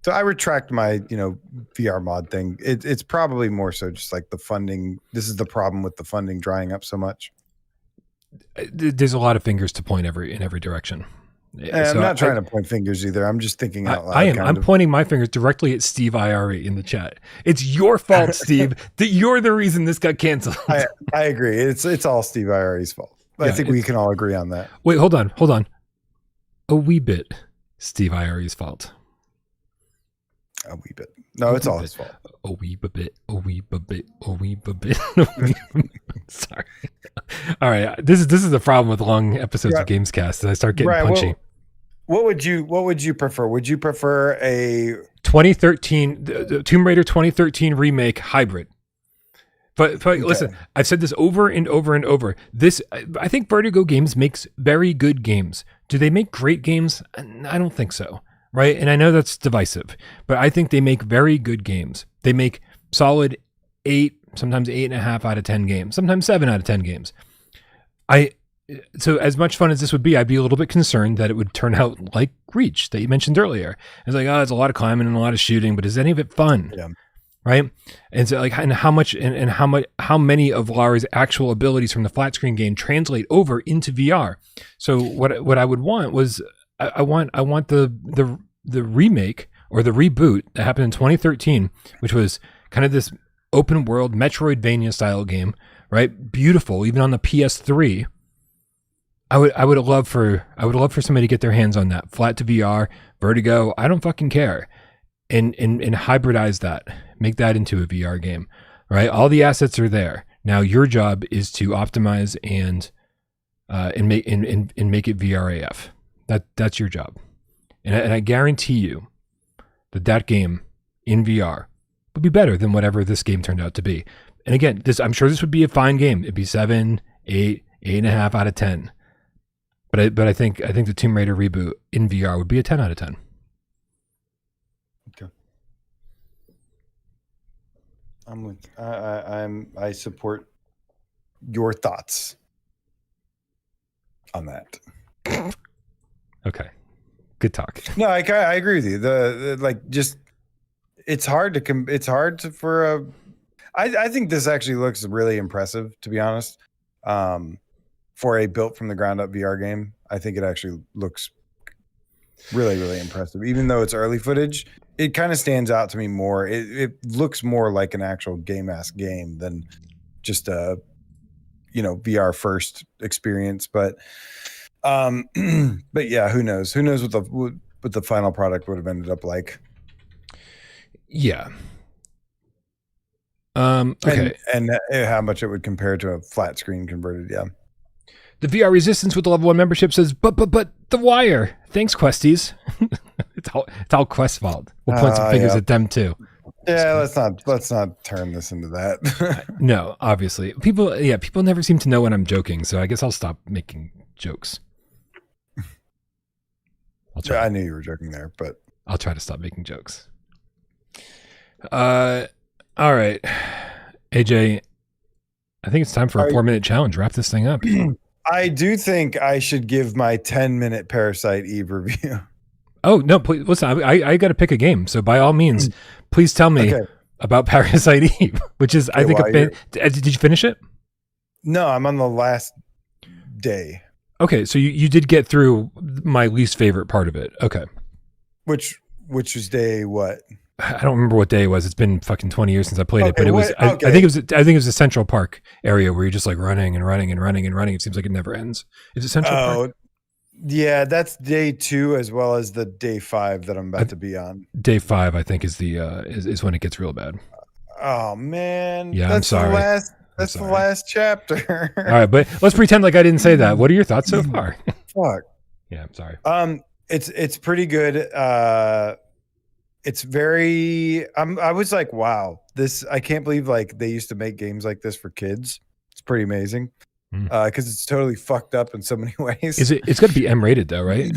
So I retract my, VR mod thing. It's probably more so just like the funding. This is the problem with the funding drying up so much. There's a lot of fingers to point in every direction. I'm not trying to point fingers either. I'm just thinking out loud. I'm pointing my fingers directly at Steve IRE in the chat. It's your fault, Steve, that you're the reason this got canceled. I agree. It's all Steve IRE's fault. I think we can all agree on that. Wait, hold on. A wee bit Steve IRE's fault. A wee bit. No, it's all his fault. A wee bit. Sorry. All right. This is the problem with long episodes of GAMESCAST. I start getting punchy. What would you prefer? Would you prefer a 2013 the Tomb Raider 2013 remake hybrid? But okay. Listen, I've said this over and over and over. I think Vertigo Games makes very good games. Do they make great games? I don't think so. Right? And I know that's divisive, but I think they make very good games. They make solid 8, sometimes 8.5 out of 10 games, sometimes 7 out of 10 games. So as much fun as this would be, I'd be a little bit concerned that it would turn out like Reach that you mentioned earlier. It's like, it's a lot of climbing and a lot of shooting, but is any of it fun? Yeah. Right? And so and how many of Lara's actual abilities from the flat screen game translate over into VR? So what I would want was I want the remake or the reboot that happened in 2013, which was kind of this open world Metroidvania style game, right? Beautiful, even on the PS3. I would love for somebody to get their hands on that. Flat to VR, Vertigo, I don't fucking care. And hybridize that. Make that into a VR game. Right? All the assets are there. Now your job is to optimize and make it VR AF. That's your job. And I guarantee you that game in VR would be better than whatever this game turned out to be. And again, I'm sure this would be a fine game. It'd be 7, 8, 8.5 out of 10. But I think the Tomb Raider reboot in VR would be a 10 out of 10. Okay. I support your thoughts on that. Okay. Good talk. No, I agree with you. It's hard to I think this actually looks really impressive, to be honest. For a built from the ground up VR game, I think it actually looks really, really impressive. Even though it's early footage, it kind of stands out to me more. It looks more like an actual game-ass game than just a VR first experience. But yeah, who knows? Who knows what the final product would have ended up like? Yeah. Okay. And how much it would compare to a flat screen converted. Yeah. The VR Resistance with the level 1 membership says, but The Wire. Thanks, Questies. it's all Quest's fault. We'll point some fingers at them too. Yeah, let's not turn this into that. No, obviously. People never seem to know when I'm joking, so I guess I'll stop making jokes. I knew you were joking there, but I'll try to stop making jokes. All right. AJ, I think it's time for a 4-minute challenge. Wrap this thing up. I do think I should give my 10-minute Parasite Eve review. Oh, no, please. Listen, I got to pick a game. So by all means, please tell me about Parasite Eve, which is, I think, did you finish it? No, I'm on the last day. Okay, so you did get through my least favorite part of it. Okay. Which was day what? I don't remember what day it was. It's been fucking 20 years since I played it, but it was. I think it was a Central Park area where you're just like running and running and running and running. It seems like it never ends. Is it Central Park? Yeah, that's day 2 as well as the day 5 that I'm about to be on. Day 5, I think, is the is when it gets real bad. Oh man, yeah, I'm sorry. That's the last chapter. All right, but let's pretend like I didn't say that. What are your thoughts so far? Fuck. Yeah, I'm sorry. It's pretty good. It's very. I was like, wow, I can't believe like they used to make games like this for kids. It's pretty amazing. Because it's totally fucked up in so many ways. Is it? It's got to be M-rated though, right?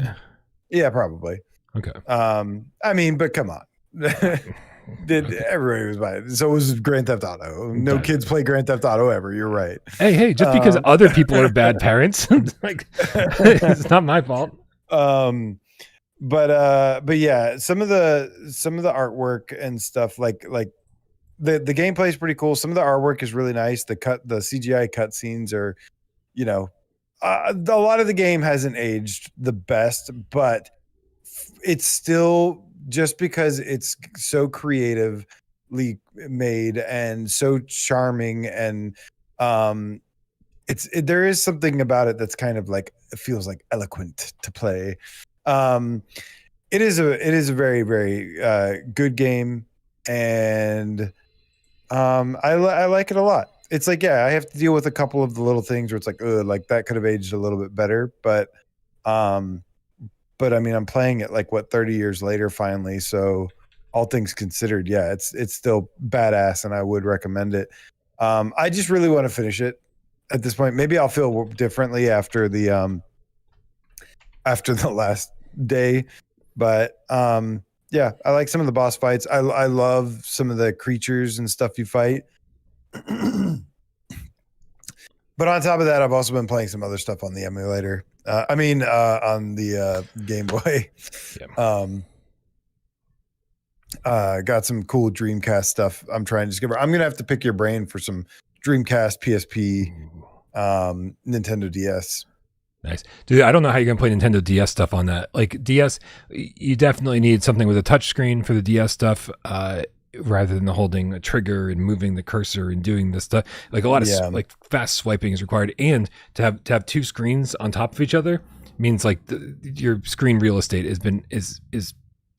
Yeah, probably. Okay. I mean, but come on. Everybody was buying it. So was Grand Theft Auto. No kids play Grand Theft Auto ever. You're right. Hey, just because other people are bad parents, like it's not my fault. But yeah, some of the artwork and stuff like the gameplay is pretty cool. Some of the artwork is really nice. The CGI cutscenes are, a lot of the game hasn't aged the best, but it's still, just because it's so creatively made and so charming, and there is something about it that's kind of like, it feels like eloquent to play. It is a very, very good game, and I like it a lot. It's like, yeah, I have to deal with a couple of the little things where it's like, like that could have aged a little bit better, but I mean, I'm playing it like 30 years later finally. So all things considered, yeah, it's still badass, and I would recommend it. I just really want to finish it at this point. Maybe I'll feel differently after the last day, but yeah, I like some of the boss fights. I love some of the creatures and stuff you fight. But on top of that, I've also been playing some other stuff on the emulator. On the Game Boy. Yeah. Got some cool Dreamcast stuff. I'm trying to discover. I'm gonna have to pick your brain for some Dreamcast, PSP, Nintendo DS. Nice, dude. I don't know how you're gonna play Nintendo DS stuff on that. Like DS, you definitely need something with a touch screen for the DS stuff. Rather than holding a trigger and moving the cursor and doing this stuff, like a lot of like fast swiping is required, and to have two screens on top of each other means like your screen real estate is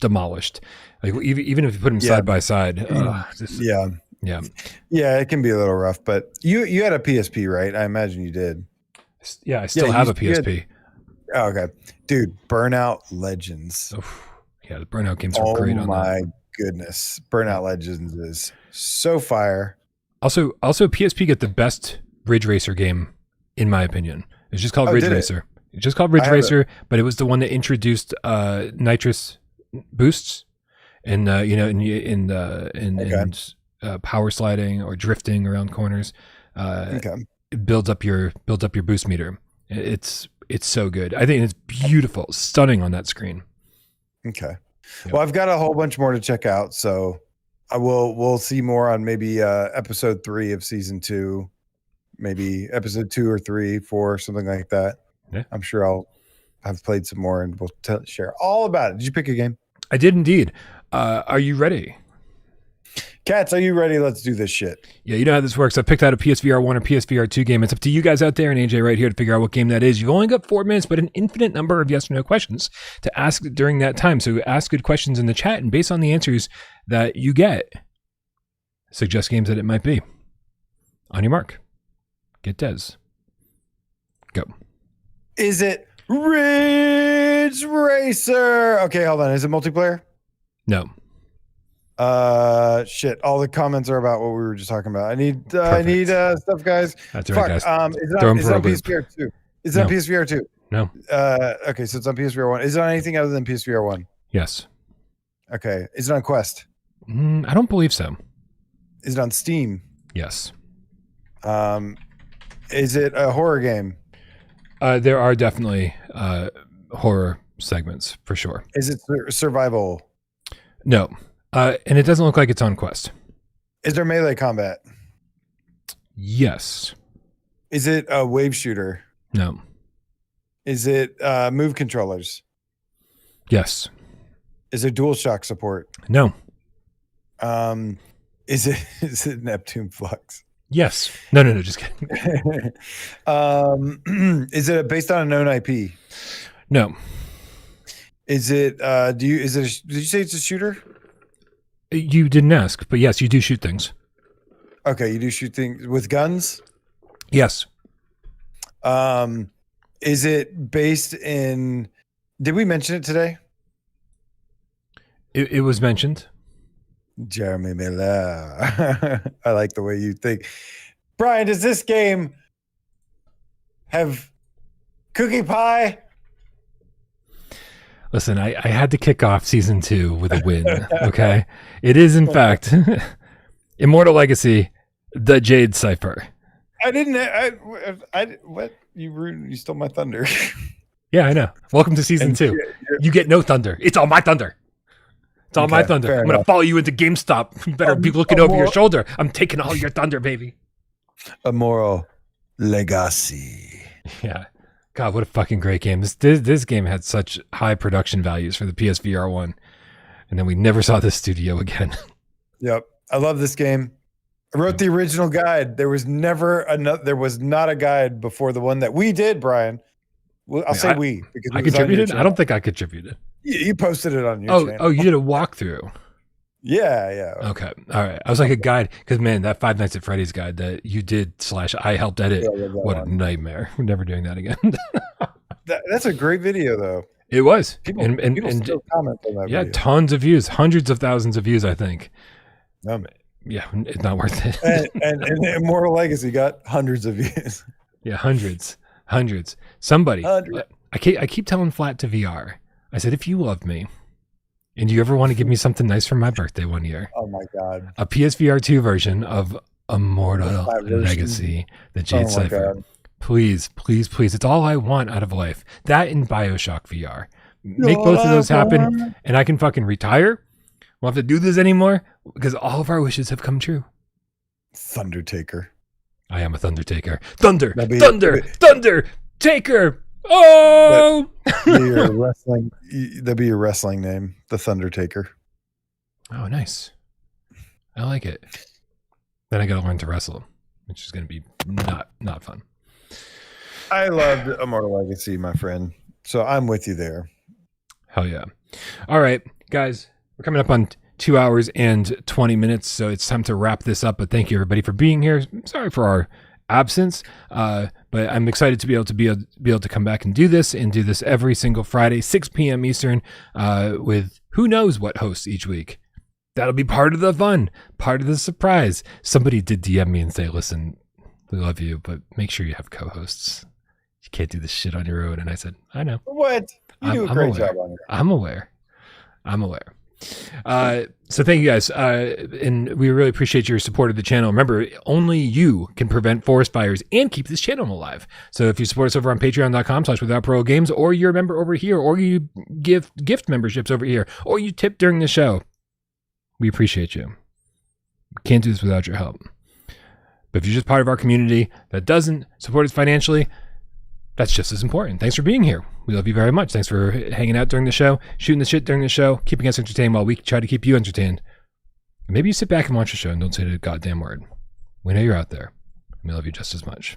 demolished. Like even if you put them side by side, yeah, it can be a little rough. But you had a PSP, right? I imagine you did. Yeah, I still have a PSP. Okay, dude, Burnout Legends. Yeah, the Burnout games are great on that. Goodness, Burnout Legends is so fire. Also PSP get the best Ridge Racer game in my opinion. It's just called Ridge Racer. It's just called Ridge Racer, but it was the one that introduced nitrous boosts and in power sliding or drifting around corners. It builds up your boost meter. It's so good. I think it's beautiful, stunning on that screen. Okay. Well, I've got a whole bunch more to check out, so we'll see more on maybe episode 3 of season 2, maybe episode 2 or 3, 4, something like that. Yeah. I'm sure I'll have played some more, and we'll share all about it. Did you pick a game? I did indeed. Are you ready? Cats, are you ready? Let's do this shit. Yeah, you know how this works. I picked out a PSVR1 or PSVR2 game. It's up to you guys out there and AJ right here to figure out what game that is. You've only got 4 minutes, but an infinite number of yes or no questions to ask during that time. So ask good questions in the chat, and based on the answers that you get, suggest games that it might be. On your mark. Get Des. Go. Is it Ridge Racer? Okay, hold on. Is it multiplayer? No. Shit. All the comments are about what we were just talking about. I need stuff, guys. That's right, guys. Is it on PSVR 2? Is it on PSVR 2? No. Okay, so it's on PSVR 1. Is it on anything other than PSVR 1? Yes. Okay. Is it on Quest? I don't believe so. Is it on Steam? Yes. Is it a horror game? There are definitely horror segments for sure. Is it survival? No. And it doesn't look like it's on Quest. Is there melee combat? Yes. Is it a wave shooter? No. Is it move controllers? Yes. Is it DualShock support? No. Is it Neptune Flux? Yes. No, just kidding. Is it based on a known IP? No. Is it did you say it's a shooter? You didn't ask, but yes, you do shoot things. Okay, you do shoot things with guns? Yes. Is it based in, did we mention it today? It was mentioned. Jeremy Miller. I like the way you think. Brian, does this game have cookie pie? Listen, I had to kick off season 2 with a win. Okay. It is, in fact, Immortal Legacy, the Jade Cipher. What? You stole my thunder. Yeah, I know. Welcome to season 2. You get no thunder. It's all my thunder. It's all my thunder. I'm going to follow you into GameStop. You better be looking over your shoulder. I'm taking all your thunder, baby. Immortal Legacy. Yeah. God, what a fucking great game. This game had such high production values for the PSVR 1. And then we never saw this studio again. Yep. I love this game. I wrote the original guide. There was not a guide before the one that we did, Brian. Well, I'll say we because I contributed. I don't think I contributed. You posted it on your channel. Oh, you did a walkthrough. Yeah. Okay. All right. I was like a guide because, man, that Five Nights at Freddy's guide that you did / I helped edit. What a nightmare. We're never doing that again. That's a great video, though. It was. People still comment on that yeah, video. Tons of views. Hundreds of thousands of views, I think. Yeah, it's not worth it. and Immortal Legacy got hundreds of views. Yeah, hundreds. Somebody. I keep telling Flat to VR. I said, if you love me, and you ever want to give me something nice for my birthday one year, oh my God, a PSVR2 version of Immortal Legacy, the Jade Cipher. God. Please. It's all I want out of life. That and BioShock VR. Make both of those happen, and I can fucking retire. Won't have to do this anymore because all of our wishes have come true. Thundertaker. I am a Thundertaker. Thunder Taker. Oh, that'd be your wrestling name, the Thundertaker. Oh, nice. I like it. Then I got to learn to wrestle, which is going to be not fun. I loved Immortal Legacy, my friend. So I'm with you there. Hell yeah. All right, guys, we're coming up on 2 hours and 20 minutes, so it's time to wrap this up. But thank you, everybody, for being here. Sorry for our absence, but I'm excited to be able to come back and do this every single Friday, 6 p.m. Eastern, with who knows what hosts each week. That'll be part of the fun, part of the surprise. Somebody did DM me and say, listen, we love you, but make sure you have co-hosts. You can't do this shit on your own. And I said, I know. What? You do a great job on it. I'm aware. So thank you guys. And we really appreciate your support of the channel. Remember, only you can prevent forest fires and keep this channel alive. So if you support us over on patreon.com/withoutparolegames, or you're a member over here, or you give gift memberships over here, or you tip during the show, we appreciate you. We can't do this without your help. But if you're just part of our community that doesn't support us financially, that's just as important. Thanks for being here. We love you very much. Thanks for hanging out during the show, shooting the shit during the show, keeping us entertained while we try to keep you entertained. Maybe you sit back and watch the show and don't say the goddamn word. We know you're out there. We love you just as much.